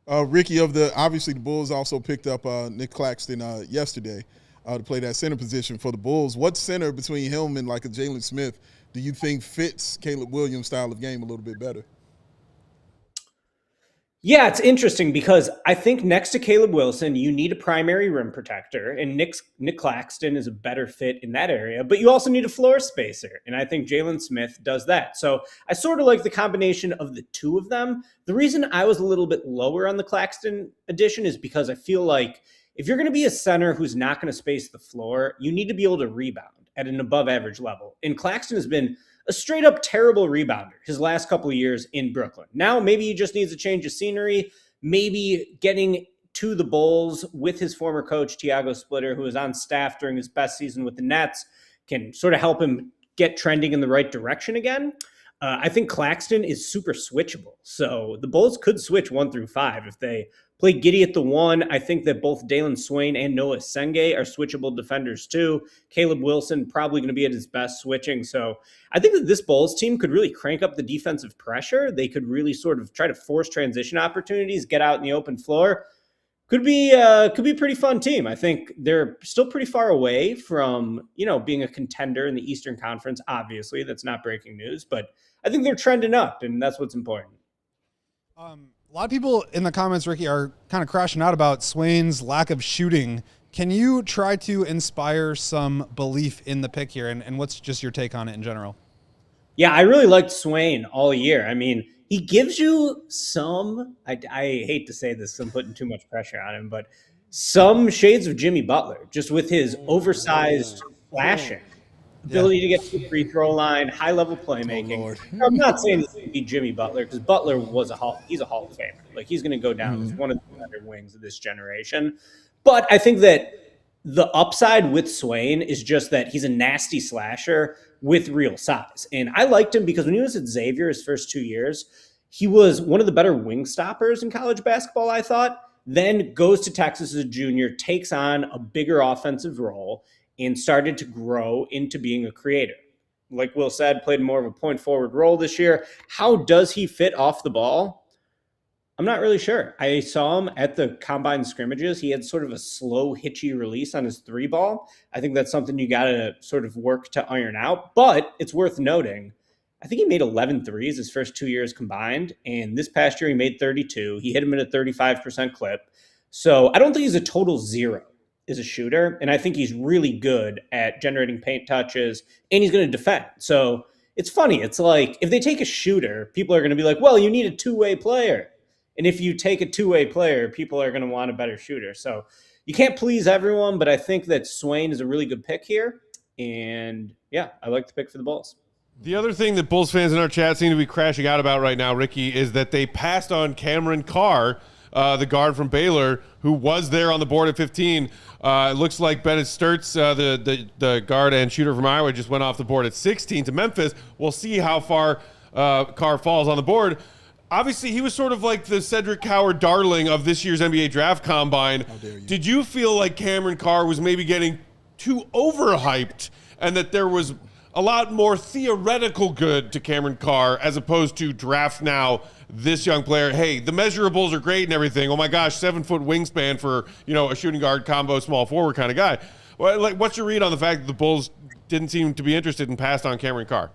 Ricky, obviously the Bulls also picked up Nick Claxton yesterday to play that center position for the Bulls. What center between him and like a Jalen Smith do you think fits Caleb Williams' style of game a little bit better? Yeah, it's interesting because I think next to Caleb Wilson, you need a primary rim protector, and Nick Claxton is a better fit in that area, but you also need a floor spacer, and I think Jalen Smith does that. So I sort of like the combination of the two of them. The reason I was a little bit lower on the Claxton addition is because I feel like if you're going to be a center who's not going to space the floor, you need to be able to rebound at an above average level. And Claxton has been a straight up terrible rebounder his last couple of years in Brooklyn. Now maybe he just needs a change of scenery, maybe getting to the Bulls with his former coach, Tiago Splitter, who was on staff during his best season with the Nets, can sort of help him get trending in the right direction again. I think Claxton is super switchable. So the Bulls could switch 1 through 5 if they play Giddey at the 1. I think that both Dailyn Swain and Noah Senge are switchable defenders too. Caleb Wilson probably going to be at his best switching. So I think that this Bulls team could really crank up the defensive pressure. They could really sort of try to force transition opportunities, get out in the open floor. Could be a pretty fun team. I think they're still pretty far away from, being a contender in the Eastern Conference. Obviously, that's not breaking news, but I think they're trending up, and that's what's important. A lot of people in the comments, Ricky, are kind of crashing out about Swain's lack of shooting Can you try to inspire some belief in the pick here? And what's just your take on it in general? Yeah, I really liked Swain all year. I mean, he gives you some, I hate to say this, I'm putting too much pressure on him, but some shades of Jimmy Butler, just with his oversized flashing, ability to get to the free throw line, high-level playmaking. I'm not saying this would be Jimmy Butler, because Butler he's a Hall of Famer. Like, he's going to go down as one of the better wings of this generation. But I think that the upside with Swain is just that he's a nasty slasher with real size. And I liked him because when he was at Xavier his first 2 years, he was one of the better wing stoppers in college basketball, I thought. Then goes to Texas as a junior, takes on a bigger offensive role, and started to grow into being a creator. Like Will said, played more of a point forward role this year. How does he fit off the ball? I'm not really sure. I saw him at the combine scrimmages. He had sort of a slow, hitchy release on his three ball. I think that's something you got to sort of work to iron out. But it's worth noting, I think he made 11 threes his first 2 years combined. And this past year, he made 32. He hit him at a 35% clip. So I don't think he's a total zero as a shooter. And I think he's really good at generating paint touches, and he's going to defend. So it's funny. It's like if they take a shooter, people are going to be like, well, you need a two-way player. And if you take a two-way player, people are going to want a better shooter. So you can't please everyone, but I think that Swain is a really good pick here. And yeah, I like the pick for the Bulls. The other thing that Bulls fans in our chat seem to be crashing out about right now, Ricky, is that they passed on Cameron Carr, the guard from Baylor, who was there on the board at 15. It looks like Bennett Sturtz, the guard and shooter from Iowa, just went off the board at 16 to Memphis. We'll see how far Carr falls on the board. Obviously, he was sort of like the Cedric Coward darling of this year's NBA draft combine. How dare you. Did you feel like Cameron Carr was maybe getting too overhyped and that there was a lot more theoretical good to Cameron Carr as opposed to draft now this young player? Hey, the measurables are great and everything. Oh my gosh, 7-foot wingspan for, a shooting guard combo small forward kind of guy. Well, what's your read on the fact that the Bulls didn't seem to be interested and passed on Cameron Carr?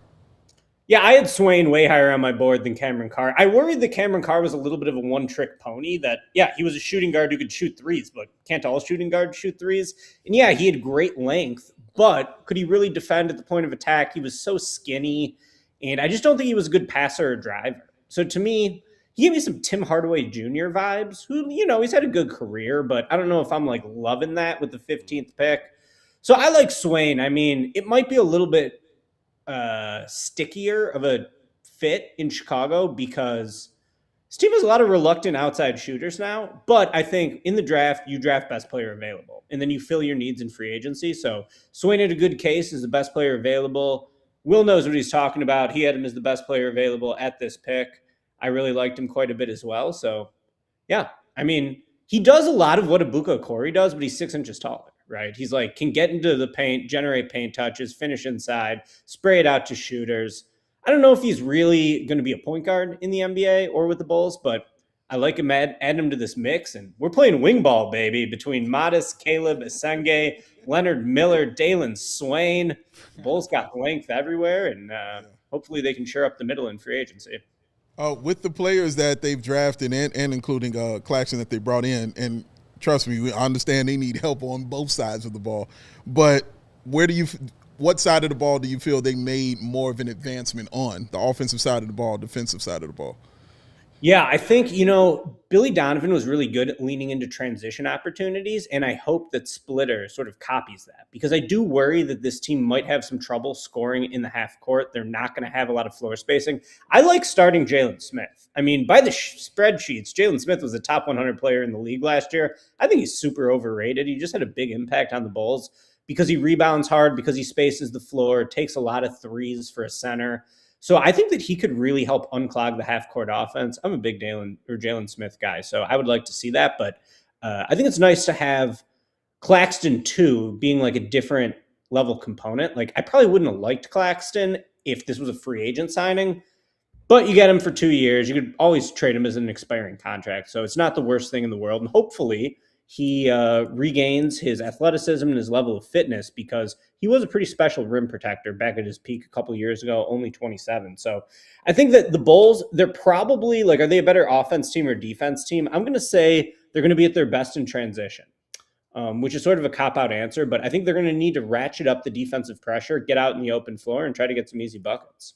Yeah, I had Swain way higher on my board than Cameron Carr. I worried that Cameron Carr was a little bit of a one-trick pony, that, yeah, he was a shooting guard who could shoot threes, but can't all shooting guards shoot threes? And yeah, he had great length, but could he really defend at the point of attack? He was so skinny, and I just don't think he was a good passer or driver. So to me, he gave me some Tim Hardaway Jr. vibes, who, he's had a good career, but I don't know if I'm, loving that with the 15th pick. So I like Swain. I mean, it might be a little bit stickier of a fit in Chicago because this team has a lot of reluctant outside shooters now, but I think in the draft, you draft best player available, and then you fill your needs in free agency. So Swain had a good case as the best player available. Will knows what he's talking about. He had him as the best player available at this pick. I really liked him quite a bit as well. So yeah, I mean, he does a lot of what Ibuka Okori does, but he's 6 inches taller. Right? He's can get into the paint, generate paint touches, finish inside, spray it out to shooters. I don't know if he's really going to be a point guard in the NBA or with the Bulls, but I like him, add him to this mix. And we're playing wing ball, baby, between Matas, Caleb, Esenge, Leonard Miller, Dailyn Swain. The Bulls got length everywhere, and hopefully they can shore up the middle in free agency. With the players that they've drafted and including Claxton that they brought in, and trust me, I understand they need help on both sides of the ball. But what side of the ball do you feel they made more of an advancement on? The offensive side of the ball, defensive side of the ball? Yeah, I think, Billy Donovan was really good at leaning into transition opportunities, and I hope that Splitter sort of copies that, because I do worry that this team might have some trouble scoring in the half court. They're not going to have a lot of floor spacing. I like starting Jalen Smith. I mean, by the spreadsheets, Jalen Smith was a top 100 player in the league last year. I think he's super overrated. He just had a big impact on the Bulls because he rebounds hard, because he spaces the floor, takes a lot of threes for a center. So I think that he could really help unclog the half-court offense. I'm a big Jalen Smith guy, so I would like to see that. But I think it's nice to have Claxton, too, being a different level component. I probably wouldn't have liked Claxton if this was a free agent signing, but you get him for 2 years. You could always trade him as an expiring contract, so it's not the worst thing in the world. And hopefully he regains his athleticism and his level of fitness, because he was a pretty special rim protector back at his peak a couple years ago, only 27. So I think that the Bulls, they're probably are they a better offense team or defense team? I'm going to say they're going to be at their best in transition. which is sort of a cop-out answer. But I think they're going to need to ratchet up the defensive pressure, get out in the open floor, and try to get some easy buckets.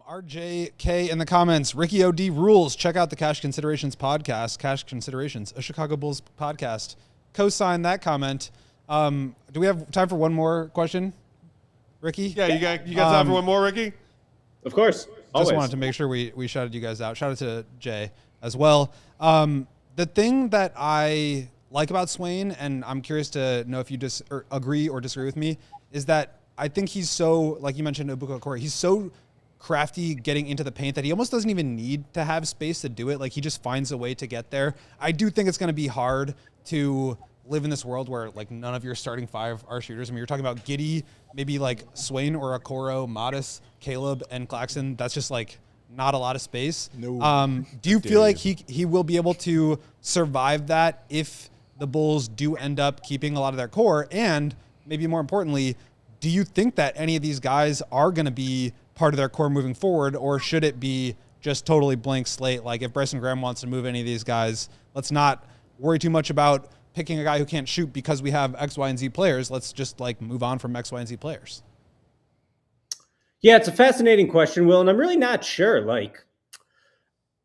RJK in the comments, Ricky OD rules. Check out the Cash Considerations podcast. Cash Considerations, a Chicago Bulls podcast. Co-sign that comment. Do we have time for one more question, Ricky? Yeah, you got time for one more, Ricky? Of course. Always. Just wanted to make sure we shouted you guys out. Shout out to Jay as well. The thing that I like about Swain, and I'm curious to know if you agree or disagree with me, is that I think he's so, like you mentioned, Ibuka Okoro, he's so crafty getting into the paint that he almost doesn't even need to have space to do it. Like, he just finds a way to get there. I do think it's going to be hard to live in this world where, like, none of your starting five are shooters. I mean, you're talking about Giddey, maybe like Swain or Okoro, Matas, Caleb, and Claxton. That's just like not a lot of space. No. Do you feel like he will be able to survive that if the Bulls do end up keeping a lot of their core? And maybe more importantly, do you think that any of these guys are going to be part of their core moving forward, or should it be just totally blank slate? Like, if Bryson Graham wants to move any of these guys, let's not worry too much about picking a guy who can't shoot because we have X, Y, and Z players. Let's just like move on from X, Y, and Z players. Yeah, it's a fascinating question, Will, and I'm really not sure. Like,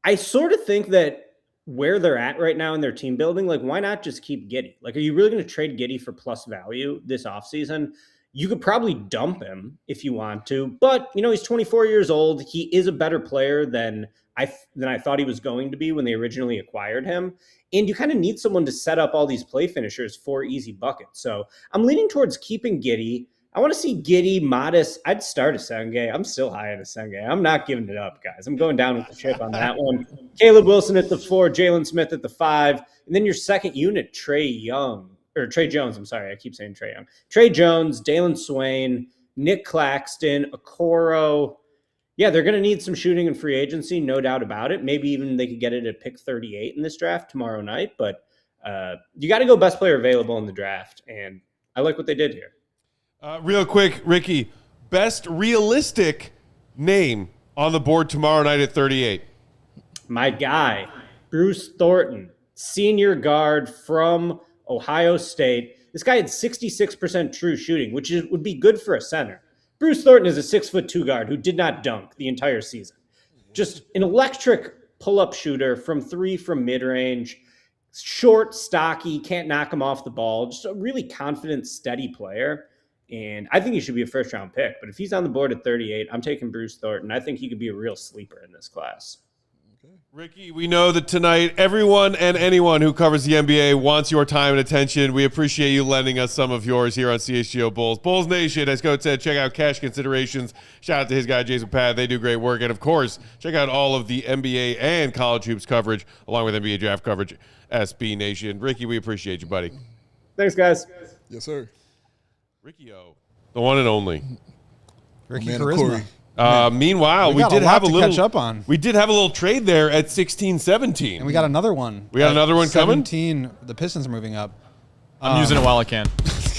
I sort of think that where they're at right now in their team building, like, why not just keep Giddey? Like, are you really going to trade Giddey for plus value this offseason? You could probably dump him if you want to, but, you know, he's 24 years old. He is a better player than I thought he was going to be when they originally acquired him. And you kind of need someone to set up all these play finishers for easy buckets. So I'm leaning towards keeping Giddey. I want to see Giddey, Matas. I'd start Asenge. I'm still high on Asenge. I'm not giving it up, guys. I'm going down with the chip on that one. Caleb Wilson at the 4, Jalen Smith at the 5, and then your second unit, Trey Jones. I'm sorry, I keep saying Trey Young. Trey Jones, Dailyn Swain, Nick Claxton, Okoro. Yeah, they're going to need some shooting in free agency, no doubt about it. Maybe even they could get it at pick 38 in this draft tomorrow night. But you got to go best player available in the draft, and I like what they did here. Real quick, Ricky, best realistic name on the board tomorrow night at 38. My guy, Bruce Thornton, senior guard from Ohio State. This guy had 66% true shooting, which would be good for a center. Bruce Thornton is a 6'2" guard who did not dunk the entire season. Just an electric pull-up shooter from 3 from mid-range, short, stocky, can't knock him off the ball. Just a really confident, steady player. And I think he should be a first-round pick. But if he's on the board at 38, I'm taking Bruce Thornton. I think he could be a real sleeper in this class. Ricky, we know that tonight everyone and anyone who covers the NBA wants your time and attention. We appreciate you lending us some of yours here on CHGO Bulls. Bulls Nation, as Coach said, check out Cash Considerations. Shout out to his guy, Jason Pad. They do great work. And, of course, check out all of the NBA and college hoops coverage, along with NBA draft coverage, SB Nation. Ricky, we appreciate you, buddy. Thanks, guys. Yes, sir. Ricky O, the one and only. Ricky Man, Charisma. Corey. Meanwhile, We got did a lot have a to little catch up on. We did have a little trade there at 16-17. And we got another one. We got another one coming? 17, the Pistons are moving up. I'm using it while I can.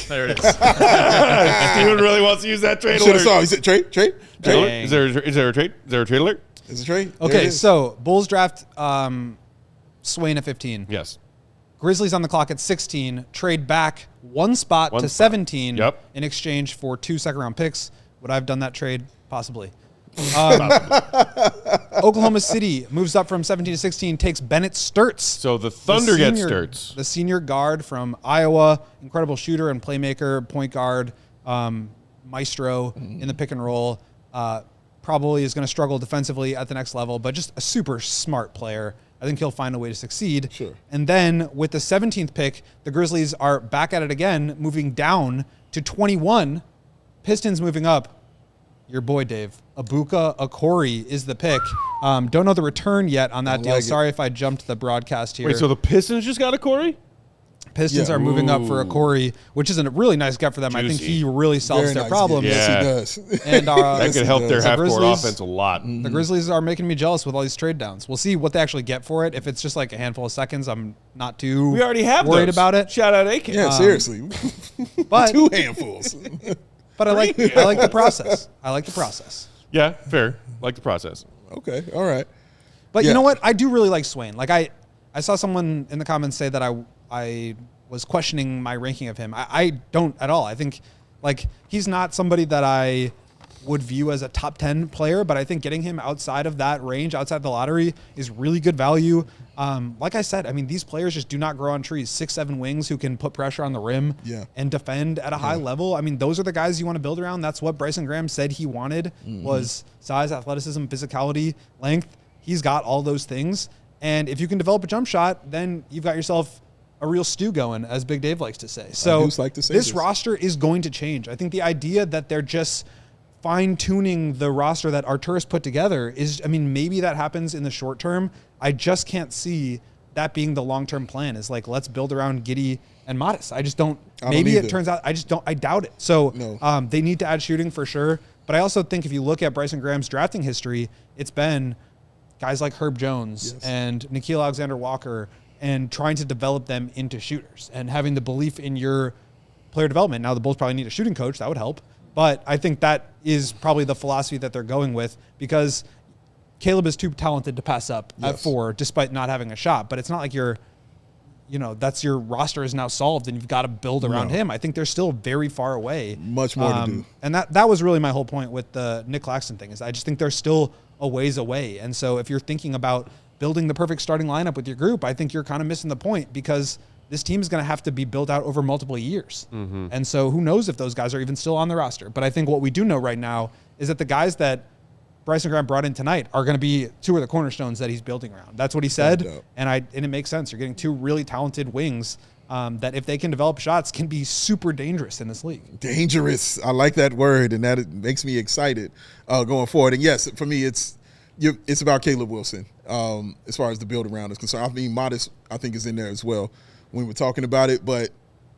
There it is. Steven really wants to use that trade Should have alert. saw. Is it trade? Is there a trade? Is there a trade alert? Is it trade? Okay, so Bulls draft Swain at 15. Yes. Grizzlies on the clock at 16. Trade back one spot to 17 Yep. in exchange for 2 second-round picks. Would I have done that trade? Possibly. Oklahoma City moves up from 17 to 16, takes Bennett Sturtz. So the Thunder get Sturtz. The senior guard from Iowa, incredible shooter and playmaker, point guard, maestro in the pick and roll. Probably is going to struggle defensively at the next level, but just a super smart player. I think he'll find a way to succeed. Sure. And then with the 17th pick, the Grizzlies are back at it again, moving down to 21. Pistons moving up. Your boy, Dave. Ibuka Okoro is the pick. Don't know the return yet on that deal. like it. Sorry if I jumped the broadcast here. Wait, so the Pistons just got a Corey? Pistons Yeah. are moving up for Okoro, which is a really nice get for them. I think Juicy. he really solves Very their nice. problems. Yeah. Yes, he does. And That Yes, could he help does. their The half-court Grizzlies- offense a lot. The Grizzlies are making me jealous with all these trade downs. We'll see what they actually get for it. If it's just like a handful of seconds, I'm not too We already have worried those. about it. Shout out AK. Yeah, seriously. But 2 handfuls. but I like the process. I like the process. Yeah, fair. Like the process. Okay, all right. But Yeah. you know what? I do really like Swain. Like I saw someone in the comments say that I was questioning my ranking of him. I don't at all. I think like he's not somebody that I would view as a top 10 player, but I think getting him outside of that range, outside the lottery, is really good value. Like I said, I mean, these players just do not grow on trees. 6'7" wings who can put pressure on the rim and defend at a high level. I mean, those are the guys you want to build around. That's what Bryson Graham said he wanted was size, athleticism, physicality, length. He's got all those things. And if you can develop a jump shot, then you've got yourself a real stew going, as Big Dave likes to say. So this roster is going to change. I think the idea that they're just fine-tuning the roster that Arturas put together is, I mean, maybe that happens in the short term. I just can't see that being the long-term plan, is like, let's build around Giddey and Matas. I just don't. Maybe it turns out, I doubt it. So they need to add shooting for sure. But I also think if you look at Bryson Graham's drafting history, it's been guys like Herb Jones and Nickeil Alexander-Walker and trying to develop them into shooters and having the belief in your player development. Now the Bulls probably need a shooting coach. That would help. But I think that is probably the philosophy that they're going with, because Caleb is too talented to pass up at 4 despite not having a shot. But it's not like that's your roster is now solved and you've got to build around him. I think they're still very far away. Much more to do. And that was really my whole point with the Nick Claxton thing, is I just think they're still a ways away. And so if you're thinking about building the perfect starting lineup with your group, I think you're kind of missing the point, because this team is going to have to be built out over multiple years. And so who knows if those guys are even still on the roster. But I think what we do know right now is that the guys that Bryson Graham brought in tonight are going to be 2 of the cornerstones that he's building around. That's what he said. And it makes sense. You're getting 2 really talented wings that, if they can develop shots, can be super dangerous in this league. Dangerous. I like that word, and that makes me excited going forward. And yes, for me, it's about Caleb Wilson as far as the build around is concerned. I mean, Matas, I think, is in there as well when we're talking about it, but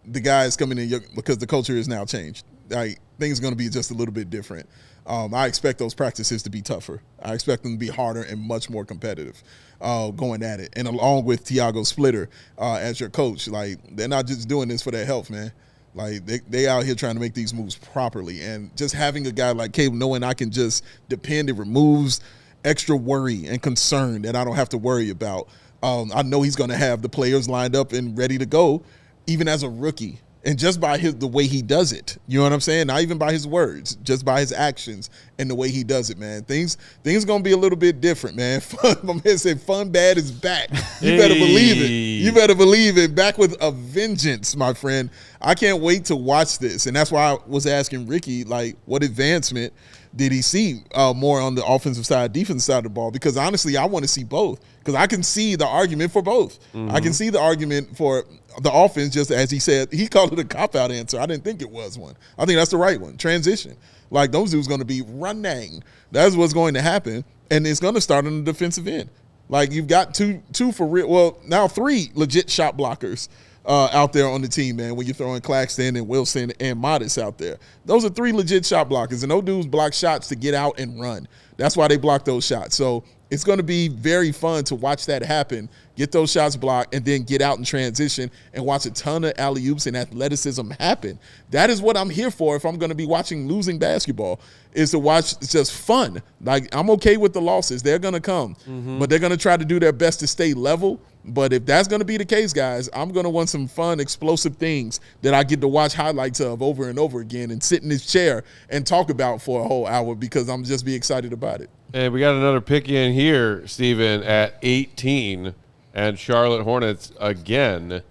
the guys coming in because the culture is now changed. Like, things are going to be just a little bit different. I expect those practices to be tougher. I expect them to be harder and much more competitive going at it. And along with Tiago Splitter as your coach, like, they're not just doing this for their health, man. Like, they out here trying to make these moves properly. And just having a guy like Caleb, knowing I can just depend, it removes extra worry and concern that I don't have to worry about. I know he's going to have the players lined up and ready to go, even as a rookie. And just by the way he does it, you know what I'm saying? Not even by his words, just by his actions and the way he does it, man. Things going to be a little bit different, man. My man said fun bad is back. You better believe it. You better believe it. Back with a vengeance, my friend. I can't wait to watch this. And that's why I was asking Ricky, like, what advancement did he see more on the offensive side, defensive side of the ball? Because honestly, I want to see both, because I can see the argument for both. I can see the argument for the offense, just as he said. He called it a cop-out answer. I didn't think it was one. I think that's the right one. Transition. Like, those dudes going to be running. That's what's going to happen, and it's going to start on the defensive end. Like, you've got two for real. Well, now 3 legit shot blockers out there on the team, man, when you're throwing Claxton and Wilson and Matas out there. Those are 3 legit shot blockers, and those dudes block shots to get out and run. That's why they block those shots. So it's going to be very fun to watch that happen, get those shots blocked, and then get out in transition and watch a ton of alley-oops and athleticism happen. That is what I'm here for if I'm going to be watching losing basketball, is to watch just fun. Like, I'm okay with the losses. They're going to come, but they're going to try to do their best to stay level. But if that's going to be the case, guys, I'm going to want some fun, explosive things that I get to watch highlights of over and over again and sit in this chair and talk about for a whole hour, because I'm just be excited about it. And we got another pick in here, Steven, at 18, and Charlotte Hornets again.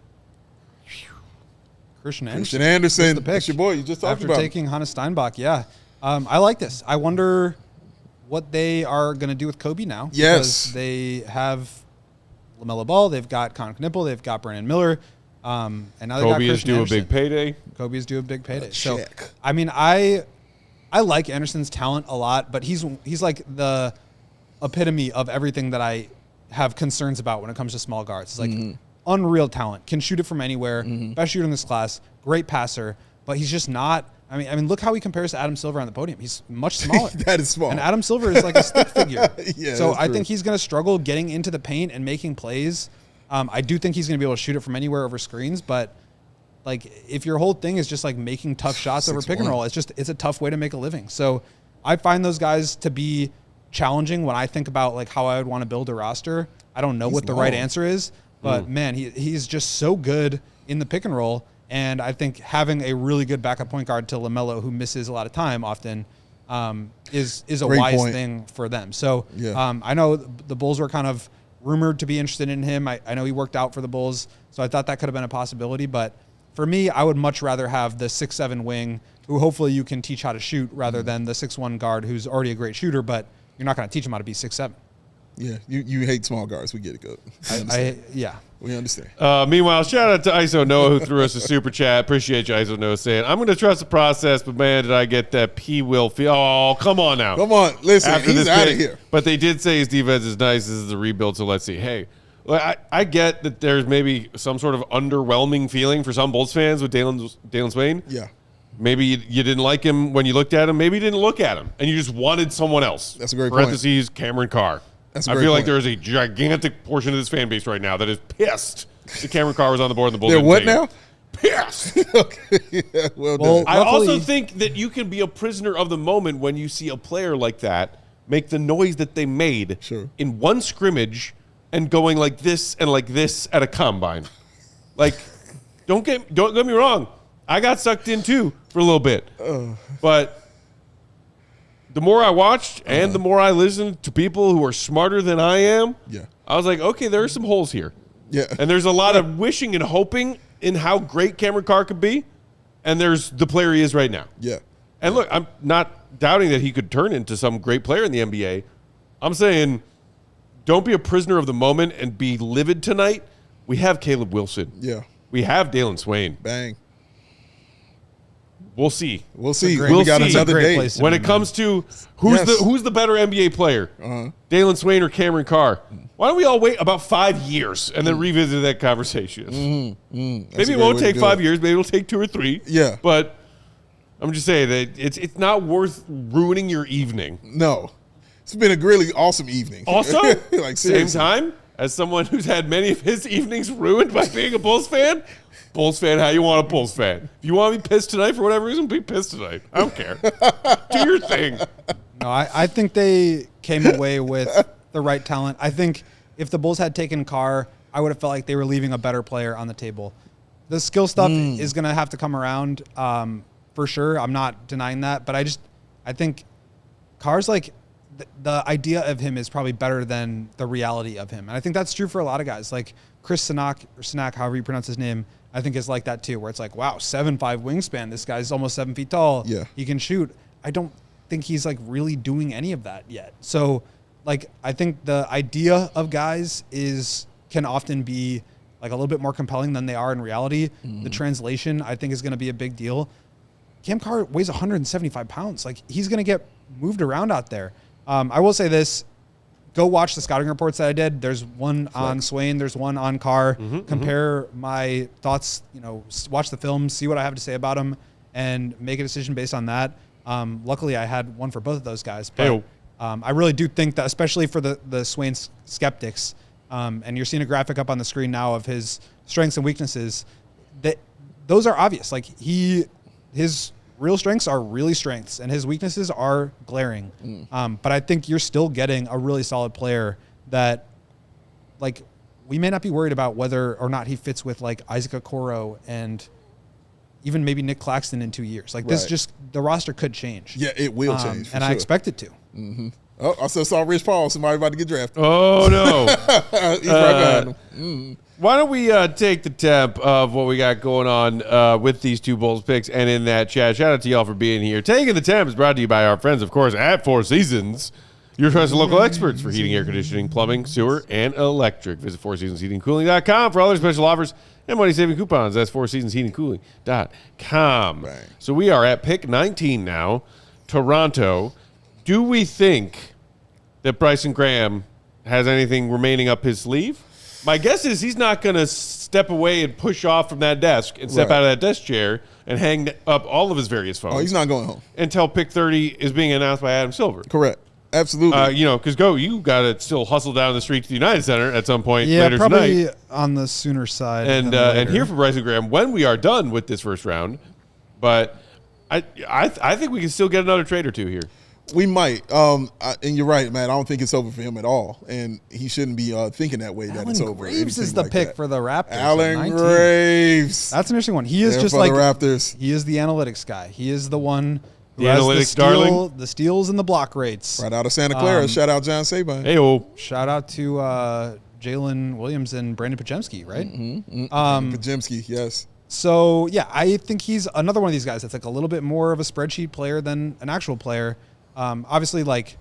Christian Anderson. That's the pick. That's your boy. You just talked about after taking Hannes Steinbach. Yeah. I like this. I wonder what they are going to do with Kobe now. Yes. Because they have LaMelo Ball, they've got Con Knippel, they've got Brandon Miller, and now they got Kobe is Christian due Anderson. a big payday. Kobe is due a big payday. So, check. I mean, I like Anderson's talent a lot, but he's like the epitome of everything that I have concerns about when it comes to small guards. It's like unreal talent, can shoot it from anywhere, best shooter in this class, great passer, but he's just not. I mean, look how he compares to Adam Silver on the podium. He's much smaller. That is small. And Adam Silver is like a stick figure. Yeah, so I think he's going to struggle getting into the paint and making plays. I do think he's going to be able to shoot it from anywhere over screens, but like, if your whole thing is just like making tough shots over pick and roll, it's a tough way to make a living. So I find those guys to be challenging when I think about like how I would want to build a roster. I don't know what the right answer is, but man, he's just so good in the pick and roll. And I think having a really good backup point guard to LaMelo, who misses a lot of time often, is a Great wise point. thing for them. So Yeah. I know the Bulls were kind of rumored to be interested in him. I know he worked out for the Bulls, so I thought that could have been a possibility. But for me, I would much rather have the 6'7" wing, who hopefully you can teach how to shoot, rather than the 6'1" guard who's already a great shooter, but you're not going to teach him how to be 6'7". Yeah, you hate small guards. We get it, good. Yeah. We understand. Meanwhile, shout out to ISO Noah, who threw us a super chat. Appreciate you, ISO Noah, saying, I'm going to trust the process, but man, did I get that P will feel. Oh, come on now. Come on, listen, After he's this out of pick. here. But they did say his defense is nice. This is a rebuild, so let's see. Hey, I get that there's maybe some sort of underwhelming feeling for some Bulls fans with Dailyn Swain. Yeah, Maybe you didn't like him when you looked at him. Maybe you didn't look at him, and you just wanted someone else. That's a great point. Parentheses, Cameron Carr. That's a I great feel like point. there is a gigantic portion of this fan base right now that is pissed that Cameron Carr was on the board and the Bulls they're didn't what take him. now? Pissed. Okay, yeah, well done. I also Luckily- think that you can be a prisoner of the moment when you see a player like that make the noise that they made Sure. in one scrimmage and going like this and like this at a combine. Like, don't get me wrong. I got sucked in too for a little bit. But the more I watched and the more I listened to people who are smarter than I am, Yeah. I was like, okay, there are some holes here. Yeah. And there's a lot of wishing and hoping in how great Cameron Carr could be. And there's the player he is right now. Yeah. And look, I'm not doubting that he could turn into some great player in the NBA. I'm saying don't be a prisoner of the moment and be livid tonight. We have Caleb Wilson. Yeah. We have Dailyn Swain. Bang. We'll see. We'll see. great- We We'll got see. another Great day. place. When it comes to who's Yes. the better NBA player, Dailyn Swain or Cameron Carr, why don't we all wait about 5 years and then revisit that conversation? Maybe a it great won't way to take do 5 it. years. Maybe it'll take 2 or 3. Yeah. But I'm just saying that it's not worth ruining your evening. No. It's been a really awesome evening. Also, like same seriously. time, as someone who's had many of his evenings ruined by being a Bulls fan, Bulls fan, how you want a Bulls fan. If you want to be pissed tonight for whatever reason, be pissed tonight. I don't care. Do your thing. No, I think they came away with the right talent. I think if the Bulls had taken Carr, I would have felt like they were leaving a better player on the table. The skill stuff is going to have to come around for sure. I'm not denying that. But I think Carr's like the idea of him is probably better than the reality of him. And I think that's true for a lot of guys. Like Chris Snack, however you pronounce his name, I think is like that too, where it's like, wow, 7'5" wingspan. This guy's almost 7 feet tall. Yeah. He can shoot. I don't think he's like really doing any of that yet. So like, I think the idea of guys can often be like a little bit more compelling than they are in reality. The translation, I think, is going to be a big deal. Cam Carr weighs 175 pounds. Like, he's going to get moved around out there. I will say this. Go watch the scouting reports that I did. There's one on Swain. There's one on Carr. Compare my thoughts, watch the film, see what I have to say about him, and make a decision based on that. Luckily, I had one for both of those guys. But Hey-o. I really do think that, especially for the Swain skeptics, and you're seeing a graphic up on the screen now of his strengths and weaknesses, that those are obvious. Like, his real strengths are really strengths, and his weaknesses are glaring. But I think you're still getting a really solid player that, like, we may not be worried about whether or not he fits with, like, Isaac Okoro and even maybe Nick Claxton in 2 years. Like, this Right. the roster could change. Yeah, it will change. for and I sure. expect it to. Oh, I still saw Rich Paul. Somebody about to get drafted. Oh, no. He's right behind him. Why don't we take the temp of what we got going on with these two Bulls picks and in that chat. Shout out to y'all for being here. Taking the temp is brought to you by our friends, of course, at Four Seasons. Your trusted local experts for heating, air conditioning, plumbing, sewer, and electric. Visit fourseasonsheatingcooling.com for all their special offers and money-saving coupons. That's fourseasonsheatingcooling.com. Right. So we are at pick 19 now, Toronto. Do we think that Bryson Graham has anything remaining up his sleeve? My guess is he's not going to step away and push off from that desk and step Right. out of that desk chair and hang up all of his various phones Oh, he's not going home. until pick 30 is being announced by Adam Silver. Correct. Absolutely. Because you got to still hustle down the street to the United Center at some point Yeah, later probably tonight. on the sooner side. And than and later. hear from Bryson Graham when we are done with this first round. But I think we can still get another trade or two here. We might. And you're right, man. I don't think it's over for him at all. And he shouldn't be thinking that way that it's over. Graves is the pick for the Raptors. Allen Graves. That's an interesting one. He is just for like the Raptors. He is the analytics guy. He is the one who The has analytics darling. the steals and the block rates. Right out of Santa Clara. Shout out John Sabine. Hey-o. Shout out to Jalen Williams and Brandon Pajemski, right? Pajemski, yes. So, yeah, I think he's another one of these guys that's like a little bit more of a spreadsheet player than an actual player. Obviously, like,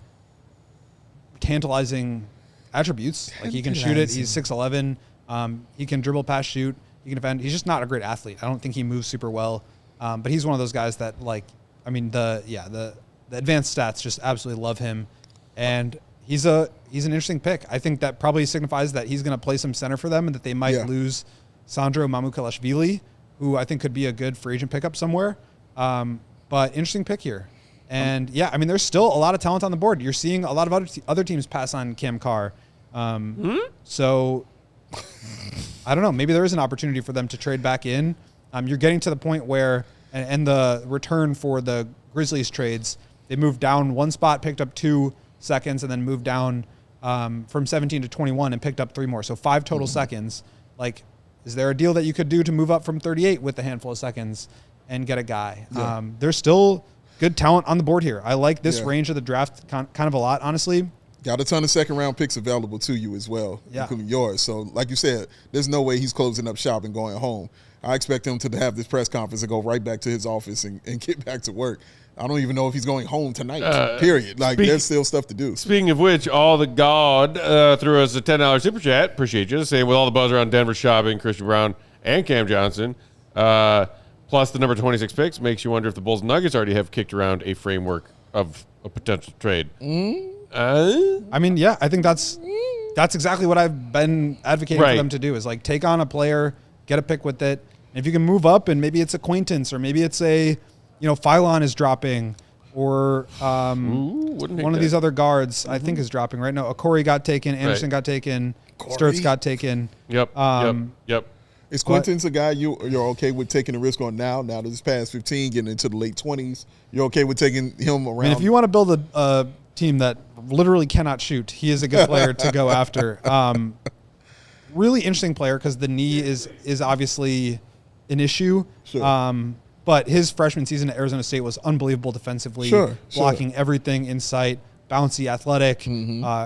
tantalizing attributes. Like, he can shoot it. He's 6'11". He can dribble, pass, shoot. He can defend. He's just not a great athlete. I don't think he moves super well. But he's one of those guys that, like, I mean, the advanced stats just absolutely love him. And he's an interesting pick. I think that probably signifies that he's going to play some center for them and that they might lose Sandro Mamukelashvili, who I think could be a good free agent pickup somewhere. But interesting pick here. And, I mean, there's still a lot of talent on the board. You're seeing a lot of other teams pass on Cam Carr. So, I don't know. Maybe there is an opportunity for them to trade back in. You're getting to the point where, and the return for the Grizzlies trades, they moved down one spot, picked up 2 seconds, and then moved down from 17 to 21 and picked up 3 more. So 5 total seconds. Like, is there a deal that you could do to move up from 38 with a handful of seconds and get a guy? There's still good talent on the board here. I like this range of the draft kind of a lot, honestly. Got a ton of second-round picks available to you as well, including yours. So, like you said, there's no way he's closing up shop and going home. I expect him to have this press conference and go right back to his office and get back to work. I don't even know if he's going home tonight, period. Like, there's still stuff to do. Speaking of which, All the God threw us a $10 super chat. Appreciate you. Saying with all the buzz around Denver shopping, Christian Brown and Cam Johnson, plus the number 26 picks, makes you wonder if the Bulls Nuggets already have kicked around a framework of a potential trade. I mean, I think that's exactly what I've been advocating for them to do is like take on a player, get a pick with it. And if you can move up and maybe it's a Quaintance or maybe it's a, Phylon is dropping or one of these other guards I think is dropping right now. Corey got taken, Anderson got taken, Sturts got taken. Yep. Is Quaintance a guy you're okay with taking the risk on now? Now that it's past 15, getting into the late 20s, you're okay with taking him around? I mean, if you want to build a team that literally cannot shoot, he is a good player to go after. Really interesting player because the knee is obviously an issue. Sure. But his freshman season at Arizona State was unbelievable defensively, blocking everything in sight, bouncy, athletic,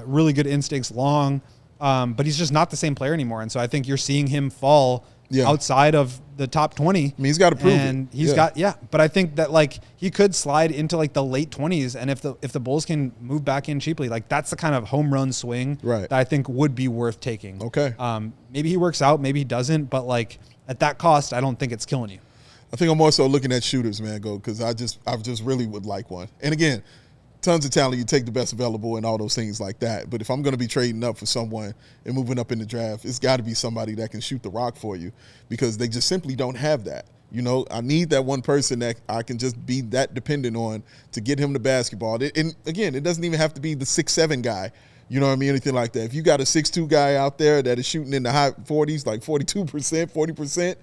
really good instincts, long. But he's just not the same player anymore. And so I think you're seeing him fall outside of the top 20. I mean, he's got to prove and it. He's got, but I think that like he could slide into like the late 20s. And if the Bulls can move back in cheaply, like that's the kind of home run swing that I think would be worth taking. Okay. Maybe he works out, maybe he doesn't, but like at that cost, I don't think it's killing you. I think I'm also looking at shooters, man, because I just really would like one. And again, tons of talent, you take the best available and all those things like that. But if I'm going to be trading up for someone and moving up in the draft, it's got to be somebody that can shoot the rock for you because they just simply don't have that. I need that one person that I can just be that dependent on to get him the basketball. And again, it doesn't even have to be the 6'7" guy. You know what I mean? Anything like that. If you got a 6'2" guy out there that is shooting in the high 40s, like 42%, 40%,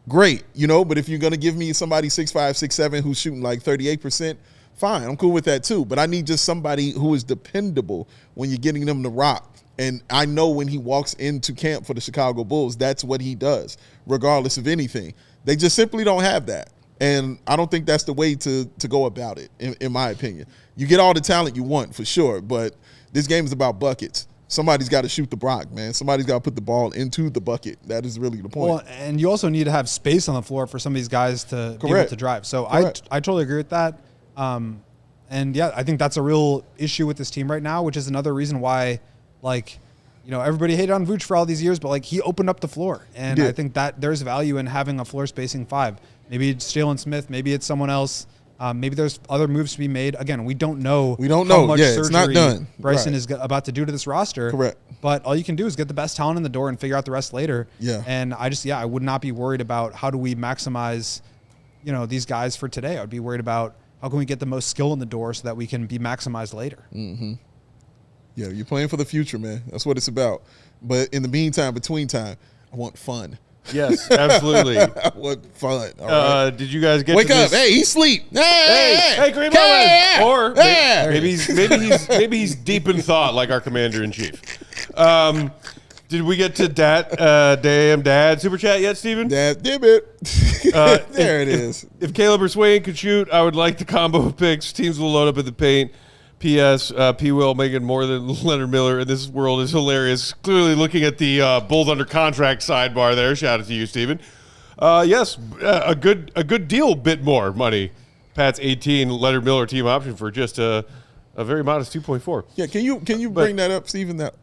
great. But if you're going to give me somebody 6'5", 6'7" who's shooting like 38%, fine, I'm cool with that too. But I need just somebody who is dependable when you're getting them to rock. And I know when he walks into camp for the Chicago Bulls, that's what he does, regardless of anything. They just simply don't have that. And I don't think that's the way to go about it, in my opinion. You get all the talent you want, for sure, but this game is about buckets. Somebody's got to shoot the rock, man. Somebody's got to put the ball into the bucket. That is really the point. Well, and you also need to have space on the floor for some of these guys to be able to drive. So I totally agree with that. And I think that's a real issue with this team right now, which is another reason why, everybody hated on Vooch for all these years, but he opened up the floor. And I think that there's value in having a floor spacing 5. Maybe it's Jalen Smith. Maybe it's someone else. Maybe there's other moves to be made. Again, we don't know. How much surgery it's not done. Bryson is about to do to this roster. Correct. But all you can do is get the best talent in the door and figure out the rest later. Yeah. And I would not be worried about how do we maximize, these guys for today. I would be worried about how can we get the most skill in the door so that we can be maximized later. Mm-hmm. Yeah, you're playing for the future, man. That's what it's about. But in the meantime, between time, I want fun. Yes, absolutely. What fun. All right. Did you guys get Wake to up. this? Hey, he's asleep. Hey, Green Hey, Or hey. maybe he's deep in thought like our commander in chief. Did we get to damn dad super chat yet, Steven? Dad, damn it. There it is. If Caleb or Swain could shoot, I would like the combo of picks. Teams will load up at the paint. P.S. P. Will making more than Leonard Miller in this world is hilarious. Clearly looking at the Bulls under contract sidebar there. Shout out to you, Steven. Yes, a good deal, bit more money. Pat's 18, Leonard Miller team option for just a very modest 2.4. Yeah, can you bring that up, Steven? That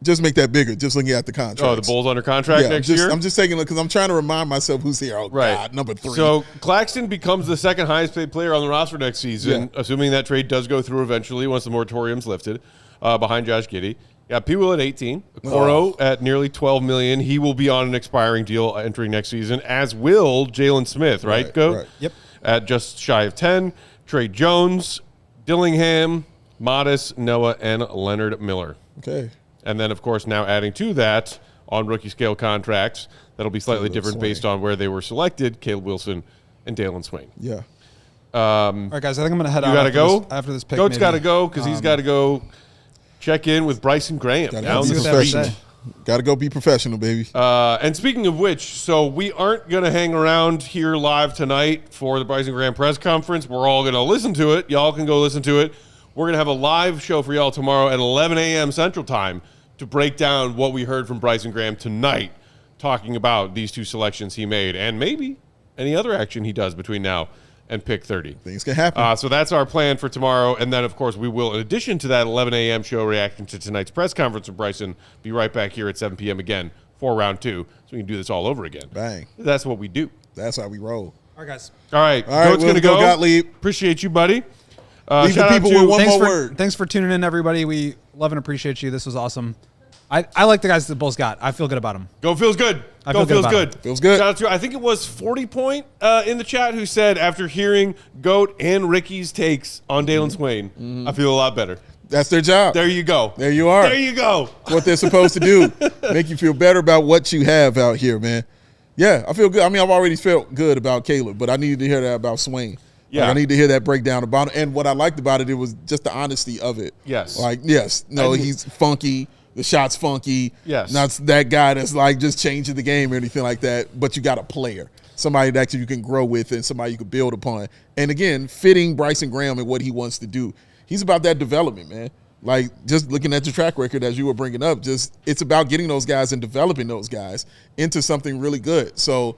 just make that bigger. Just looking at the contract. Oh, the Bulls under contract next year? I'm just taking a look because I'm trying to remind myself who's here. Oh, right. God, number 3. So Claxton becomes the second highest paid player on the roster next season, assuming that trade does go through eventually once the moratorium's lifted, behind Josh Giddey. Yeah, P. Will at 18, Okoro at nearly $12 million. He will be on an expiring deal entering next season, as will Jalen Smith, right, Go? Right. Yep. At just shy of 10. Trey Jones, Dillingham, Matas, Noah, and Leonard Miller. Okay. And then, of course, now adding to that on rookie scale contracts, that'll be slightly different based on where they were selected, Caleb Wilson and Dailyn Swain. Yeah. All right, guys, I think I'm going to head You out got to go? after this pick. Goat's maybe. got to go because he's got to go check in with Bryson Graham Gotta down be the professional. street. Gotta go be professional, baby. And speaking of which, so we aren't going to hang around here live tonight for the Bryson Graham press conference. We're all going to listen to it. Y'all can go listen to it. We're going to have a live show for y'all tomorrow at 11 a.m. Central Time to break down what we heard from Bryson Graham tonight, talking about these two selections he made and maybe any other action he does between now and pick 30. Things can happen. So that's our plan for tomorrow. And then, of course, we will, in addition to that 11 a.m. show reaction to tonight's press conference with Bryson, be right back here at 7 p.m. again for round 2. So we can do this all over again. Bang. That's what we do. That's how we roll. All right, guys. All right. All right, Goat's going to we'll go. go Gottlieb. Appreciate you, buddy. Leave the shout out people to- with one Thanks more for, word. thanks for tuning in, everybody. We love and appreciate you. This was awesome. I like the guys that the Bulls got. I feel good about them. Go feels good. I Go feel good feels about good. it. Feels good. Shout out to, I think it was 40 Point in the chat who said after hearing Goat and Ricky's takes on Dailyn Swain, I feel a lot better. That's their job. There you go. There you are. There you go. What they're supposed to do. Make you feel better about what you have out here, man. Yeah, I feel good. I mean, I've already felt good about Caleb, but I needed to hear that about Swain. Yeah. Like, I need to hear that breakdown about it. And what I liked about it was just the honesty of it. Yes. Like, yes, no, he's funky. The shot's funky. Yes. Not that guy that's like just changing the game or anything like that, but you got a player. Somebody that you can grow with and somebody you can build upon. And again, fitting Bryson Graham and what he wants to do. He's about that development, man. Like, just looking at the track record as you were bringing up, just it's about getting those guys and developing those guys into something really good. So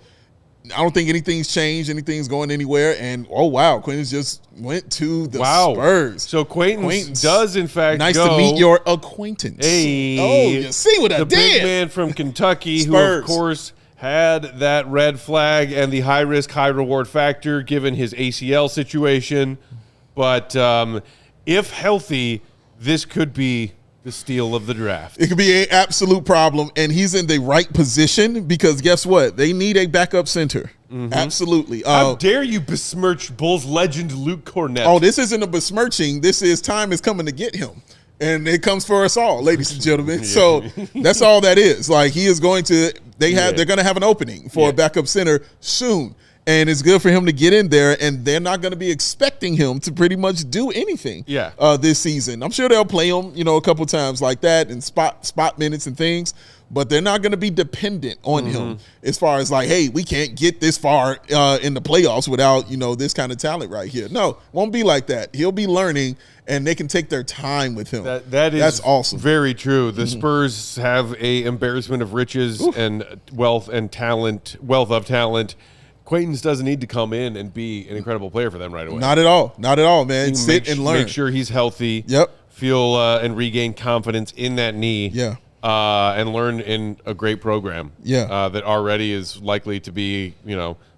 I don't think anything's changed, anything's going anywhere. And, oh, wow, Quaintance just went to the Spurs. So Quaintance does, in fact, nice go. to meet your acquaintance. Hey. Oh, you see what I The did? big man from Kentucky who, of Spurs. course, had that red flag and the high-risk, high-reward factor given his ACL situation. But if healthy, this could be the steal of the draft. It could be an absolute problem, and he's in the right position because guess what? They need a backup center. Absolutely. How dare you besmirch Bulls legend Luke Cornett? Oh, this isn't a besmirching. This is time is coming to get him. And it comes for us all, ladies and gentlemen. So that's all that is. Like, he is going to they're going to have an opening for a backup center soon. And it's good for him to get in there, and they're not going to be expecting him to pretty much do anything this season. I'm sure they'll play him, a couple times like that and spot minutes and things, but they're not going to be dependent on him as far as like, hey, we can't get this far in the playoffs without, this kind of talent right here. No, won't be like that. He'll be learning, and they can take their time with him. That's awesome. Very true. The Spurs have a embarrassment of riches and wealth of talent. Quaintance doesn't need to come in and be an incredible player for them right away. Not at all, man. Sit and learn. Make sure he's healthy. Yep. Feel and regain confidence in that knee. Yeah. And learn in a great program. Yeah. That already is likely to be,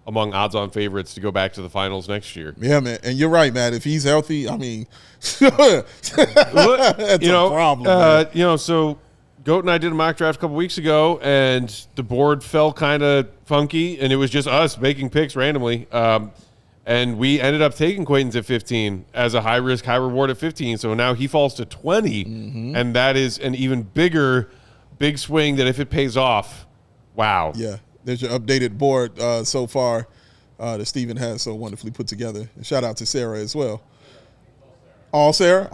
among odds-on favorites to go back to the finals next year. Yeah, man. And you're right, Matt. If he's healthy, I mean, that's a problem. So Goat and I did a mock draft a couple weeks ago, and the board fell kind of funky, and it was just us making picks randomly. And we ended up taking Quaintance at 15 as a high-risk, high-reward at 15. So now he falls to 20, and that is an even big swing that if it pays off, wow. Yeah. There's your updated board so far that Steven has so wonderfully put together. And shout out to Sarah as well. All Sarah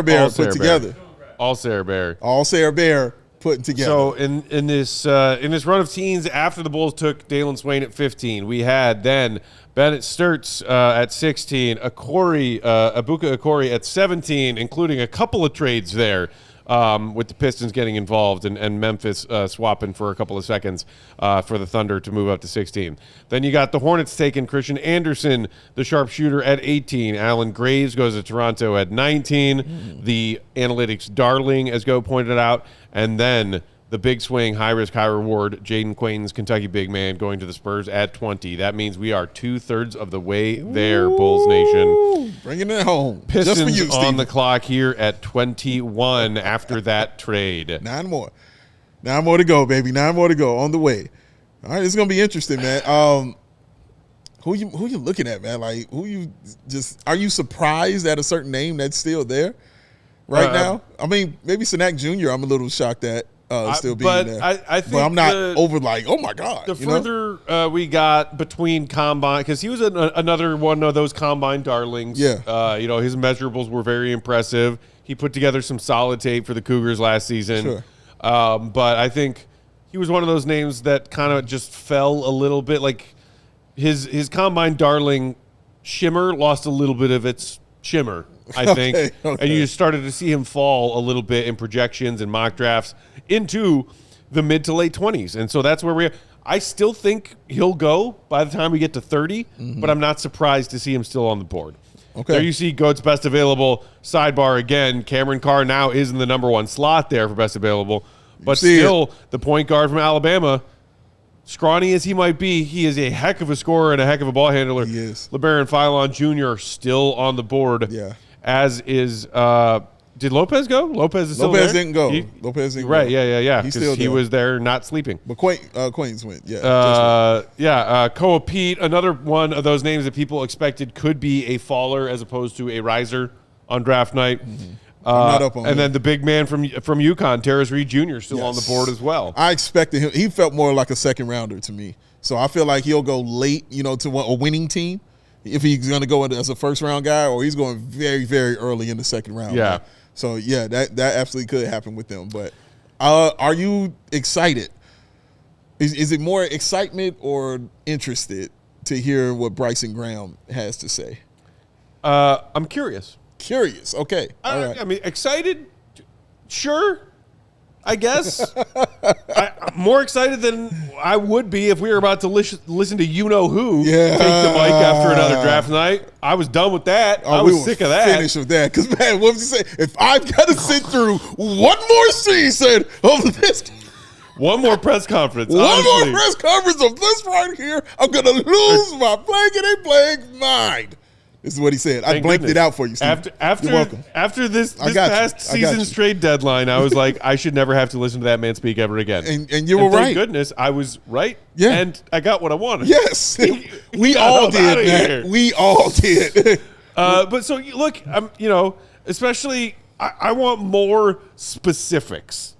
Bear put together. All Sarah Bear. All Sarah Bear putting together. So in this run of teens after the Bulls took Dailyn Swain at 15, we had then Bennett Sturts at 16, Abuka Okori at 17, including a couple of trades there with the Pistons getting involved and Memphis swapping for a couple of seconds for the Thunder to move up to 16. Then you got the Hornets taking Christian Anderson, the sharpshooter, at 18. Alan Graves goes to Toronto at 19. The analytics darling, as Go pointed out. And then the big swing, high risk, high reward, Jayden Quaintance, Kentucky big man, going to the Spurs at 20. That means we are 2/3 of the way there, Bulls Nation. Bringing it home. Pistons Just for you, on Steven. the clock here at 21 after that trade. 9 more. 9 more to go, baby. 9 more to go on the way. All right, it's gonna be interesting, man. Who you looking at, man? Like, are you surprised at a certain name that's still there right now? I mean, maybe Sanak Jr. I'm a little shocked at still being there. I think but I'm not over like, oh my God. The further we got between combine, because he was another one of those combine darlings. Yeah. His measurables were very impressive. He put together some solid tape for the Cougars last season. Sure. But I think he was one of those names that kind of just fell a little bit. Like his combine darling shimmer lost a little bit of its shimmer, I think. Okay. And you started to see him fall a little bit in projections and mock drafts into the mid to late 20s. And so that's where I still think he'll go by the time we get to 30, but I'm not surprised to see him still on the board. Okay. There you see Goat's best available. Sidebar again, Cameron Carr now is in the number 1 slot there for best available. But still, the point guard from Alabama, scrawny as he might be, he is a heck of a scorer and a heck of a ball handler. He is. LeBaron Philon Jr. still on the board. Yeah. As is, did Lopez go? Lopez is still Lopez there? didn't go. Lopez didn't go. Right, yeah. He's Because still he there. was there not sleeping. But Quaintance went, yeah. Koa Pete, another one of those names that people expected could be a faller as opposed to a riser on draft night. I'm not up on and him. then the big man from UConn, Terrace Reed Jr., still on the board as well. I expected him. He felt more like a second rounder to me. So I feel like he'll go late, to a winning team if he's going to go as a first round guy, or he's going very, very early in the second round. Yeah. Man. So yeah, that absolutely could happen with them. But are you excited? Is it more excitement or interested to hear what Bryson Graham has to say? I'm curious. Curious. Okay. All right. I mean, excited? Sure, I guess. I'm more excited than I would be if we were about to listen to you-know-who take the mic after another draft night. I was done with that. I was sick of that. Finished with that. Because, man, what was he say? If I've got to sit through one more season of this, one more press conference. one honestly. more press conference of this right here, I'm going to lose my blankety-blank mind. This is what he said. I Thank blanked goodness. it out for you, Steve. After You're welcome. After this I got you. past I got season's you. trade deadline, I was like, I should never have to listen to that man speak ever again. And you were thank right. goodness I was right. Yeah. And I got what I wanted. Yes. We got all up outta did, man. here. We all did. But so look, especially I want more specifics.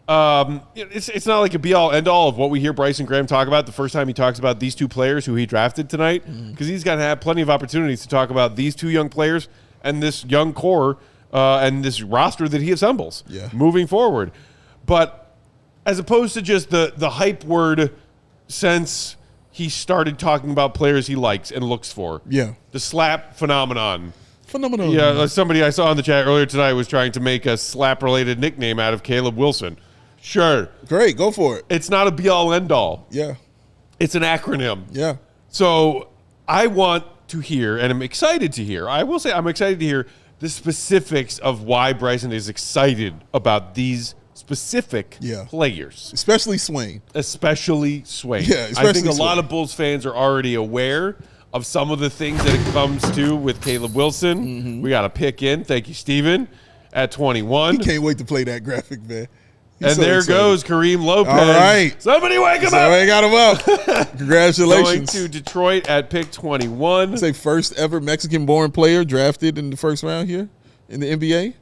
It's not like a be-all, end-all of what we hear Bryson Graham talk about the first time he talks about these two players who he drafted tonight, because he's going to have plenty of opportunities to talk about these two young players and this young core and this roster that he assembles moving forward. But as opposed to just the hype word since he started talking about players he likes and looks for. Yeah. The slap phenomenon. Phenomenal. Yeah, somebody I saw in the chat earlier tonight was trying to make a slap-related nickname out of Caleb Wilson. Sure. Great. Go for it. It's not a be-all, end-all. Yeah. It's an acronym. Yeah. So I want to hear, and I'm excited to hear, I will say I'm excited to hear the specifics of why Bryson is excited about these specific players. Especially Swain. Especially Swain. Yeah, I think a Swain. lot of Bulls fans are already aware of some of the things that it comes to with Caleb Wilson. We got to pick in. Thank you, Steven, at 21. He can't wait to play that graphic, man. He's And so there excited. goes Kareem Lopez. All right. Somebody wake him up. Somebody got him up. Going Congratulations. to Detroit at pick 21. Say first ever Mexican-born player drafted in the first round here in the NBA.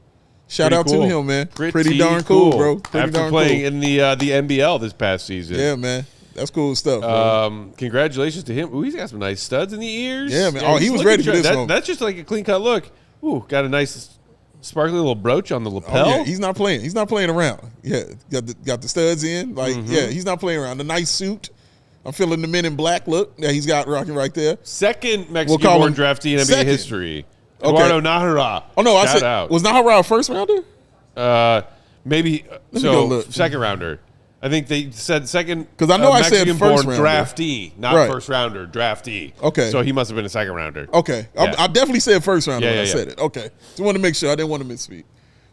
Shout Pretty out cool. to him, man. Pretty darn cool, bro. Pretty After darn playing cool. in the NBL this past season. Yeah, man. That's cool stuff, bro. Congratulations to him. Ooh, he's got some nice studs in the ears. Yeah, man. He was ready for this one. That's just like a clean cut look. Ooh, got a nice sparkly little brooch on the lapel. Oh, yeah, he's not playing. He's not playing around. Yeah, got the studs in. Like, yeah, he's not playing around. The nice suit. I'm feeling the Men in Black look that he's got rocking right there. Second Mexican-born draftee in NBA history. Eduardo Nájera. Oh, no, Shout out. Was Nájera a first rounder? Maybe. So, second rounder. I think they said second. Because I know I said first rounder. Draftee, not first rounder, draftee. Okay. So he must have been a second rounder. Okay. Yeah. I definitely said first rounder when I said it. Okay. Just wanted to make sure. I didn't want to misspeak.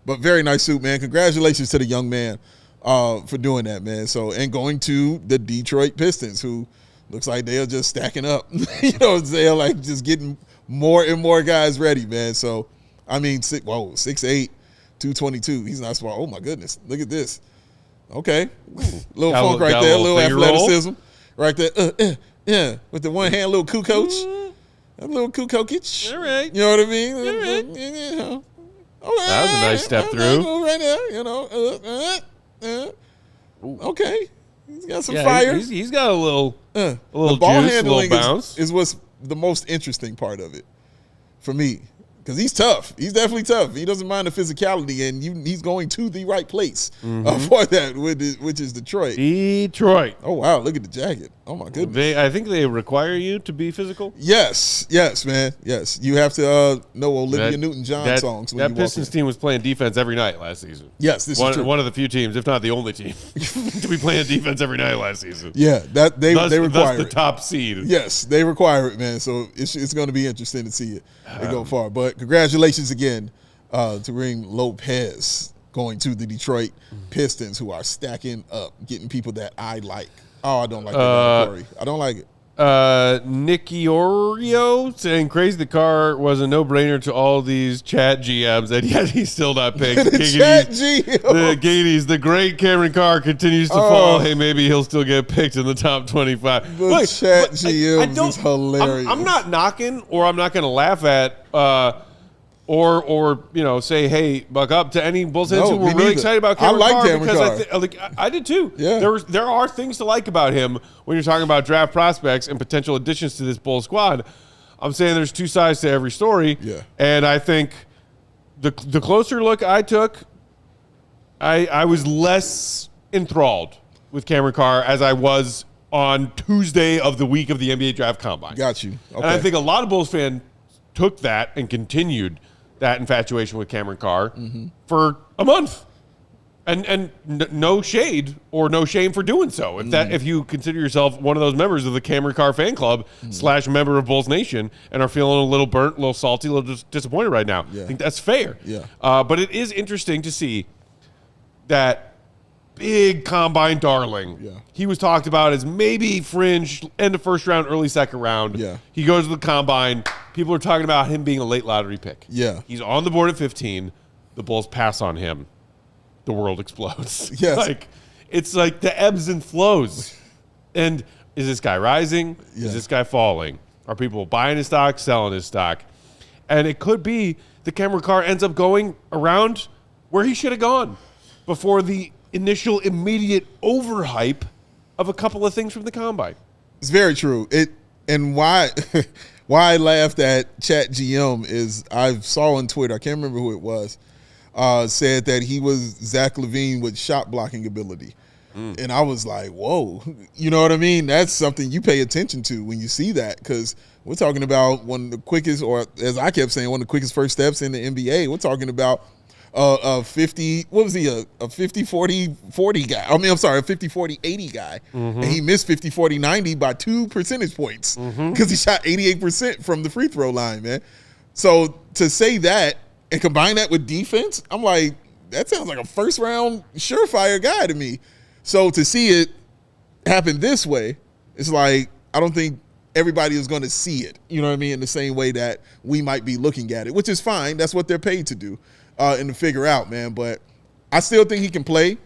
But very nice suit, man. Congratulations to the young man for doing that, man. So, and going to the Detroit Pistons, who looks like they're just stacking up. You know, they're like just getting more and more guys ready, man. So, I mean, 6'8", 222. He's not small. Oh, my goodness. Look at this. Okay. Little funk right there. Little athleticism right there. Yeah. With the one hand, little coach. A little coach. All right. You know what I mean? All right. You know. That was a nice step through. Right there, you know. Okay. He's got some fire. He's got a little the ball juice, handling a little bounce. is what's the most interesting part of it for me. Because he's tough. He's definitely tough. He doesn't mind the physicality, and he's going to the right place for that, which is Detroit. Detroit. Oh, wow. Look at the jacket. Oh, my goodness. I think they require you to be physical. Yes, man. Yes. You have to know Olivia Newton-John songs. That Pistons team was playing defense every night last season. Yes, this is true. One of the few teams, if not the only team, to be playing defense every night last season. Yeah, they require that's the it. top seed. Yes, they require it, man. So it's going to be interesting to see it. They go far. But congratulations again to Ring Lopez going to the Detroit Pistons, who are stacking up, getting people that I like. Oh, I don't like that. I don't like it. Nicky Orio saying crazy the car was a no-brainer to all these chat GMs, and yet he's still not picked. The great Cameron Carr continues to fall. Hey, maybe he'll still get picked in the top 25. The chat GMs is hilarious. I'm not knocking, or I'm not going to laugh at or say, hey, buck up to any Bulls fans who were really excited about Cameron Carr, because I did too. Yeah. There are things to like about him when you're talking about draft prospects and potential additions to this Bulls squad. I'm saying there's two sides to every story. Yeah. And I think the closer look I took, I was less enthralled with Cameron Carr as I was on Tuesday of the week of the NBA Draft Combine. Got you. Okay. And I think a lot of Bulls fans took that and continued that infatuation with Cameron Carr for a month, and no shade or no shame for doing so. If you consider yourself one of those members of the Cameron Carr fan club / member of Bulls Nation and are feeling a little burnt, a little salty, a little disappointed right now, I think that's fair. Yeah. But it is interesting to see that big combine darling. Yeah. He was talked about as maybe fringe, end of first round, early second round. Yeah. He goes to the combine. People are talking about him being a late lottery pick. Yeah. He's on the board at 15. The Bulls pass on him. The world explodes. Yes. It's like the ebbs and flows. And is this guy rising? Yeah. Is this guy falling? Are people buying his stock, selling his stock? And it could be the Cameron Carr ends up going around where he should have gone before the initial immediate overhype of a couple of things from the combine. It's very true. And why I laughed at Chat GM is I saw on Twitter, I can't remember who it was, said that he was Zach LaVine with shot blocking ability. And I was like, whoa, you know what I mean? That's something you pay attention to when you see that, because we're talking about one of the quickest, or as I kept saying, one of the quickest first steps in the NBA. We're talking about a 50, what was he, a 50-40-40 guy. I mean, I'm sorry, a 50-40-80 guy. And he missed 50-40-90 by 2 percentage points because he shot 88% from the free throw line, man. So to say that and combine that with defense, I'm like, that sounds like a first round surefire guy to me. So to see it happen this way, it's like, I don't think everybody is going to see it, you know what I mean, in the same way that we might be looking at it, which is fine. That's what they're paid to do. And to figure out, man. But I still think he can play.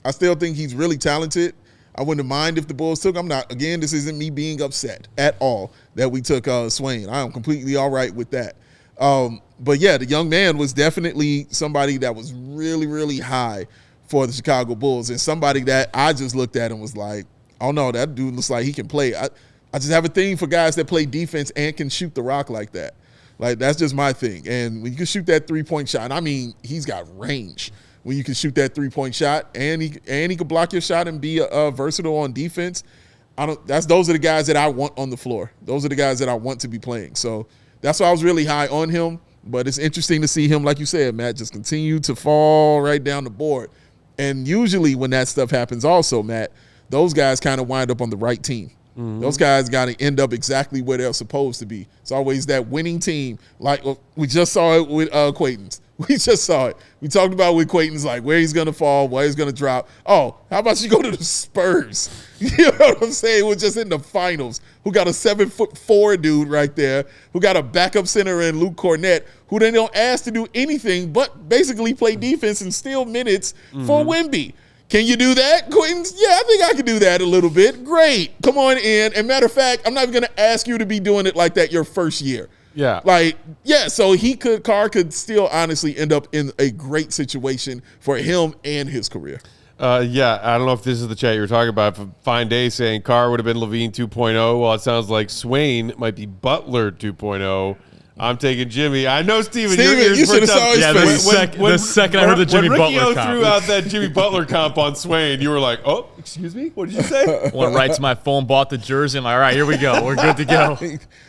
I still think he's really talented. I wouldn't mind if the Bulls took him. Not, again, this isn't me being upset at all that we took Swain. I am completely all right with that. But, yeah, the young man was definitely somebody that was really, really high for the Chicago Bulls, and somebody that I just looked at and was like, I don't know. That dude looks like he can play. I just have a thing for guys that play defense and can shoot the rock like that. Like, that's just my thing. And when you can shoot that three-point shot, I mean, he's got range. When you can shoot that three-point shot and he can block your shot and be versatile on defense, those are the guys that I want on the floor. Those are the guys that I want to be playing. So that's why I was really high on him. But it's interesting to see him, like you said, Matt, just continue to fall right down the board. And usually when that stuff happens also, Matt, those guys kind of wind up on the right team. Mm-hmm. Those guys got to end up exactly where they're supposed to be. It's always that winning team. Like we just saw it with Quaintance. We just saw it. We talked about with Quaintance, like where he's going to fall, where he's going to drop. Oh, how about you go to the Spurs? You know what I'm saying? We're just in the finals. Who got a 7'4" dude right there, who got a backup center in Luke Cornett, who they don't ask to do anything but basically play defense and steal minutes for Wemby. Can you do that, Quaintance? Yeah, I think I can do that a little bit. Great. Come on in. And matter of fact, I'm not even going to ask you to be doing it like that your first year. Yeah. Like, yeah, so Carr could still honestly end up in a great situation for him and his career. Yeah, I don't know if this is the chat you were talking about. Fine Day saying Carr would have been Levine 2.0. Well, it sounds like Swain might be Butler 2.0. I'm taking Jimmy. I know, Steven, you should have saw his face. The second I heard the Jimmy Butler comp. When Ricky threw out that Jimmy Butler comp on Swain, you were like, oh, excuse me? What did you say? Went right to my phone, bought the jersey. I'm like, all right, here we go. We're good to go.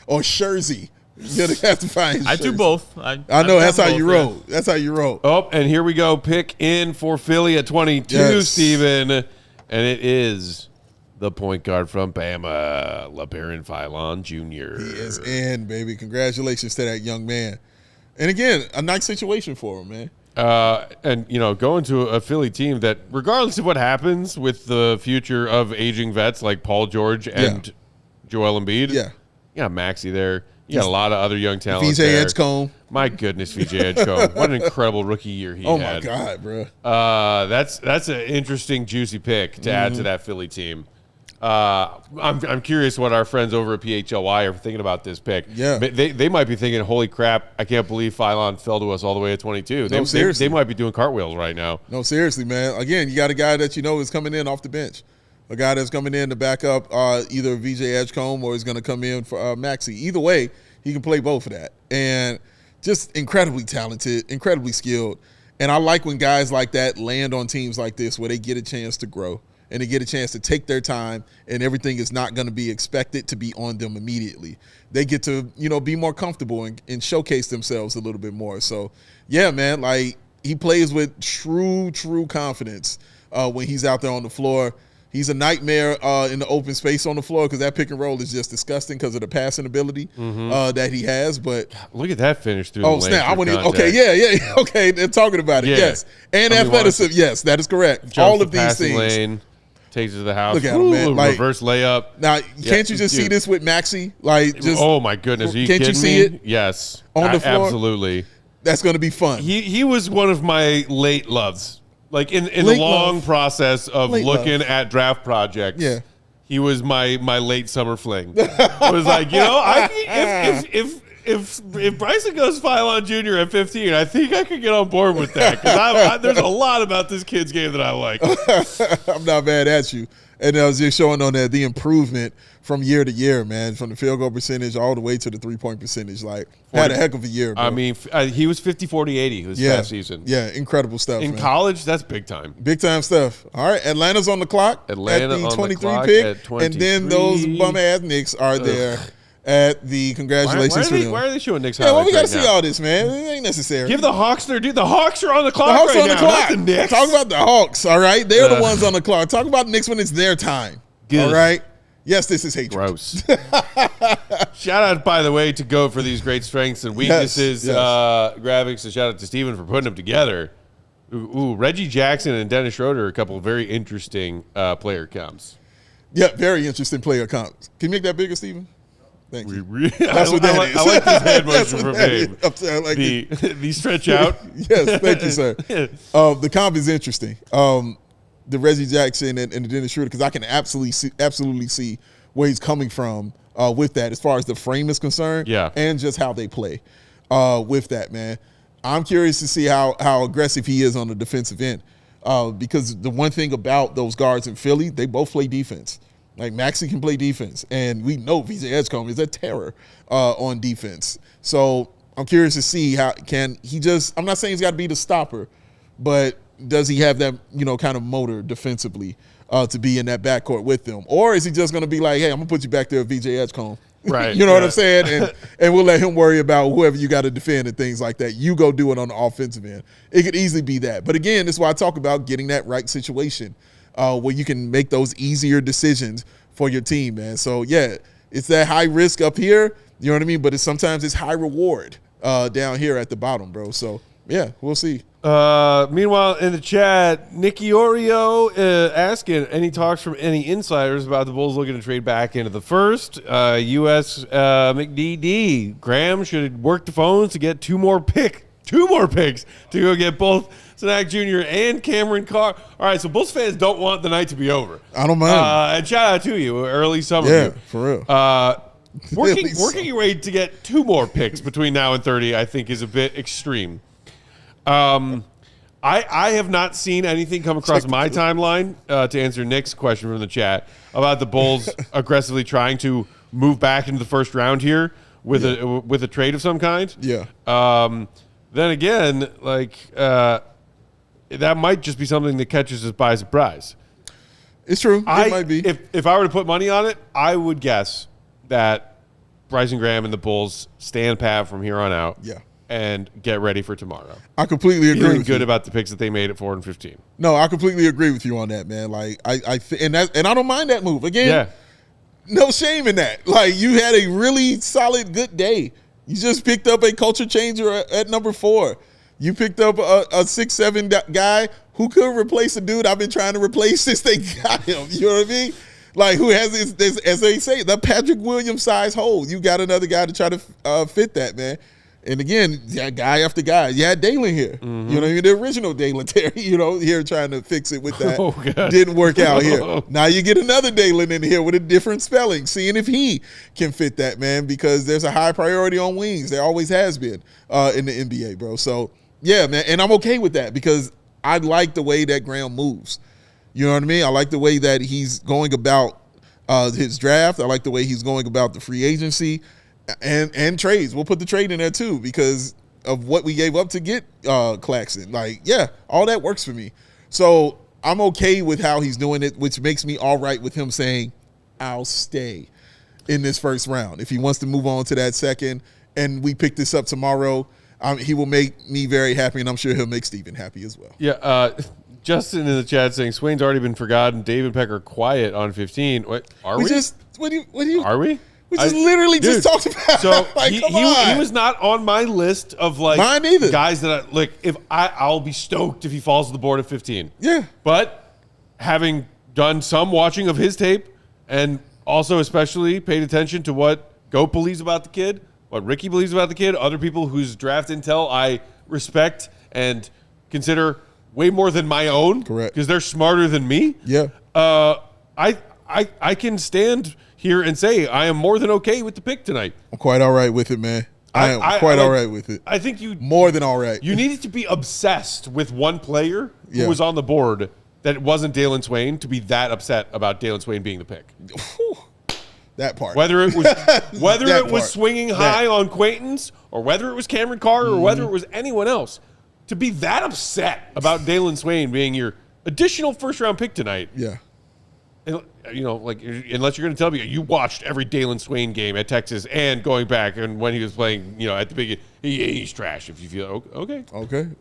Or Jersey. You're going to have to find I do both. I know. That's how you roll. That's how you roll. Oh, and here we go. Pick in for Philly at 22, Steven. And it is the point guard from Bama, LeBaron Philon Jr. He is in, baby. Congratulations to that young man. And again, a nice situation for him, man. And, going to a Philly team that, regardless of what happens with the future of aging vets like Paul George and Joel Embiid, you got Maxey there. You got a lot of other young talent VJ Edgecombe. My goodness, VJ Edgecombe. What an incredible rookie year he had. Oh, my God, bro. That's an interesting, juicy pick to add to that Philly team. I'm curious what our friends over at PHLY are thinking about this pick. Yeah. They might be thinking, holy crap, I can't believe Philon fell to us all the way at 22. They might be doing cartwheels right now. No, seriously, man. Again, you got a guy that is coming in off the bench. A guy that's coming in to back up either VJ Edgecombe or is going to come in for Maxey. Either way, he can play both of that. And just incredibly talented, incredibly skilled. And I like when guys like that land on teams like this where they get a chance to grow and they get a chance to take their time and everything is not going to be expected to be on them immediately. They get to, be more comfortable and showcase themselves a little bit more. So, yeah, man, like he plays with true confidence when he's out there on the floor. He's a nightmare in the open space on the floor because that pick and roll is just disgusting because of the passing ability that he has. But look at that finish through. Oh snap! Okay, yeah. Okay, they're talking about it. Yeah. Yes, and athleticism. Yes, that is correct. All of these things. Lane, takes it to the house. Look at him, man. Like, reverse layup. Now, can't you just see this with Maxey? Like, just oh my goodness, are you can't kidding you see me? it? Yes, on the floor. Absolutely. That's going to be fun. He was one of my late loves. Like in the long process of looking at draft projects, he was my late summer fling. I was like, if Bryson goes Philon Jr. at 15, I think I could get on board with that because there's a lot about this kid's game that I like. I'm not mad at you. And I was just showing on that the improvement from year to year, man, from the field goal percentage all the way to the 3-point percentage. Like, had a heck of a year, bro. I mean, he was 50-40-80 this past season. Yeah, incredible stuff, in college, that's big time. Big time stuff. All right, Atlanta's on the clock at the 23 pick. And then those bum-ass Knicks are there at the congratulations for them. Why are they showing Knicks highlights? Yeah, we got to see all this, man. It ain't necessary. Give the Hawks their due. The Hawks are on the clock. The Hawks right on the now, clock. Not the Knicks. Talk about the Hawks, all right? They're the ones on the clock. Talk about the Knicks when it's their time. Good. All right? Yes, this is hatred. Gross. Shout out, by the way, to Go for these great strengths and weaknesses graphics. And shout out to Steven for putting them together. Reggie Jackson and Dennis Schroeder are a couple of very interesting player comps. Yeah, very interesting player comps. Can you make that bigger, Steven? Thank you. That's what that is. I like this head motion from him. The stretch out. Yes, thank you, sir. The comp is interesting. The Reggie Jackson and the Dennis Schroeder, because I can absolutely see where he's coming from with that as far as the frame is concerned and just how they play with that, man. I'm curious to see how aggressive he is on the defensive end because the one thing about those guards in Philly, they both play defense. Like Maxey can play defense, and we know VJ Edgecombe is a terror on defense. So I'm curious to see how can he just. I'm not saying he's got to be the stopper, but does he have that kind of motor defensively to be in that backcourt with them, or is he just going to be like, hey, I'm gonna put you back there with VJ Edgecombe? Right. You know what I'm saying? And we'll let him worry about whoever you got to defend and things like that. You go do it on the offensive end. It could easily be that. But again, this is why I talk about getting that right situation where you can make those easier decisions for your team, man. So, yeah, it's that high risk up here, you know what I mean? But sometimes it's high reward down here at the bottom, bro. So, yeah, we'll see. Meanwhile, in the chat, Nicky Oreo asking any talks from any insiders about the Bulls looking to trade back into the first. U.S. McDD Graham should work the phones to get two more picks to go get both Steinbach Jr. and Cameron Carr. All right, so Bulls fans don't want the night to be over. I don't mind. And shout out to you, early summer. Yeah, for real. Working your way to get two more picks between now and 30, I think, is a bit extreme. I have not seen anything come across my timeline to answer Nick's question from the chat about the Bulls aggressively trying to move back into the first round here with a trade of some kind. Yeah. Then again, that might just be something that catches us by surprise. It's true. It might be. If I were to put money on it, I would guess that Bryson Graham and the Bulls stand pat from here on out. Yeah. And get ready for tomorrow. I completely agree. Feeling good about the picks that they made at 4 and 15. No, I completely agree with you on that, man. Like and I don't mind that move. Again, yeah. No shame in that. Like you had a really solid, good day. You just picked up a culture changer at number 4. You picked up a 6'7" guy who could replace a dude I've been trying to replace since they got him. You know what I mean? Like who has this, as they say, the Patrick Williams size hole. You got another guy to try to fit that, man. And again, guy after guy. You had Dailyn here. Mm-hmm. You know what I mean? The original Dailyn Terry, here trying to fix it with that. Oh, didn't work out here. Now you get another Dailyn in here with a different spelling, seeing if he can fit that, man, because there's a high priority on wings. There always has been in the NBA, bro. So, yeah, man. And I'm okay with that because I like the way that Graham moves. You know what I mean? I like the way that he's going about his draft. I like the way he's going about the free agency. And trades. We'll put the trade in there too because of what we gave up to get Claxton. Like, yeah, all that works for me. So I'm okay with how he's doing it, which makes me all right with him saying, I'll stay in this first round. If he wants to move on to that second and we pick this up tomorrow, he will make me very happy, and I'm sure he'll make Steven happy as well. Yeah, Justin in the chat saying Swain's already been forgotten. Dave and Peck are quiet on 15. What are we? Are we? We just literally just talked about. So he was not on my list of mine either. Guys that I'll be stoked if he falls to the board at 15. Yeah. But having done some watching of his tape and also especially paid attention to what Goat believes about the kid, what Ricky believes about the kid, other people whose draft intel I respect and consider way more than my own. Correct. Because they're smarter than me. Yeah. I can stand here and say I am more than okay with the pick tonight. I'm quite all right with it, man. I am quite all right with it. I think you more than all right. You needed to be obsessed with one player who was on the board that wasn't Dailyn Swain to be that upset about Dailyn Swain being the pick. That part. Whether it was swinging high on Quaintance or whether it was Cameron Carr or whether it was anyone else, to be that upset about Dailyn Swain being your additional first-round pick tonight. Yeah. And, unless you're going to tell me you watched every Dailyn Swain game at Texas and going back and when he was playing, at the beginning, he's trash. If you feel okay.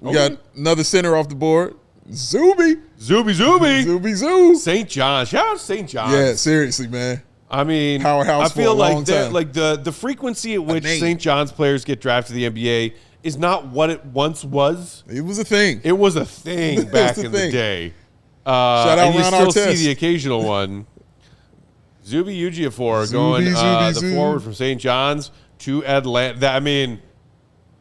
We got another center off the board. Zuby. St. John. Shout out to St. John. Yeah, seriously, man. I mean, powerhouse. I feel for a long time. the frequency at which St. John's players get drafted to the NBA is not what it once was. It was a thing. It was a thing back in the day. Shout out and you Ron still Artest. see the occasional one. Zuby Ejiofor going the forward from St. John's to Atlanta.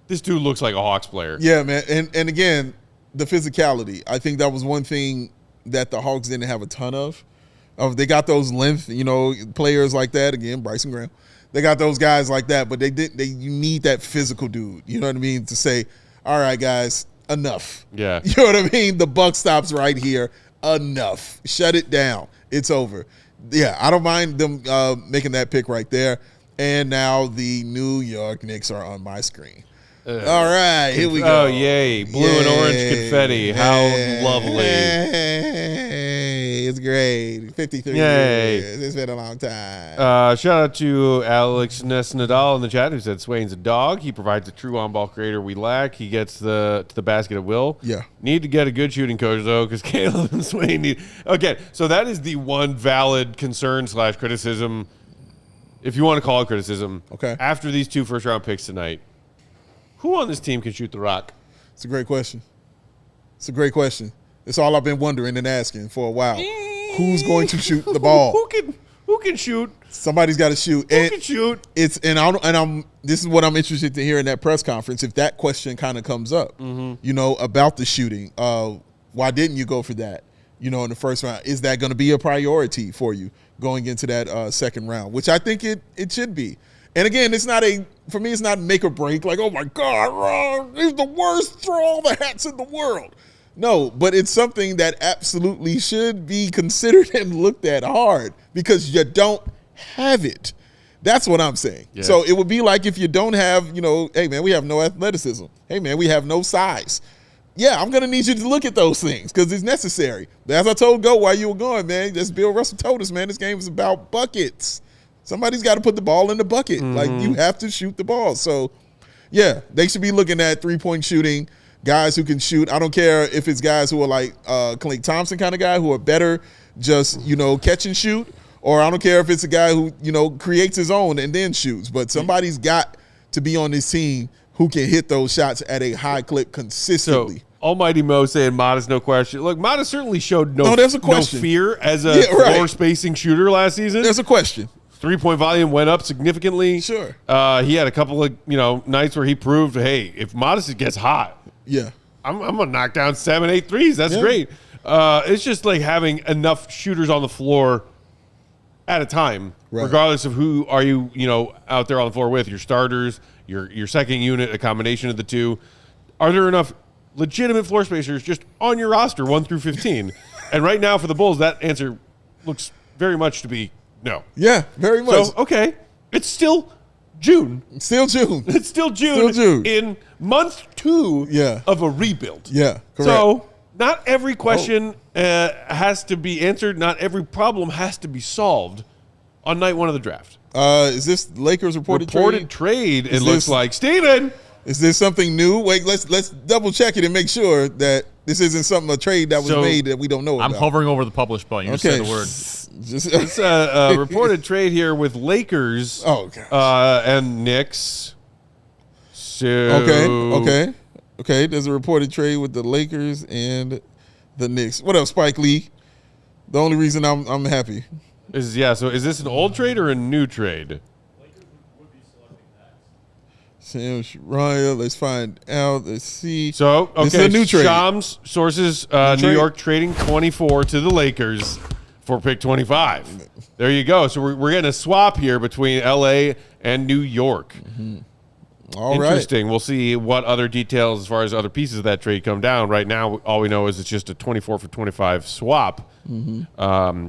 This dude looks like a Hawks player. Yeah, man. And again, the physicality. I think that was one thing that the Hawks didn't have a ton of. They got those length, players like that. Again, Bryson Graham. They got those guys like that, but you need that physical dude. You know what I mean? To say, all right, guys, enough. Yeah. You know what I mean? The buck stops right here. Enough. Shut it down. It's over. yeah, I don't mind them making that pick right there. And now the New York Knicks are on my screen. All right, here we go. Oh, yay. Blue and orange confetti. How lovely. It's great. 53 Yay. years. It's been a long time. Shout out to Alex Nesnadal in the chat who said Swain's a dog. He provides a true on-ball creator we lack. He gets to the basket at will. Yeah. Need to get a good shooting coach, though, because Caleb and Swain need... Okay, so that is the one valid concern / criticism, if you want to call it criticism. Okay. After these 2 first-round picks tonight, who on this team can shoot the rock? It's a great question. It's a great question. It's all I've been wondering and asking for a while. Who's going to shoot the ball? Who can shoot? Somebody's got to shoot. Who can shoot? This is what I'm interested to hear in that press conference. If that question kind of comes up, about the shooting, why didn't you go for that? In the first round, is that going to be a priority for you going into that second round? Which I think it should be. And again, for me, it's not make or break. Like, oh my God, he's the worst. Throw all the hats in the world. No, but it's something that absolutely should be considered and looked at hard because you don't have it. That's what I'm saying. Yeah. So it would be like if you don't have, hey man, we have no athleticism. Hey man, we have no size. Yeah, I'm going to need you to look at those things because it's necessary. But as I told Go while you were going, man, as Bill Russell told us, man, this game is about buckets. Somebody's got to put the ball in the bucket. Like, you have to shoot the ball. So, yeah, they should be looking at three-point shooting, guys who can shoot. I don't care if it's guys who are like Klay Thompson kind of guy who are better just, catch and shoot, or I don't care if it's a guy who, creates his own and then shoots. But somebody's got to be on this team who can hit those shots at a high clip consistently. So, Almighty Mo saying Matas, no question. Look, Matas certainly showed no fear as a floor spacing shooter last season. There's a question. 3-point volume went up significantly. Sure. He had a couple of nights where he proved, hey, if Matas gets hot, I'm gonna knock down 7-8 threes. That's great. It's just like having enough shooters on the floor at a time, regardless of who are you out there on the floor with, your starters, your second unit, a combination of the two. Are there enough legitimate floor spacers just on your roster 1 through 15? And right now for the Bulls, that answer looks very much to be no. Yeah, very much. So, okay, it's still June. It's still June in month 2 of a rebuild. Yeah, correct. So not every question has to be answered. Not every problem has to be solved on night 1 of the draft. Is this Lakers reported trade? It looks like. Steven! Is this something new? Wait, let's double check it and make sure that this isn't a trade that was made that we don't know about. I'm hovering over the publish button. You just said the word. It's a reported trade here with Lakers and Knicks. So Okay. There's a reported trade with the Lakers and the Knicks. What up, Spike Lee? The only reason I'm happy. So is this an old trade or a new trade? Sam Shariah, let's find out. Let's see. So, okay, this is a new trade. Shams sources, New York trading 24 to the Lakers for pick 25. There you go. So we're getting a swap here between L.A. and New York. All right. Interesting. We'll see what other details as far as other pieces of that trade come down. Right now, all we know is it's just a 24 for 25 swap.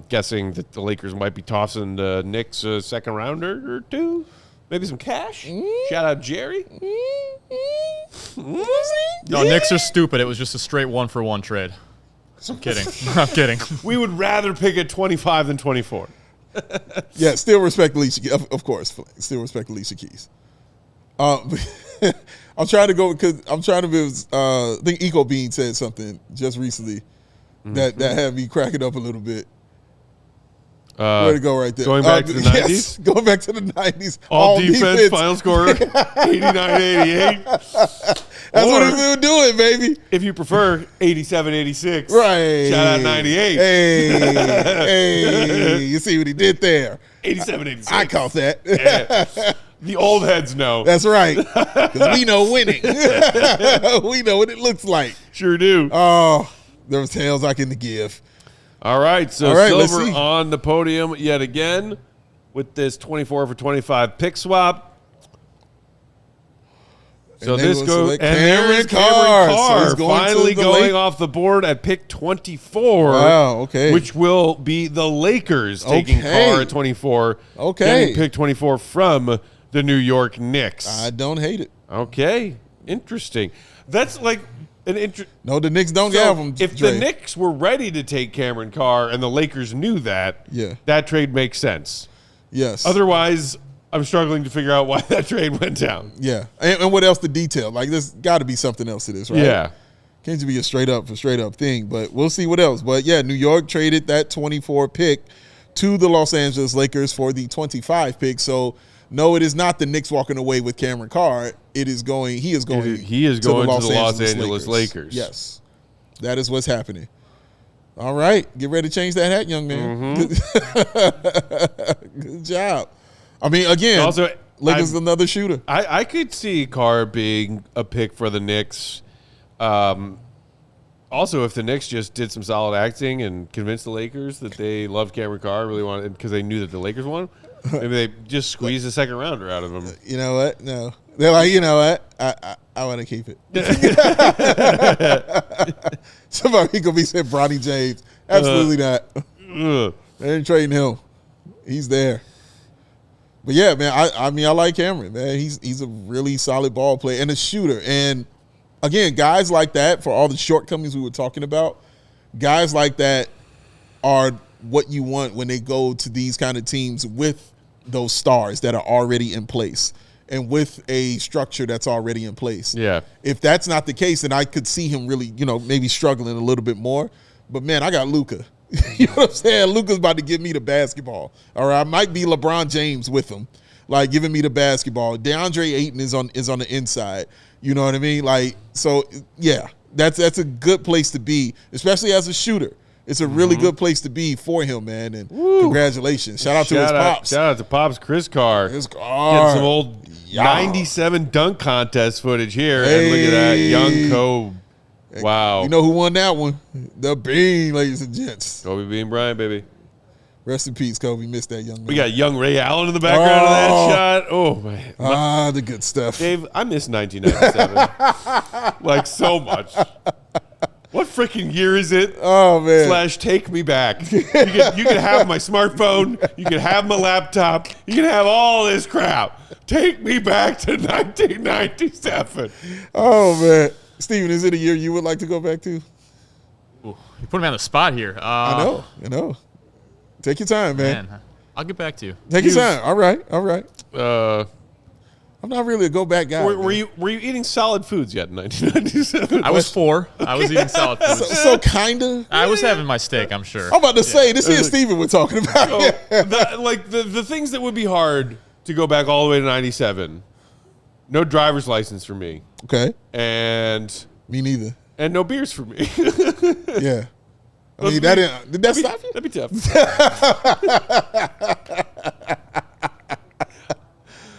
Guessing that the Lakers might be tossing the Knicks a second rounder or two. Maybe some cash. Shout out Jerry. No, Knicks are stupid. It was just a straight 1-for-1 trade. I'm kidding. I'm kidding. We would rather pick at 25 than 24. Yeah, still respect Alicia Keys. Of course, still respect Alicia Keys. I'm trying to go because I think Eco Bean said something just recently that had me cracking up a little bit. Where to go right there? Going back to the 90s? Yes, going back to the 90s. All defense, final score, 89-88. That's what we were doing, baby. If you prefer, 87-86. Right. Shout out 98. Hey, you see what he did there. 87-86. I caught that. Yeah. The old heads know. That's right. Because we know winning. We know what it looks like. Sure do. Oh, there was tails I can give. All right, so Silver on the podium yet again with this 24 for 25 pick swap. So And this they will goes, select and Cameron there's Carr. Cameron So Carr he's going to finally the going off the board at pick 24. Wow, okay. Which will be the Lakers taking Okay. Carr at 24. Okay. Getting pick 24 from the New York Knicks. I don't hate it. Okay, interesting. That's like an No, the Knicks don't have him. If Dre. the Knicks were ready to take Cameron Carr and the Lakers knew that, Yeah. that trade makes sense. Yes. Otherwise, I'm struggling to figure out why that trade went down. Yeah. And what else to detail? Like, there's got to be something else to this, right? Yeah. Can't just be a straight up thing, but we'll see what else. But yeah, New York traded that 24 pick to the Los Angeles Lakers for the 25 pick. So no, it is not the Knicks walking away with Cameron Carr. He is going He is going to the Los Angeles Lakers. Yes. That is what's happening. All right. Get ready to change that hat, young man. Good job. I mean, again, Also, Lakers another shooter. I could see Carr being a pick for the Knicks. Also, if the Knicks just did some solid acting and convinced the Lakers that they loved Cameron Carr, really wanted, because they knew that the Lakers won, maybe they just squeezed a second rounder out of him. You know what? No. They're like, you know what? I want to keep it. Somebody going to be saying Bronny James. Absolutely not. They ain't trading him. He's there. But yeah, man, I mean, I like Cameron, man. He's a really solid ball player and a shooter. And again, guys like that, for all the shortcomings we were talking about, guys like that are what you want when they go to these kind of teams with those stars that are already in place and with a structure that's already in place. Yeah. If that's not the case, then I could see him really, maybe struggling a little bit more. But man, I got Luka. You know what I'm saying? Luka's about to give me the basketball. All right, I might be LeBron James with him, like giving me the basketball. DeAndre Ayton is on the inside. You know what I mean? Like, so yeah, that's a good place to be, especially as a shooter. It's a really good place to be for him, man. And congratulations. Shout out to his pops. Shout out to Pops Chris Carr. Chris Getting Carr. some old 97 dunk contest footage here. Hey. And look at that. Young Kobe. Wow. You know who won that one? The Bean, ladies and gents. Kobe Bean Bryant, baby. Rest in peace, Kobe. Missed that young man. We got young Ray Allen in the background of that shot. Oh, man. The good stuff. Dave, I miss 1997. Like, so much. What freaking year is it? Oh, man. / take me back. You can have my smartphone. You can have my laptop. You can have all this crap. Take me back to 1997. Oh, man. Steven, is it a year you would like to go back to? Ooh, you put me on the spot here. I know. Take your time, man. I'll get back to you. Take your time. All right. I'm not really a go back guy. Were you eating solid foods yet in 1997? I was 4. I was eating solid food. so kind of. I was having my steak, I'm sure. I'm about to say, this is Steven we're talking about. The things that would be hard to go back all the way to 97. No driver's license for me. Okay. And me neither. And no beers for me. Yeah. I mean, did that stop you? That'd be tough.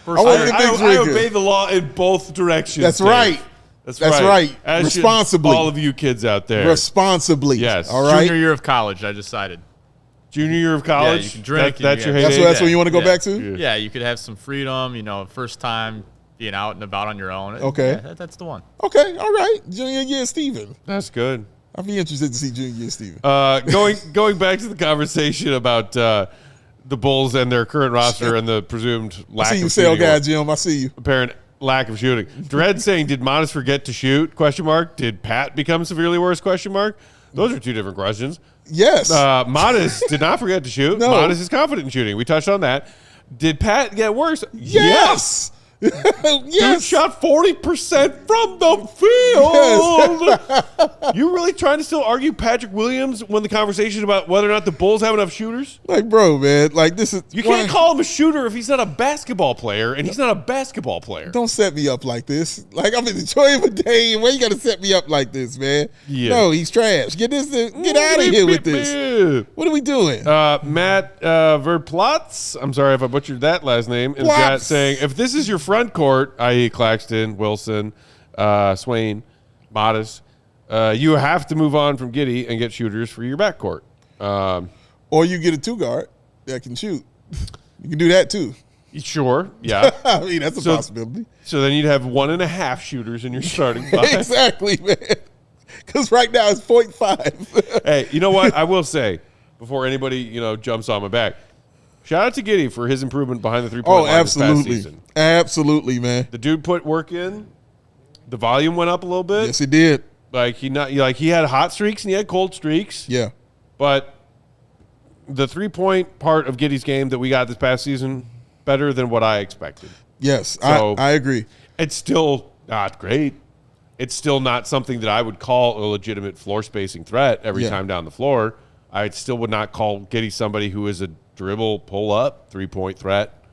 I obey the law in both directions. That's right. That's right. As responsibly. All of you kids out there. Responsibly. Yes. All right. Junior year of college, I decided. Junior year of college? Yeah, you can drink. That's your heyday? That's what you want to go back to? Yeah, you could have some freedom, first time being out and about on your own. Okay. Yeah, that's the one. Okay. All right. Junior year Steven. That's good. I'd be interested to see junior year Steven. Going back to the conversation about the Bulls and their current roster and the presumed lack of shooting. I see you, sale guy, Jim. I see you. Apparent lack of shooting. Dredd saying, did Matas forget to shoot? ? Did Pat become severely worse? ? Those are two different questions. Yes. Matas did not forget to shoot. No. Matas is confident in shooting. We touched on that. Did Pat get worse? Yes. Dude shot 40% from the field. Yes. You really trying to still argue Patrick Williams when the conversation about whether or not the Bulls have enough shooters? Like, bro, man, like this is you can't call him a shooter if he's not a basketball player, and he's not a basketball player. Don't set me up like this. Like I'm enjoying my day. Why you gotta set me up like this, man? Yeah. No, he's trash. Get out of here with this. What are we doing? Matt Verplatz, I'm sorry if I butchered that last name, in the chat saying, if this is your front court, i.e. Claxton, Wilson, Swain, Matas, you have to move on from Giddey and get shooters for your backcourt. Or you get a 2 guard that can shoot. You can do that too. Sure, yeah. I mean, that's a possibility. So then you'd have 1.5 shooters in your starting five. Exactly, man. Because right now it's 0.5. Hey, you know what? I will say, before anybody, jumps on my back, shout out to Giddey for his improvement behind the three-point line this past season. Absolutely, man. The dude put work in. The volume went up a little bit. Yes, he did. He had hot streaks and he had cold streaks. Yeah. But the three-point part of Giddey's game that we got this past season, better than what I expected. Yes, So, I agree. It's still not great. It's still not something that I would call a legitimate floor spacing threat every time down the floor. I still would not call Giddey somebody who is a dribble, pull-up, three-point threat.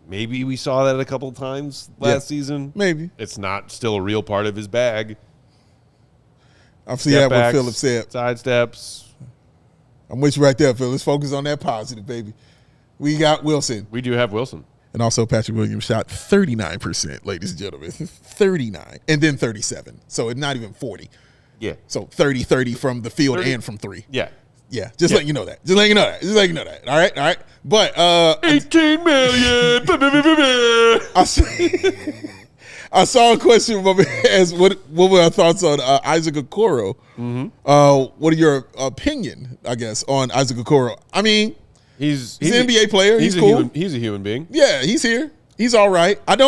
Maybe we saw that a couple of times last season. Maybe. It's not still a real part of his bag. I've seen that what Philip said. Side steps. I'm with you right there, Phil. Let's focus on that positive, baby. We got Wilson. We do have Wilson. And also Patrick Williams shot 39%, ladies and gentlemen. 39. And then 37. So it's not even 40. Yeah. So 30 from the field 30. and from three. Yeah. Yeah. Just letting you know that. Just letting you know that. All right. But 18 million. I saw a question as what were our thoughts on Isaac Okoro? Mm-hmm. What are your opinion, I guess, on Isaac Okoro? I mean, he's an NBA player. He's cool. He's a human being. Yeah, he's here. He's all right. I'm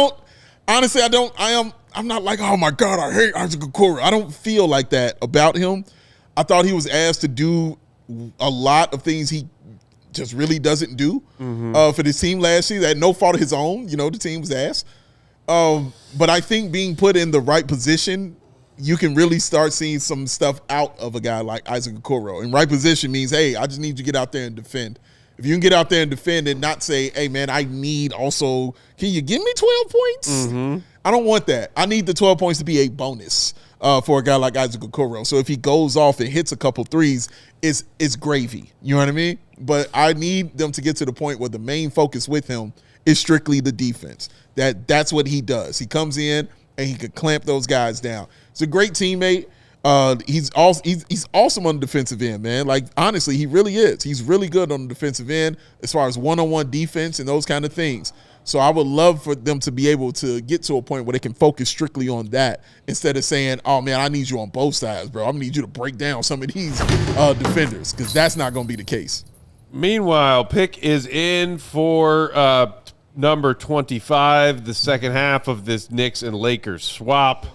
not like, oh my God, I hate Isaac Okoro. I don't feel like that about him. I thought he was asked to do a lot of things he just really doesn't do for the team last season. At no fault of his own. The team was asked. But I think being put in the right position, you can really start seeing some stuff out of a guy like Isaac Okoro. And right position means, hey, I just need you to get out there and defend. If you can get out there and defend and not say, hey, man, I need also, can you give me 12 points? Mm-hmm. I don't want that. I need the 12 points to be a bonus for a guy like Isaac Okoro. So if he goes off and hits a couple threes, it's gravy. You know what I mean? But I need them to get to the point where the main focus with him is strictly the defense. That's what he does. He comes in and he can clamp those guys down. He's a great teammate. He's awesome on the defensive end, man. Like, honestly, he really is. He's really good on the defensive end as far as one-on-one defense and those kind of things. So I would love for them to be able to get to a point where they can focus strictly on that instead of saying, oh, man, I need you on both sides, bro. I need you to break down some of these defenders, because that's not going to be the case. Meanwhile, Pick is in for number 25, the second half of this Knicks and Lakers swap.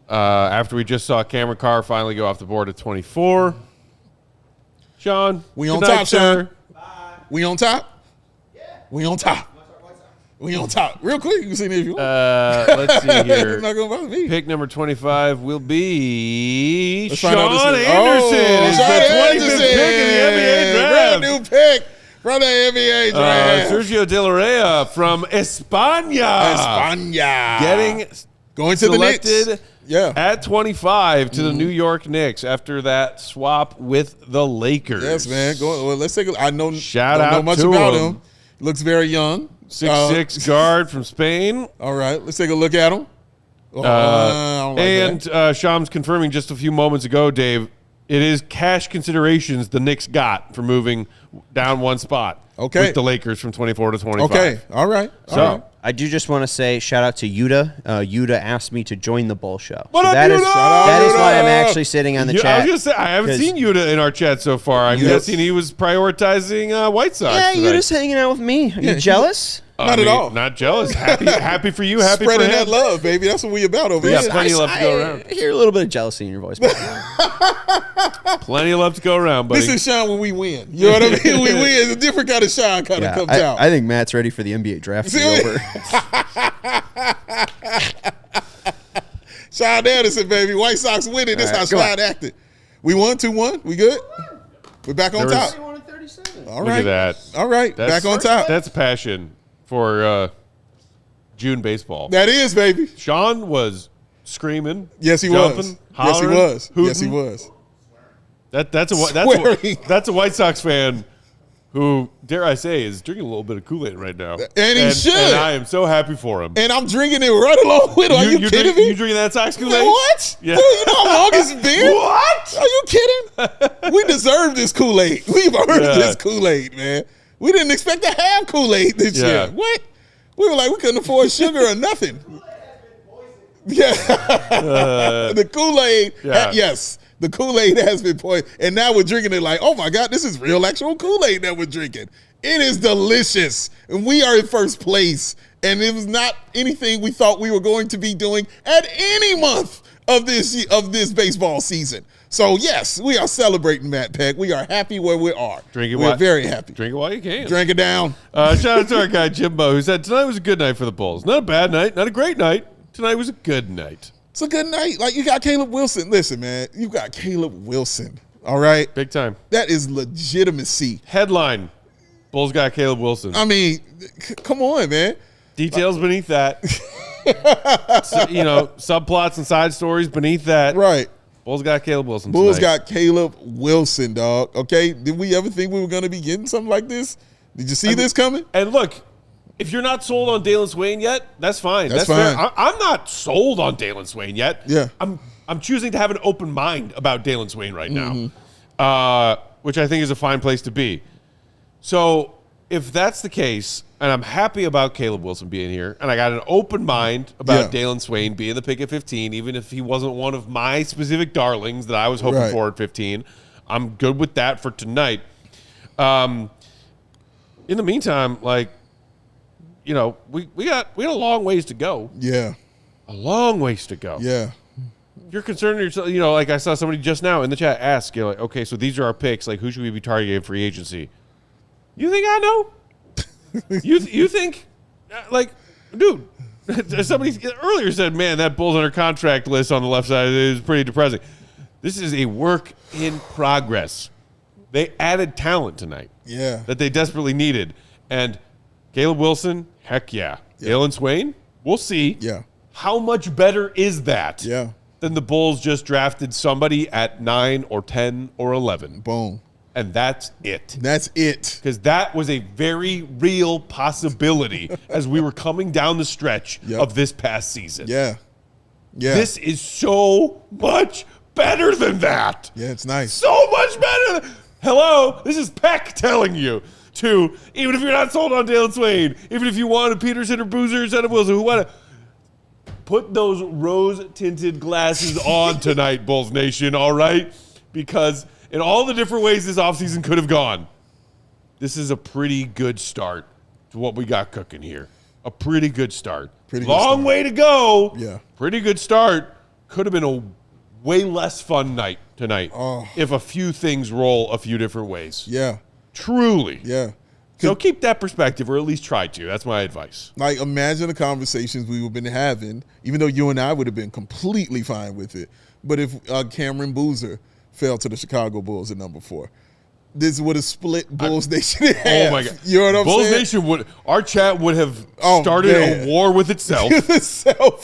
After we just saw Cameron Carr finally go off the board at 24. Sean, we on good night, top, sir. Sean. We on top? Yeah. We on top. We on top. Real quick, you can see me if you want. Let's see here. It's not going to bother me. Pick number 25 will be Let's Sean find out this Anderson. It's the 25th pick in the NBA draft. Brand new pick from the NBA draft. Sergio De La Rey from España. Getting going to the Knicks. Selected at 25 to the New York Knicks after that swap with the Lakers. Yes, man. Let's take a look. I don't out know much to about him. him. Looks very young. 6'6" guard from Spain. All right, let's take a look at him. Shams confirming just a few moments ago, Dave, it is cash considerations the Knicks got for moving down one spot with the Lakers from 24 to 25. Okay, all right. I do just want to say shout out to Yuta. Yuta asked me to join the Bull Show. What up, that Yuta? That is why I'm actually sitting on the chat. I was going to say, I haven't seen Yuta in our chat so far. I'm guessing he was prioritizing White Sox. Yeah, tonight. Yuta's hanging out with me. Are you jealous? Not at all. Not jealous. Happy for you. Happy Spreading for him. that love, baby. That's what we about over here. Plenty of love to go around. I hear a little bit of jealousy in your voice. Plenty of love to go around, buddy. This is Sean when we win. You know what I mean? We win. It's a different kind of Sean comes out. I think Matt's ready for the NBA draft to be over. Sean Anderson, baby. White Sox winning. This is how Sean acted. We won 2-1. We good? We're back on top. All right. Look at that. All right. Back on top. That's passion for June baseball. That is, baby. Sean was screaming. Yes, he jumping, was. Hollering, Yes, he was. hooting. Yes, he was. That's a White Sox fan who, dare I say, is drinking a little bit of Kool-Aid right now. And he should. And I am so happy for him. And I'm drinking it right along with him. Are you kidding me? You drinking that Sox Kool-Aid? What? Yeah. Dude, you know how long it's been? What? Are you kidding? We deserve this Kool-Aid. We've earned this Kool-Aid, man. We didn't expect to have Kool-Aid this year. What? We were like, we couldn't afford sugar or nothing. Yeah. The Kool-Aid, yes. The Kool-Aid has been poisoned. And now we're drinking it like, oh my God, this is real actual Kool-Aid that we're drinking. It is delicious. And we are in first place. And it was not anything we thought we were going to be doing at any month of this baseball season. So yes, we are celebrating, Matt Peck. We are happy where we are. We're very happy. Drink it while you can. Drink it down. Shout out to our guy Jimbo, who said tonight was a good night for the Bulls. Not a bad night, not a great night. Tonight was a good night. It's a good night. Like, you got Caleb Wilson. Listen, man, you got Caleb Wilson. All right, big time. That is legitimacy. Headline: Bulls got Caleb Wilson. I mean, come on, man. Details beneath that. So, subplots and side stories beneath that. Right. Bulls got Caleb Wilson. Bulls tonight. got Caleb Wilson, dog. Okay. Did we ever think we were going to be getting something like this? Did you see this coming? And look, if you're not sold on Dailyn Swain yet, that's fine. That's fine. fair. I'm not sold on Dailyn Swain yet. Yeah. I'm choosing to have an open mind about Dailyn Swain right now, which I think is a fine place to be. So if that's the case, and I'm happy about Caleb Wilson being here, and I got an open mind about Dailyn Swain being the pick at 15, even if he wasn't one of my specific darlings that I was hoping for at 15, I'm good with that for tonight. In the meantime, like, we got a long ways to go. Yeah. A long ways to go. Yeah. You're concerned yourself, like I saw somebody just now in the chat ask, like, okay, so these are our picks. Like, who should we be targeting in free agency? You think I know? you think, like, dude, somebody earlier said, man, that Bulls under contract list on the left side is pretty depressing. This is a work in progress. They added talent tonight. Yeah. That they desperately needed. And Caleb Wilson, heck yeah. Dailyn Swain, we'll see. Yeah. How much better is that than the Bulls just drafted somebody at 9 or 10 or 11? Boom. And that's it. That's it. Because that was a very real possibility as we were coming down the stretch of this past season. Yeah. Yeah. This is so much better than that. Yeah, it's nice. So much better. Hello, this is Peck telling you to, even if you're not sold on Dailyn Swain, even if you want a Peterson or Boozer or Seth Wilson, who want to put those rose-tinted glasses on tonight, Bulls Nation, all right? Because in all the different ways this offseason could have gone, this is a pretty good start to what we got cooking here. A pretty good start. Long way to go. Yeah. Pretty good start. Could have been a way less fun night tonight if a few things roll a few different ways. Yeah. Truly. Yeah. So keep that perspective, or at least try to. That's my advice. Like, imagine the conversations we would have been having, even though you and I would have been completely fine with it. But if Cameron Boozer fell to the Chicago Bulls at number 4, this would have split Bulls Nation in half. Oh my God! You know what I'm Bulls saying? Nation our chat would have started a war with itself.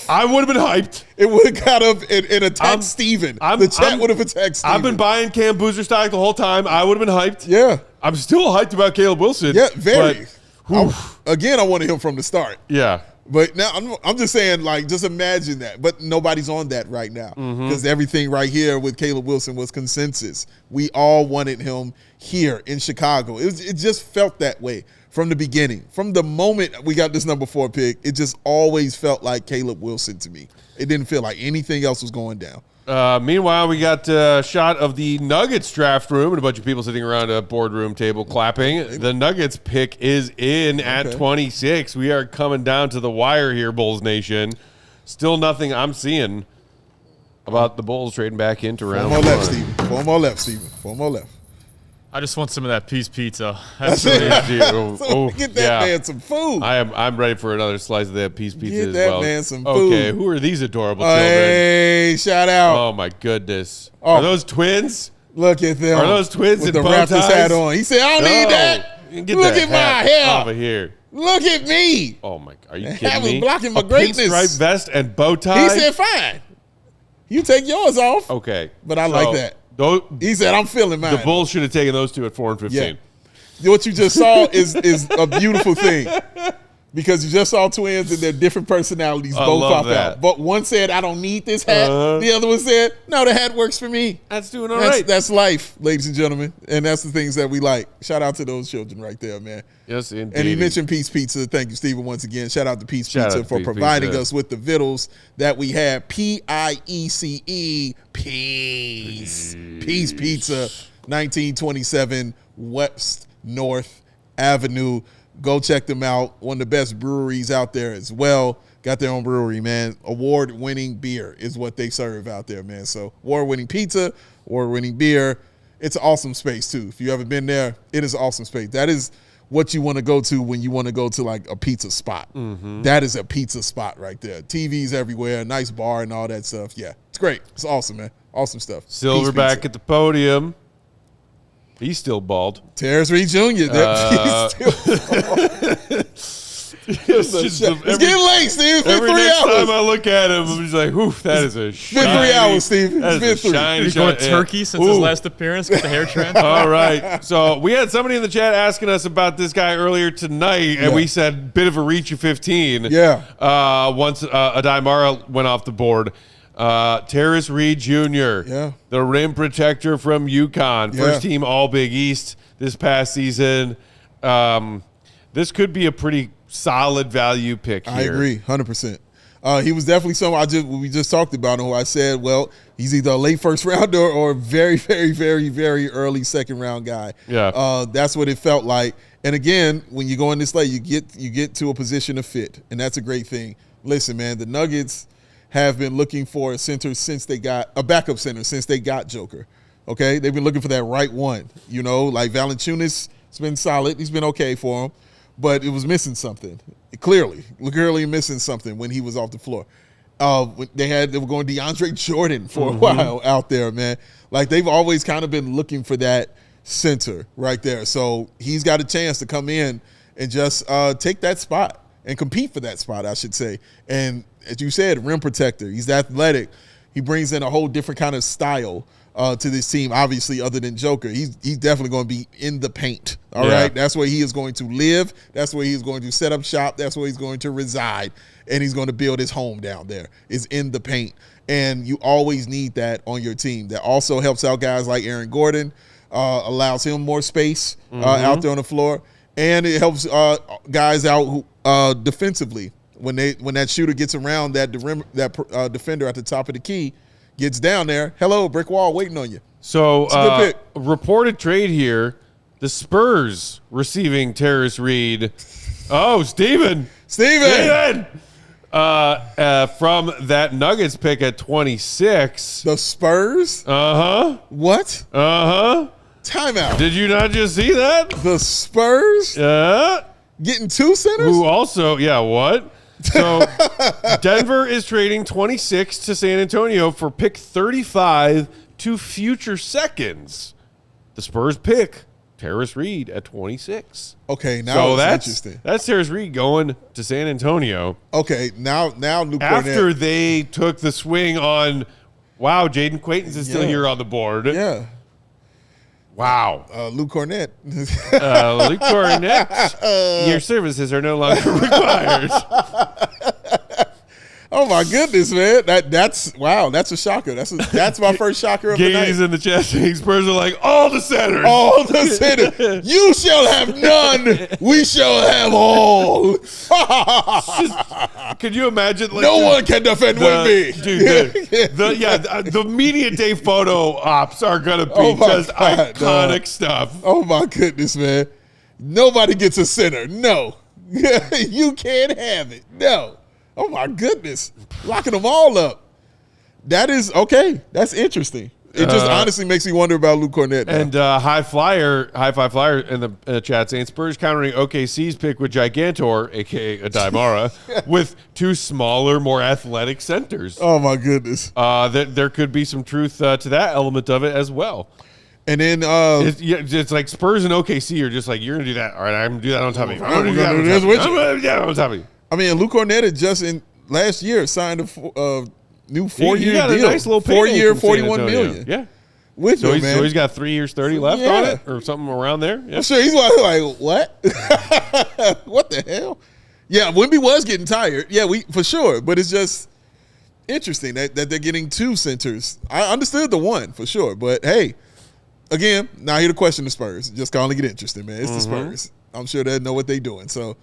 I would have been hyped. It would have got up and attacked Steven. The chat would have attacked Steven. I've been buying Cam Boozer stock the whole time. I would have been hyped. Yeah. I'm still hyped about Caleb Wilson. Yeah, very. But, again, I wanted him from the start. Yeah. But now I'm just saying, like, just imagine that. But nobody's on that right now because everything right here with Caleb Wilson was consensus. We all wanted him here in Chicago. It just felt that way from the beginning. From the moment we got this number 4 pick, it just always felt like Caleb Wilson to me. It didn't feel like anything else was going down. Meanwhile, we got a shot of the Nuggets draft room and a bunch of people sitting around a boardroom table clapping. The Nuggets pick is in at 26. We are coming down to the wire here, Bulls Nation. Still nothing I'm seeing about the Bulls trading back into round 1. 4 more left, Steven. 4 more left, Steven. 4 more left. I just want some of that piece pizza. That's it. Get that man some food. I'm ready for another slice of that piece pizza Get as that well. man some food. Okay, who are these adorable children? Hey, shout out. Oh my goodness. Are those twins? Look at them. Are those twins with in the bow Raptors ties? hat on? He said, I don't need that. Get Look that at my hat hair. off of here. Look at me. Oh my! Are you That kidding hat was me? blocking my a greatness. pinstripe vest and bow tie. He said, fine. You take yours off. Okay, But I like that. He said, I'm feeling mine. The Bulls should have taken those two at 4 and 15. Yeah. What you just saw is a beautiful thing. because you just saw twins and their different personalities I both love pop that. out. But one said, I don't need this hat. The other one said, no, the hat works for me. That's doing all right. That's life, ladies and gentlemen. And that's the things that we like. Shout out to those children right there, man. Yes, indeed. And he mentioned Peace Pizza. Thank you, Stephen, once again. Shout out to Peace Pizza for providing us with the vittles that we have. P-I-E-C-E. Peace. Peace Pizza, 1927 West North Avenue. Go check them out. One of the best breweries out there as well. Got their own brewery, man. Award-winning beer is what they serve out there, man. So award-winning pizza, award-winning beer. It's an awesome space, too. If you haven't been there, it is an awesome space. That is what you want to go to when you want to go to like a pizza spot. That is a pizza spot right there. TVs everywhere, nice bar and all that stuff. Yeah, it's great. It's awesome, man. Awesome stuff. Silverback at the podium. He's still bald. Terrence Reed Jr. He's still bald. It's getting late, Steve. It's been 3 Next hours. time I look at him, I'm just like, "Oof, that is a It's been 3 hours, Steve. It's been 3. He's going turkey since his last appearance with the hair trend. All right. So we had somebody in the chat asking us about this guy earlier tonight, and we said bit of a reach of 15. Yeah. Once Aday Mara went off the board. Terrence Reed Jr., the rim protector from UConn, first team All Big East this past season. This could be a pretty solid value pick here. I agree, 100%. He was definitely someone we just talked about him, who I said, well, he's either a late first rounder or a very, very, very, very early second round guy. Yeah. That's what it felt like. And again, when you go in this late, you get to a position of fit, and that's a great thing. Listen, man, the Nuggets have been looking for a center since they got a backup center since they got Joker. Okay, they've been looking for that right one. You know, like Valanciunas has been solid. He's been okay for them, but it was missing something. Clearly missing something when he was off the floor. They were going DeAndre Jordan for a while out there, man. Like they've always kind of been looking for that center right there. So he's got a chance to come in and just take that spot and compete for that spot, I should say. And as you said, rim protector. He's athletic. He brings in a whole different kind of style to this team, obviously, other than Joker. He's definitely going to be in the paint, all right? That's where he is going to live. That's where he's going to set up shop. That's where he's going to reside, and he's going to build his home down there, is in the paint. And you always need that on your team. That also helps out guys like Aaron Gordon, allows him more space out there on the floor, and it helps guys out who, defensively. When that shooter gets around that defender at the top of the key, gets down there, hello, brick wall waiting on you. So, a good pick. Reported trade here, the Spurs receiving Terrence Reed. Oh, Steven! From that Nuggets pick at 26. The Spurs? Uh-huh. What? Uh-huh. Timeout. Did you not just see that? The Spurs? Getting 2 centers? Who also, what? So Denver is trading 26 to San Antonio for pick 35 to future seconds. The Spurs pick Terrence Reed at 26. Okay, now that's interesting. That's Terrence Reed going to San Antonio. Okay, now Luke after Cornett. They took the swing on, wow, Jayden Quaintance is still here on the board. Yeah. Wow. Luke Cornett. Luke Cornett, your services are no longer required. Oh my goodness, man! That's a shocker. That's my first shocker of the night. Gaines in the chat saying Spurs are like all the centers. All the centers. You shall have none. We shall have all. Could you imagine? Like, no one can defend with me, dude. The media day photo ops are gonna be just iconic stuff. Oh my goodness, man! Nobody gets a center. No, you can't have it. No. Oh my goodness, locking them all up. That is okay. That's interesting. It just honestly makes me wonder about Luke Cornett now. And High Five Flyer in the chat saying Spurs countering OKC's pick with Gigantor, aka Aday Mara, with 2 smaller, more athletic centers. Oh my goodness. There could be some truth to that element of it as well. And then it's like Spurs and OKC are just like, you're gonna do that. All right, I'm gonna do that on top of you. I'm gonna do that on top of you. I mean, Luke Cornett had just in last year signed a new 4-year he got deal. A nice little 4-year, $41 million. Yeah. With so him, man. So he's got 3 years, 30 left on it, or something around there. Yeah. I'm sure he's like, what? What the hell? Yeah, Wemby was getting tired. Yeah, for sure. But it's just interesting that they're getting 2 centers. I understood the one for sure. But, hey, again, not here to question the Spurs. Just calling it interesting, man. It's the Spurs. I'm sure they know what they're doing. So,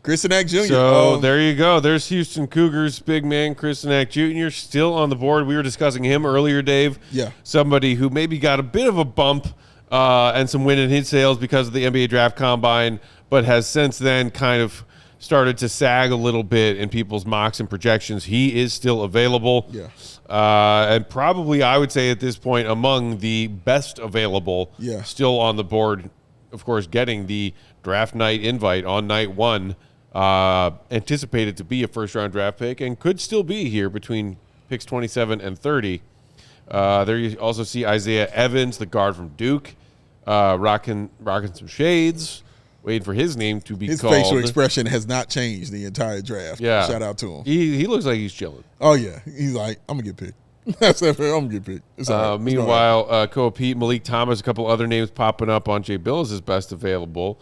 Kristanak Jr. So there you go. There's Houston Cougars big man Kristanak Jr. still on the board. We were discussing him earlier, Dave. Yeah. Somebody who maybe got a bit of a bump and some win in his sales because of the NBA Draft Combine, but has since then kind of started to sag a little bit in people's mocks and projections. He is still available. Yeah. And probably, I would say at this point, among the best available, still on the board, of course, getting the draft night invite on night 1. Anticipated to be a first-round draft pick and could still be here between picks 27 and 30. There you also see Isaiah Evans, the guard from Duke, rocking some shades, waiting for his name to be called. His facial expression has not changed the entire draft. Yeah. Shout out to him. He looks like he's chilling. Oh, yeah. He's like, I'm going to get picked. That's it. I'm going to get picked. It's all right. Meanwhile, Koa Pete, Malik Thomas, a couple other names popping up on Jay Billis' best available.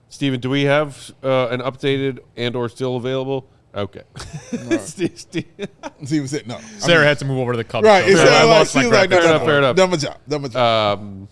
Steven, do we have an updated and or still available? Okay. Steve said no. Sarah had to move over to the Cubs. Right. So Exactly. I Like, lost my she was like, graphic. fair enough. Done my job.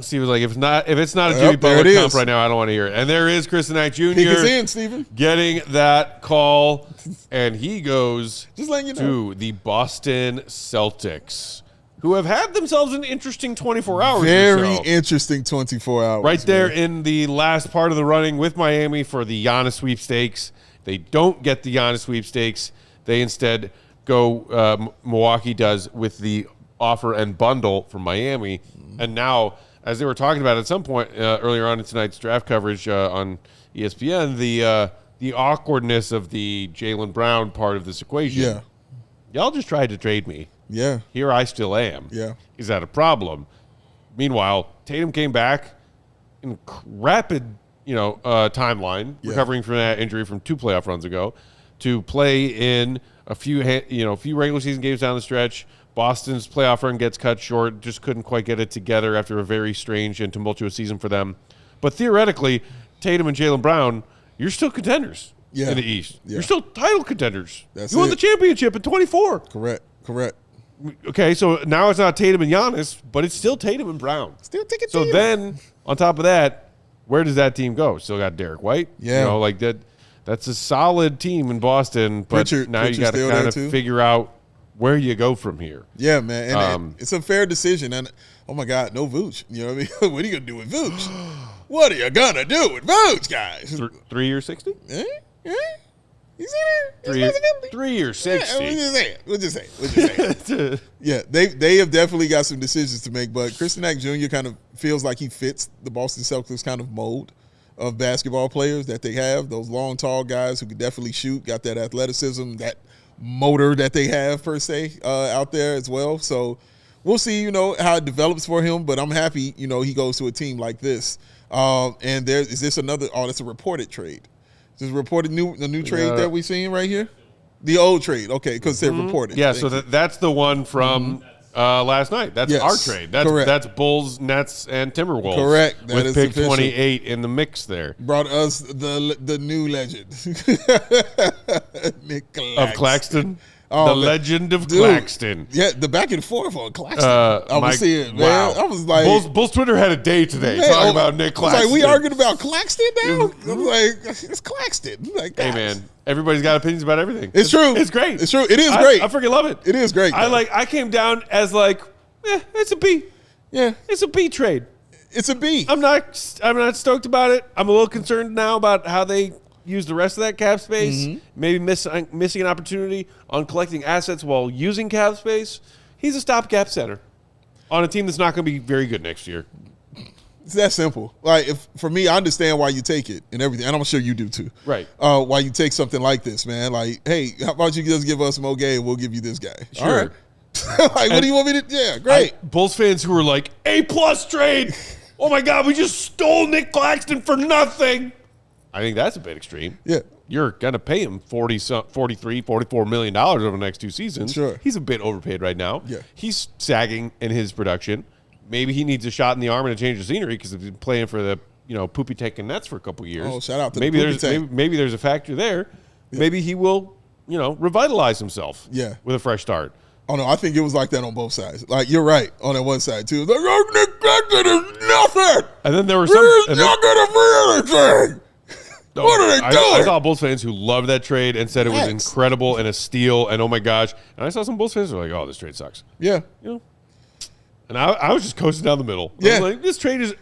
Steve was like, if it's not a Jimmy Butler comp right now, I don't want to hear it. And there is Kristanak Jr. Pick us in, Steven. Getting that call, and he goes Just letting you know. to the Boston Celtics, who have had themselves an interesting 24 hours. Very interesting 24 hours. Right there in the last part of the running with Miami for the Giannis sweepstakes. They don't get the Giannis sweepstakes. They instead go, Milwaukee does, with the offer and bundle from Miami. And now, as they were talking about at some point earlier on in tonight's draft coverage on ESPN, the awkwardness of the Jaylen Brown part of this equation. Yeah. Y'all just tried to trade me. Yeah. Here I still am. Yeah. Is that a problem? Meanwhile, Tatum came back in rapid, timeline, recovering from that injury from 2 playoff runs ago, to play in a few regular season games down the stretch. Boston's playoff run gets cut short, just couldn't quite get it together after a very strange and tumultuous season for them. But theoretically, Tatum and Jaylen Brown, you're still contenders in the East. Yeah. You're still title contenders. You won the championship at 24. Correct. Okay, so now it's not Tatum and Giannis, but it's still Tatum and Brown. Still take it. So then, on top of that, where does that team go? Still got Derek White. Yeah. Like that. That's a solid team in Boston, but now you got to kind of figure out where you go from here. Yeah, man. And it's a fair decision. And, oh, my God, no Vooch. You know what I mean? What are you going to do with Vooch? What are you going to do with Vooch, guys? 3 years, 60? He's in there. 3 years, 60. Yeah, we'll just say. Yeah, they have definitely got some decisions to make, but Kristanak Jr. kind of feels like he fits the Boston Celtics kind of mold of basketball players that they have. Those long, tall guys who can definitely shoot, got that athleticism, that motor that they have per se out there as well. So we'll see, how it develops for him, but I'm happy, he goes to a team like this. And is this another, that's a reported trade. Is this reported the new trade that we seen right here? The old trade, okay, because they're reported. Yeah, so that's the one from last night. That's our trade. That's Bulls, Nets, and Timberwolves. Correct. That with is pick official. 28 in the mix there. Brought us the new legend. Nick Claxton. Of Claxton? Oh, the legend of Claxton. Yeah, the back and forth on Claxton. I was seeing, man. Wow. I was like, Bulls Twitter had a day today talking about Nick Claxton. I was like, we arguing about Claxton now? I'm like, it's Claxton. I'm like, hey, man, everybody's got opinions about everything. It's true. It's great. It's true. It is great. I freaking love it. It is great. I came down as it's a B. Yeah. It's a B trade. It's a B. I'm not stoked about it. I'm a little concerned now about how they use the rest of that cap space, maybe missing an opportunity on collecting assets while using cap space. He's a stopgap center on a team that's not going to be very good next year. It's that simple. Like, for me, I understand why you take it and everything, and I'm sure you do too. Right. Why you take something like this, man. Like, hey, how about you just give us Mo Gay and we'll give you this guy. Sure. All right. Like, what do you want me to? Yeah, great. Bulls fans who were like, A+ trade. Oh my God, we just stole Nick Claxton for nothing. I think that's a bit extreme. Yeah. You're going to pay him $44 million over the next 2 seasons. Sure. He's a bit overpaid right now. Yeah. He's sagging in his production. Maybe he needs a shot in the arm and a change of scenery because he's been playing for the poopy taking nets for a couple years. Oh, shout out to maybe the there's poopy tank. maybe there's a factor there. Yeah. Maybe he will, revitalize himself. Yeah. With a fresh start. Oh no, I think it was like that on both sides. Like you're right on that one side too. Like I'm neglected is nothing. And then there were some. It's not gonna be anything. What are they doing? I saw Bulls fans who loved that trade and said it was incredible and a steal and oh my gosh. And I saw some Bulls fans who were like, oh, this trade sucks. Yeah. And I was just coasting down the middle. Yeah. I was like, this trade is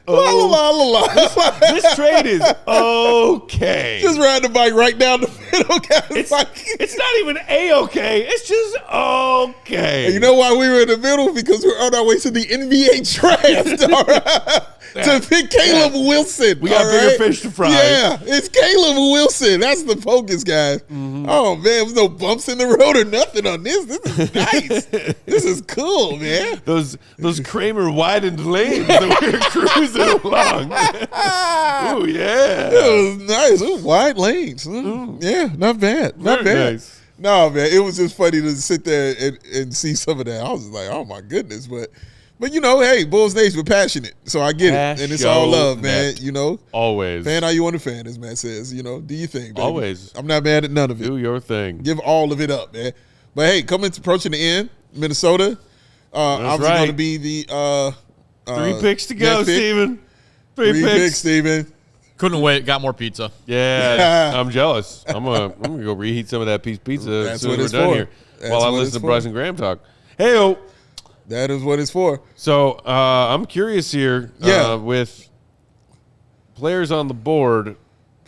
This trade is okay. Just riding the bike right down the middle. It's not even A-okay. It's just okay. And you know why we were in the middle? Because we're on our way to the NBA draft. All right? To pick Caleb Wilson. We got bigger fish to fry. Yeah, it's Caleb Wilson. That's the focus, guys. Mm-hmm. Oh, man, there's no bumps in the road or nothing on this. This is nice. This is cool, man. Those Kramer widened lanes that we were cruising along. Oh, yeah. It was nice. It was wide lanes. Yeah, not bad. Not bad. Nice. No, man, it was just funny to sit there and see some of that. I was just like, oh, my goodness. But hey, Bulls Nation, we're passionate, so I get it, and it's all love, man. Always fan how you want to fan, as Matt says. Do your thing, baby. Always. I'm not mad at none of it. Do your thing. Give all of it up, man. But hey, approaching the end, Minnesota. Obviously going to be the 3 picks to go, Steven. 3 picks, Steven. Couldn't wait. Got more pizza. Yeah, I'm jealous. I'm gonna go reheat some of that piece of pizza as soon as we're done here. While I listen to Bryson Graham talk. Hey-o. That is what it's for. So I'm curious here with players on the board.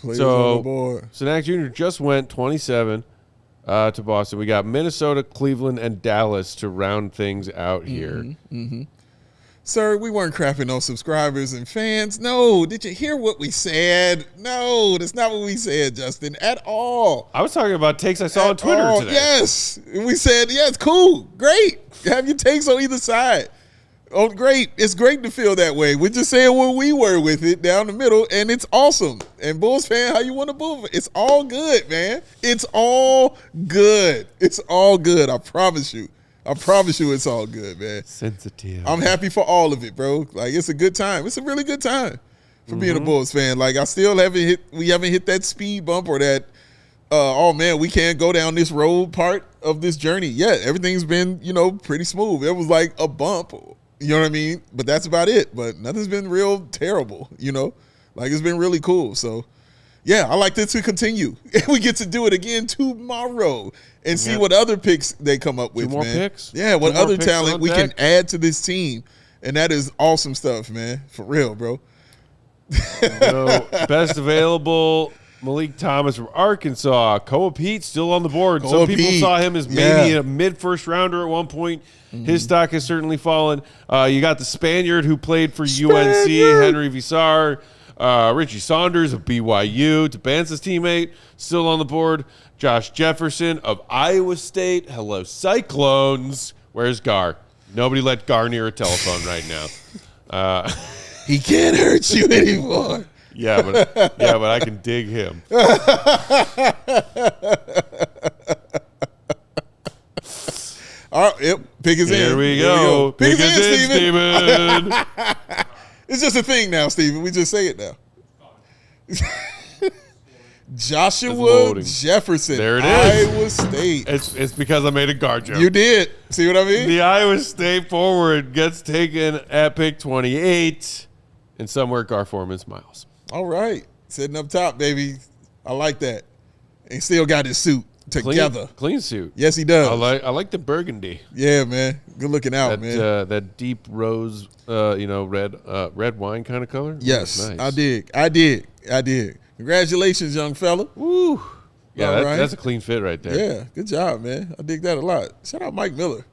Sanak Jr. just went 27 to Boston. We got Minnesota, Cleveland, and Dallas to round things out here. Mm-hmm. Sir, we weren't crapping on subscribers and fans. No, did you hear what we said? No, that's not what we said, Justin, at all. I was talking about takes I saw on Twitter today. Yes, we said, yeah, it's cool, great. Have your takes on either side. Oh, great. It's great to feel that way. We're just saying where we were with it down the middle, and it's awesome. And Bulls fan, how you want to move it? It's all good, man. It's all good. It's all good. I promise you. It's all good, man. Sensitive. I'm happy for all of it, bro. Like, it's a good time. It's a really good time for being a Bulls fan. Like, I still haven't hit that speed bump or that, oh, man, we can't go down this road part of this journey. Yeah, everything's been, pretty smooth. It was like a bump, you know what I mean? But that's about it. But nothing's been real terrible, Like, it's been really cool. So, yeah, I like this to continue. We get to do it again tomorrow and see what other picks they come up with, Two more man. Picks? Yeah, what Two more other picks talent we can add to this team. And that is awesome stuff, man. For real, bro. Best available, Malik Thomas from Arkansas. Koa Pete still on the board. Some people saw him as maybe a mid-first rounder at one point. His stock has certainly fallen. You got the Spaniard who played for UNC, Henry Visar. Richie Saunders of BYU, Dybansta's teammate, still on the board. Josh Jefferson of Iowa State. Hello, Cyclones. Where's Gar? Nobody let Gar near a telephone right now. He can't hurt you anymore. Yeah, but I can dig him. All right, yep. Pick is in. Here we go. Pick is in, Steven. It's just a thing now, Steven. We just say it now. Joshua Jefferson. There it is. Iowa State. It's because I made a guard joke. You did. See what I mean? The Iowa State forward gets taken at pick 28. And somewhere Gar Foreman smiles. All right. Sitting up top, baby. I like that. And still got his suit together. Clean suit. Yes, he does. I like the burgundy. Yeah, man. Good looking out, man. That deep rose, red wine kind of color. Yes, nice. I did. Congratulations, young fella. Woo. Yeah, right. That's a clean fit right there. Yeah, good job, man. I dig that a lot. Shout out Mike Miller.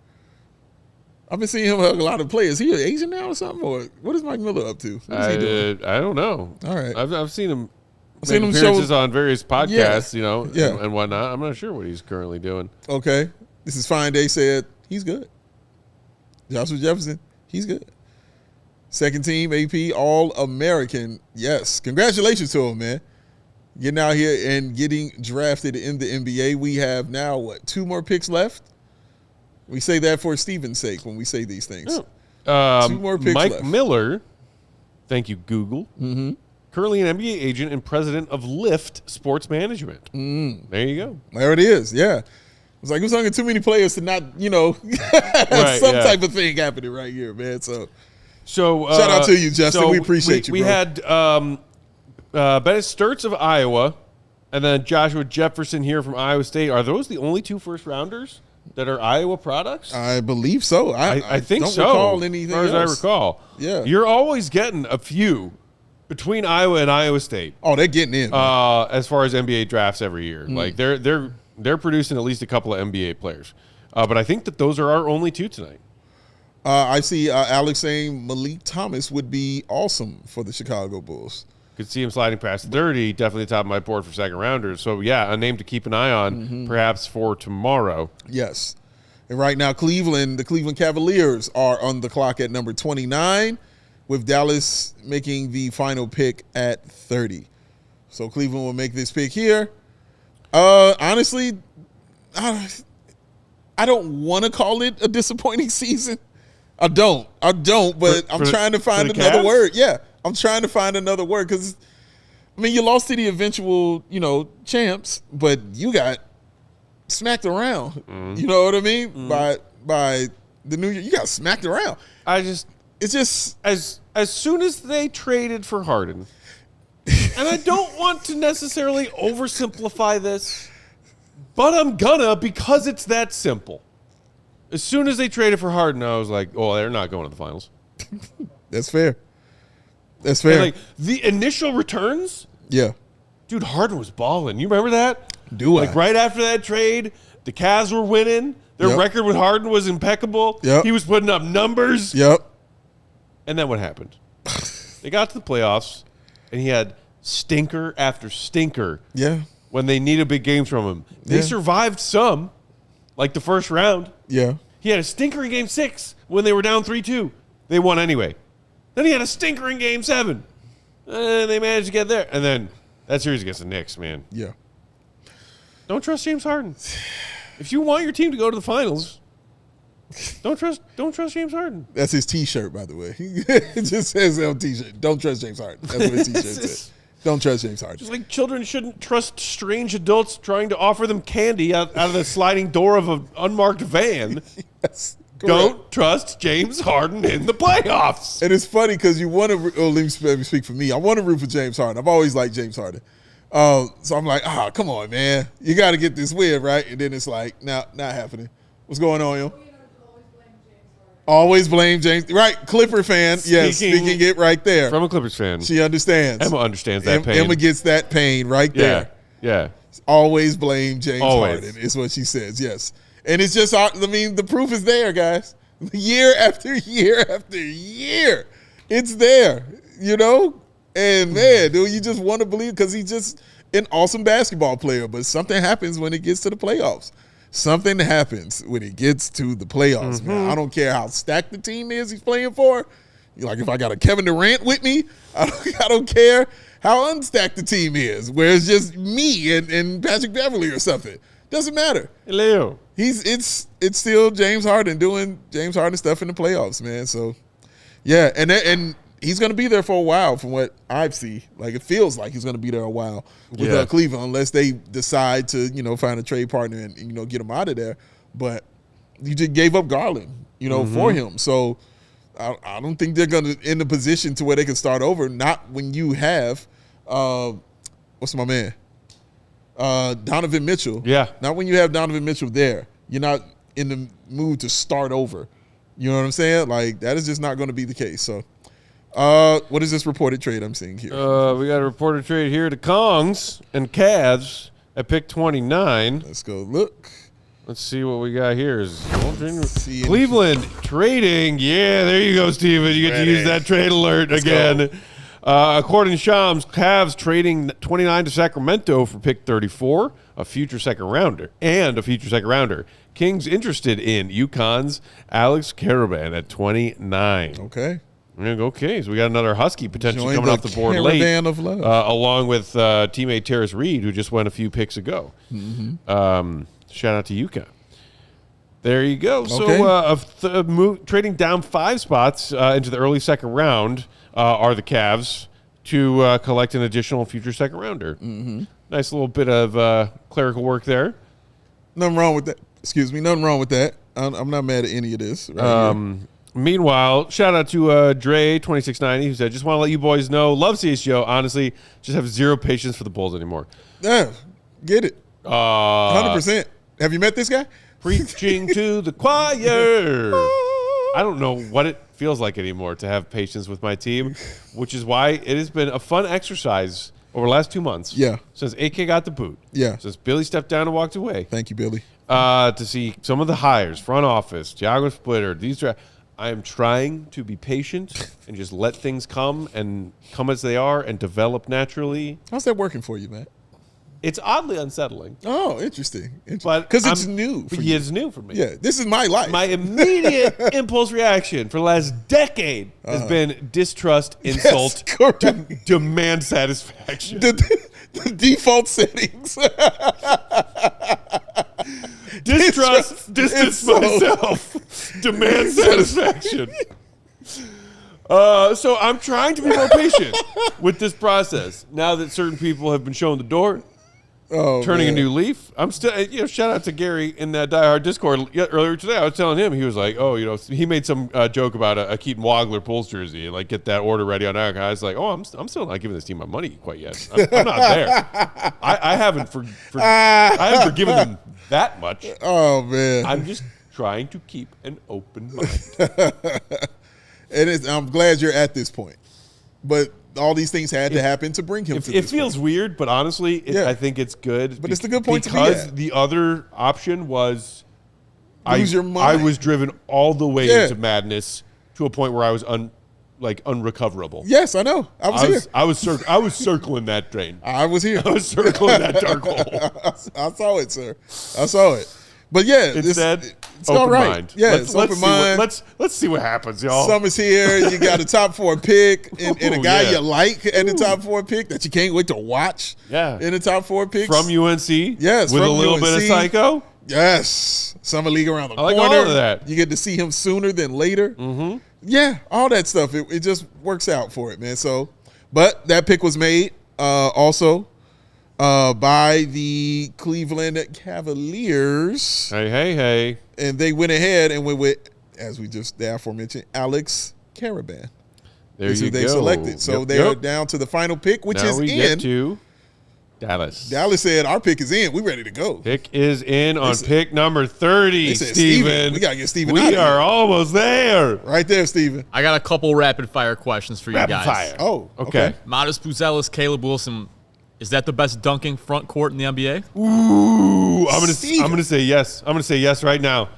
I've been seeing him hug a lot of players. Is he an Asian now or something? Or what is Mike Miller up to? What is he doing? I don't know. All right. I've seen him make appearances on various podcasts, and whatnot. I'm not sure what he's currently doing. Okay. This is Fine Day said he's good. Joshua Jefferson, he's good. Second team AP All-American. Yes. Congratulations to him, man. Getting out here and getting drafted in the NBA. We have now, 2 more picks left? We say that for Steven's sake when we say these things. 2 more picks Mike left. Miller, thank you, Google, currently an NBA agent and president of Lyft Sports Management. There you go. There it is. Yeah. It's like, it was only too many players to not, have Right, some yeah. type of thing happening right here, man. So So shout out to you, Justin. We appreciate you, We bro. had Bennett Sturts of Iowa, and then Joshua Jefferson here from Iowa State. Are those the only 2 first-rounders that are Iowa products? I believe so. I think don't so. recall anything as far as else. I recall. Yeah. You're always getting a few between Iowa and Iowa State. Oh, they're getting in. As far as NBA drafts every year. Like they're producing at least a couple of NBA players. But I think that those are our only 2 tonight. I see Alex saying Malik Thomas would be awesome for the Chicago Bulls. Could see him sliding past 30, definitely top of my board for second rounders. So yeah, a name to keep an eye on perhaps for tomorrow. Yes. And right now, the Cleveland Cavaliers are on the clock at number 29, with Dallas making the final pick at 30. So Cleveland will make this pick here. Honestly, I don't want to call it a disappointing season. I don't, but I'm trying to find another Cavs? word. Yeah, I'm trying to find another word because, you lost to the eventual, champs, but you got smacked around. You know what I mean? By the New Year, you got smacked around. It's just As soon as they traded for Harden, and I don't want to necessarily oversimplify this, but I'm gonna because it's that simple. As soon as they traded for Harden, I was like, oh, they're not going to the finals. that's fair. That's And fair. like the initial returns, Yeah. dude, Harden was balling. You remember that? Do I? Like right after that trade, the Cavs were winning. Their Yep. record with Harden was impeccable. Yep. He was putting up numbers. Yep. And then what happened? They got to the playoffs, and he had stinker after stinker Yeah. when they needed big games from him. They Yeah. survived some, like the first round. Yeah. He had a stinker in Game 6 when they were down 3-2. They won anyway. Then he had a stinker in Game 7. And they managed to get there. And then that series against the Knicks, man. Yeah. Don't trust James Harden. If you want your team to go to the finals, don't trust James Harden. That's his T-shirt, by the way. It just says on T-shirt, "Don't trust James Harden." That's what his T-shirt says. Don't trust James Harden. Just like children shouldn't trust strange adults trying to offer them candy out of the sliding door of an unmarked van. Yes, correct. Don't trust James Harden in the playoffs. And it's funny because you want to. Let me speak for me. I want to root for James Harden. I've always liked James Harden. So I'm like, come on, man. You got to get this win, right? And then it's like, not happening. What's going on, yo? Always blame James. Right, Clipper fan. Yes, speaking it right there. From a Clippers fan. She understands. Emma understands that pain. Emma gets that pain right there. Yeah. Always blame James Always. Harden is what she says, yes. And it's just, the proof is there, guys. Year after year after year. It's there, And, man, dude, you just want to believe because he's just an awesome basketball player. But something happens when it gets to the playoffs. Something happens when it gets to the playoffs, man. I don't care how stacked the team is he's playing for. Like if I got a Kevin Durant with me, I don't care how unstacked the team is, where it's just me and Patrick Beverly or something. Doesn't matter. Leo. It's still James Harden doing James Harden stuff in the playoffs, man. So, yeah, and he's going to be there for a while from what I see. Like, it feels like he's going to be there a while with Cleveland unless they decide to, find a trade partner and, get him out of there. But you just gave up Garland, for him. So I don't think they're going to in a position to where they can start over. Not when you have, what's my man? Donovan Mitchell. Yeah. Not when you have Donovan Mitchell there. You're not in the mood to start over. You know what I'm saying? Like, that is just not going to be the case. So, what is this reported trade I'm seeing here? We got a reported trade here to Kongs and Cavs at pick 29. Let's go look. Let's see what we got here. Cleveland trading. Yeah, there you go, Steven. You get to use that trade alert again. According to Shams, Cavs trading 29 to Sacramento for pick 34, a future second rounder. Kings interested in UConn's Alex Caravan at 29. Okay. Okay, so we got another Husky potentially Join coming off the board late, caravan of love. along with teammate Terrace Reed, who just went a few picks ago. Shout out to UConn. There you go. Okay. So trading down 5 spots into the early second round are the Cavs. to collect an additional future second rounder. Nice little bit of clerical work there. Nothing wrong with that. Excuse me. Nothing wrong with that. I'm not mad at any of this. Right Meanwhile, shout out to Dre 2690 who said, "Just want to let you boys know, love CHGO. Honestly, just have zero patience for the Bulls anymore." Yeah, get it. 100%. Have you met this guy? Preaching to the choir. I don't know what it feels like anymore to have patience with my team, which is why it has been a fun exercise over the last 2 months. Yeah. Since AK got the boot. Yeah. Since Billy stepped down and walked away. Thank you, Billy. To see some of the hires, front office, Thiago Splitter. I am trying to be patient and just let things come as they are and develop naturally. How's that working for you, man? It's oddly unsettling. Oh, interesting. But because it's new for you. It's new for me. Yeah, this is my life. My immediate impulse reaction for the last decade has been distrust, insult, demand satisfaction. The default settings. Distrust, distance myself, demand satisfaction. So I'm trying to be more patient with this process. Now that certain people have been shown the door, turning a new leaf. I'm still, shout out to Gary in that Die Hard Discord earlier today. I was telling him, he was like, he made some joke about a Keaton Wagler Bulls jersey and like get that order ready on Eric. I was like, I'm still not giving this team my money quite yet. I'm not there. I haven't forgiven them that much. Oh man, I'm just trying to keep an open mind. And I'm glad you're at this point, but all these things had to happen to bring him to this It feels weird, but honestly, I think it's good. But it's the good point to be because at. the other option was Lose your mind. I was driven all the way into madness to a point where I was unrecoverable. Yes, I know. I was here. I was circling that drain. I was here. I was circling that dark hole. I saw it, sir. I saw it. But yeah, instead, it's open all right. mind. Yeah, let's see what happens, y'all. Summer's here. You got a top 4 pick and a guy you like at the top 4 pick that you can't wait to watch. Yeah, in the top 4 picks from UNC. Yes, with from a little bit of psycho. Yes, summer league around the corner. All of that. You get to see him sooner than later. Mm-hmm. Yeah, all that stuff. It just works out for it, man. So, but that pick was made also by the Cleveland Cavaliers. Hey. And they went ahead and went with, as we just the aforementioned, Alex Caravan. There you go. They selected. So they are down to the final pick, which is get to Dallas. Dallas said, our pick is in. We ready to go. Pick is in on pick number 30, Steven. We got to get Steven We out of here. are almost there. Right there, Steven. I got a couple rapid-fire questions for you guys. Rapid fire. Oh, okay. Matas Buzelis, Caleb Wilson. Is that the best dunking front court in the NBA? Ooh, I'm gonna say yes. I'm gonna say yes right now,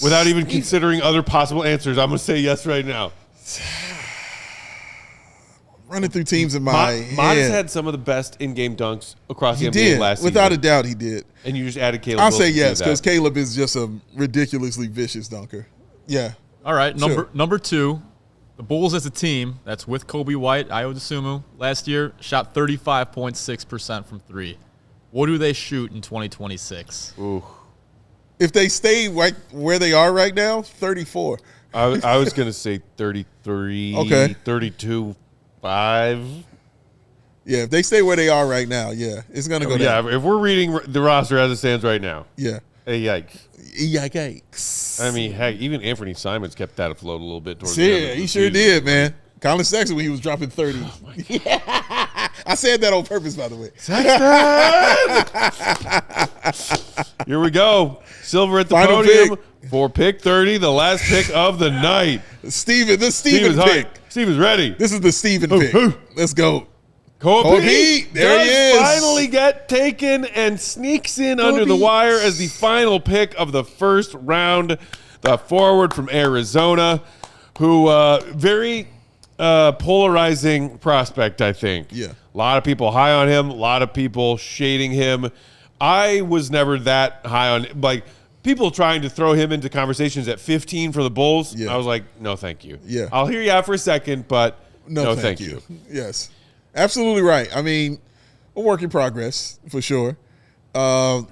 without even considering other possible answers. I'm gonna say yes right now. Running through teams in my head. Matas had some of the best in-game dunks across the NBA last season. Without a doubt, he did. And you just added Caleb. I'll Wilson say yes to because that. Caleb is just a ridiculously vicious dunker. Yeah. All right, Sure. number 2. The Bulls as a team, that's with Kobe White, Ayo Dosunmu, last year shot 35.6% from 3. What do they shoot in 2026? Ooh. If they stay right where they are right now, 34. I was going to say 33, Okay. 32, 5. Yeah, if they stay where they are right now, it's going to go down. Yeah, if we're reading the roster as it stands right now. Yeah. Hey, yikes. Yikes. I mean, heck, even Anthony Simons kept that afloat a little bit towards the end Yeah, of he the sure season. did, man. Colin Sexton when he was dropping 30. I said that on purpose, by the way. Here we go. Silver at the Final podium for pick 30, the last pick of the night. Steven pick. Hyped. Steven's ready. This is the Steven pick. Let's go. Kobe there he is. Finally get taken and sneaks in under the wire as the final pick of the first round. The forward from Arizona, who very polarizing prospect, I think. Yeah. A lot of people high on him, a lot of people shading him. I was never that high on, like, people trying to throw him into conversations at 15 for the Bulls. Yeah. I was like, no, thank you. Yeah. I'll hear you out for a second, but no thank you. Yes. Absolutely right. I mean, a work in progress for sure.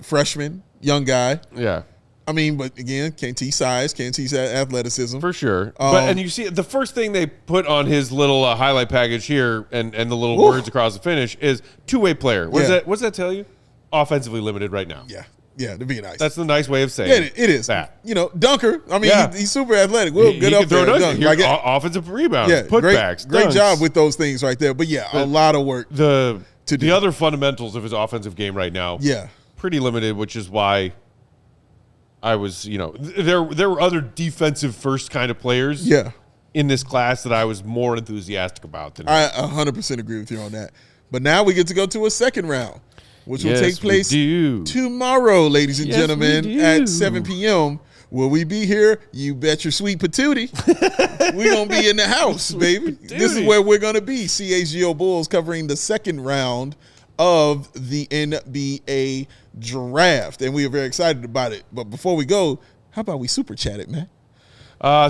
Freshman, young guy. Yeah. I mean, but again, can't teach size, can't teach athleticism. For sure. And you see, the first thing they put on his little highlight package here and the little words across the finish is two-way player. What does that tell you? Offensively limited right now. Yeah, to be nice. That's the nice way of saying it is. That. Dunker. I mean, he's super athletic. We'll get up there. Dunk. Offensive rebounds, putbacks, great job with those things right there. But a lot of work to do. The other fundamentals of his offensive game right now, pretty limited, which is why I was, there were other defensive first kind of players in this class that I was more enthusiastic about than I 100% agree with you on that. But now we get to go to a second round, which will take place tomorrow, ladies and gentlemen, at 7 p.m. Will we be here? You bet your sweet patootie. We're going to be in the house, baby. This is where we're going to be. CHGO Bulls covering the second round of the NBA draft. And we are very excited about it. But before we go, how about we super chat it, man?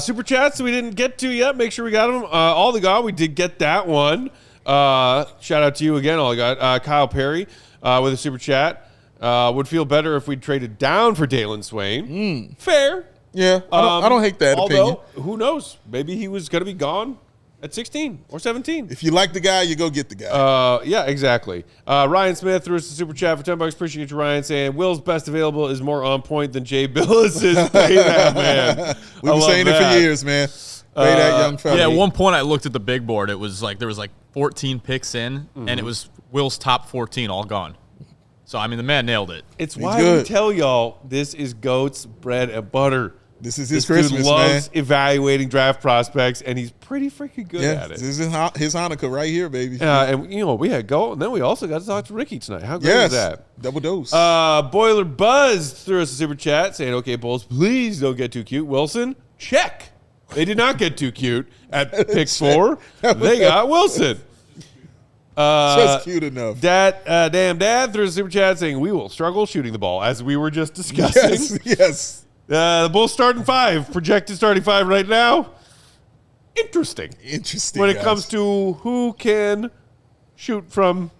Super chats we didn't get to yet. Make sure we got them. All the God, we did get that one. Shout out to you again, all the God. Kyle Perry with a super chat. Would feel better if we traded down for Dailyn Swain. Fair. Yeah, I don't hate that opinion. Who knows? Maybe he was going to be gone at 16 or 17. If you like the guy, you go get the guy. Yeah, exactly. Ryan Smith threw us a super chat for $10. Appreciate you, Ryan, saying Will's best available is more on point than Jay Billis's. Pay that, man. We've been saying it for years, man. Pay that young fella. Yeah, at one point I looked at the big board. It was like there was 14 picks in, and it was Will's top 14 all gone. So, I mean, the man nailed it. It's why we tell y'all this is GOAT's bread and butter. This is his Christmas, dude loves evaluating draft prospects, and he's pretty freaking good at it. This is his Hanukkah right here, baby. And, we had GOAT, and then we also got to talk to Ricky tonight. How great is that? Double dose. Boiler Buzz threw us a super chat saying, okay, Bulls, please don't get too cute. Wilson, check. They did not get too cute at pick 4. They got Wilson. Just cute enough. Damn Dad threw a super chat saying we will struggle shooting the ball, as we were just discussing. Yes. The Bulls starting 5, projected starting 5 right now. Interesting. When it comes to who can shoot from,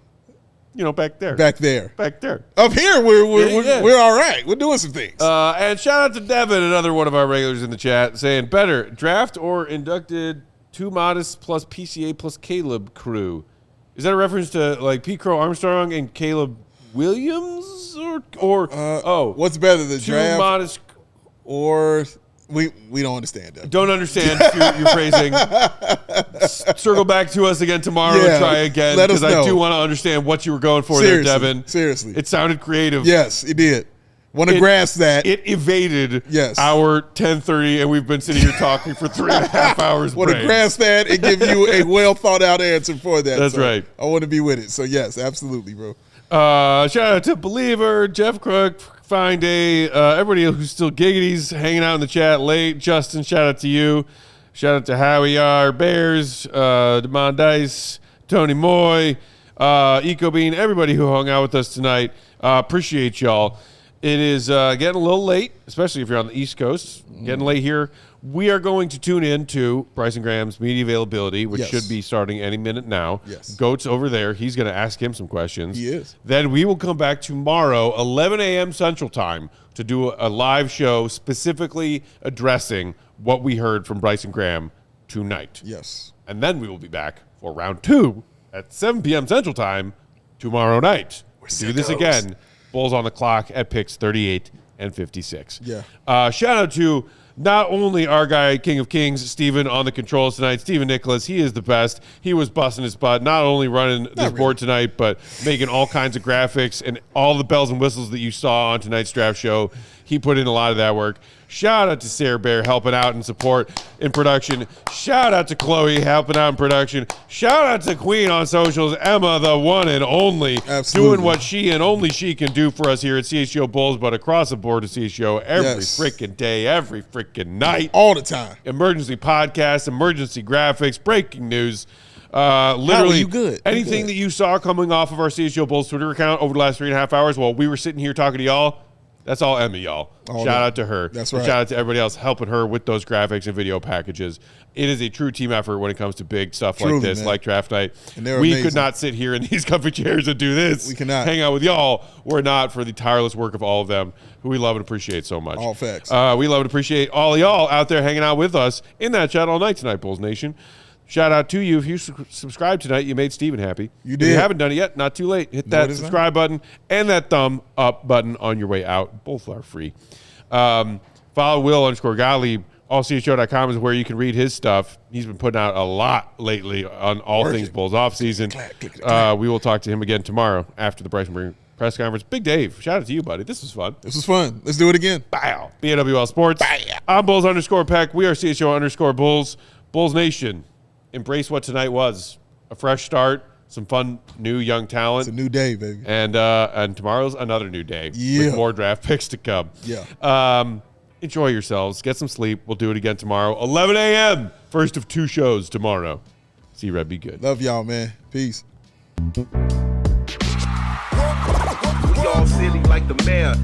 back there. Back there. Up here, we're all right. We're doing some things. And shout out to Devin, another one of our regulars in the chat, saying better draft or inducted 2 Matas plus PCA plus Caleb crew. Is that a reference to Pete Crow Armstrong and Caleb Williams or what's better, the 2 draft Matas or we don't understand that. Don't understand your phrasing. Circle back to us again tomorrow and try again, because I do want to understand what you were going for there, Devin. Seriously, it sounded creative. Yes, it did. Want to grasp that. It evaded our 10:30, and we've been sitting here talking for 3.5 hours. Want to grasp that and give you a well thought out answer for that. That's right. I want to be with it. So yes, absolutely, bro. Shout out to Believer, Jeff Crook, Fine Day, everybody who's still giggities hanging out in the chat late. Justin, shout out to you. Shout out to Howie R, Bears, Demond Dice, Tony Moy, Eco Bean, everybody who hung out with us tonight. Appreciate y'all. It is getting a little late, especially if you're on the East Coast. Getting late here. We are going to tune in to Bryson Graham's media availability, which should be starting any minute now. Yes. Goat's over there. He's going to ask him some questions. He is. Then we will come back tomorrow, 11 a.m. Central Time, to do a live show specifically addressing what we heard from Bryson Graham tonight. Yes. And then we will be back for round 2 at 7 p.m. Central Time tomorrow night. Do this again. Bulls on the clock at picks 38 and 56. Yeah. Shout out to not only our guy, King of Kings, Steven, on the controls tonight. Steven Nicholas, he is the best. He was busting his butt, not only running this board tonight, but making all kinds of graphics and all the bells and whistles that you saw on tonight's draft show. He put in a lot of that work. Shout out to Sarah Bear helping out and support in production. Shout out to Chloe helping out in production. Shout out to Queen on socials, Emma, the one and only, doing what she and only she can do for us here at CHGO Bulls, but across the board at CHGO every freaking day, every freaking night. All the time. Emergency podcasts, emergency graphics, breaking news. Literally anything that you saw coming off of our CHGO Bulls Twitter account over the last 3.5 hours while we were sitting here talking to y'all, That's all Emma, y'all. Shout out to her. That's And right. shout out to everybody else helping her with those graphics and video packages. It is a true team effort when it comes to big stuff like Truly, this, man. like draft night. And they're We amazing. could not sit here in these comfy chairs and do this. We cannot. hang out with y'all. We're not for the tireless work of all of them who we love and appreciate so much. All facts. We love and appreciate all of y'all out there hanging out with us in that chat all night tonight, Bulls Nation. Shout out to you. If you subscribed tonight, you made Steven happy. You If did. you haven't done it yet, not too late. Hit No, it that is not. subscribe button and that thumb up button on your way out. Both are free. Follow Will_Gottlieb. AllCHGO.com is where you can read his stuff. He's been putting out a lot lately on all Working. things Bulls offseason. We will talk to him again tomorrow after the Bryson Graham press conference. Big Dave, shout out to you, buddy. This was fun. This was fun. Let's do it again. Bow. BAWL Sports. I'm Bulls_Peck. We are CHGO_Bulls. Bulls Nation. Embrace what tonight was. A fresh start. Some fun, new, young talent. It's a new day, baby. And tomorrow's another new day Yeah. with more draft picks to come. Yeah. Enjoy yourselves. Get some sleep. We'll do it again tomorrow. 11 a.m. First of 2 shows tomorrow. See you, Red. Be good. Love y'all, man. Peace. We all silly like the mayor.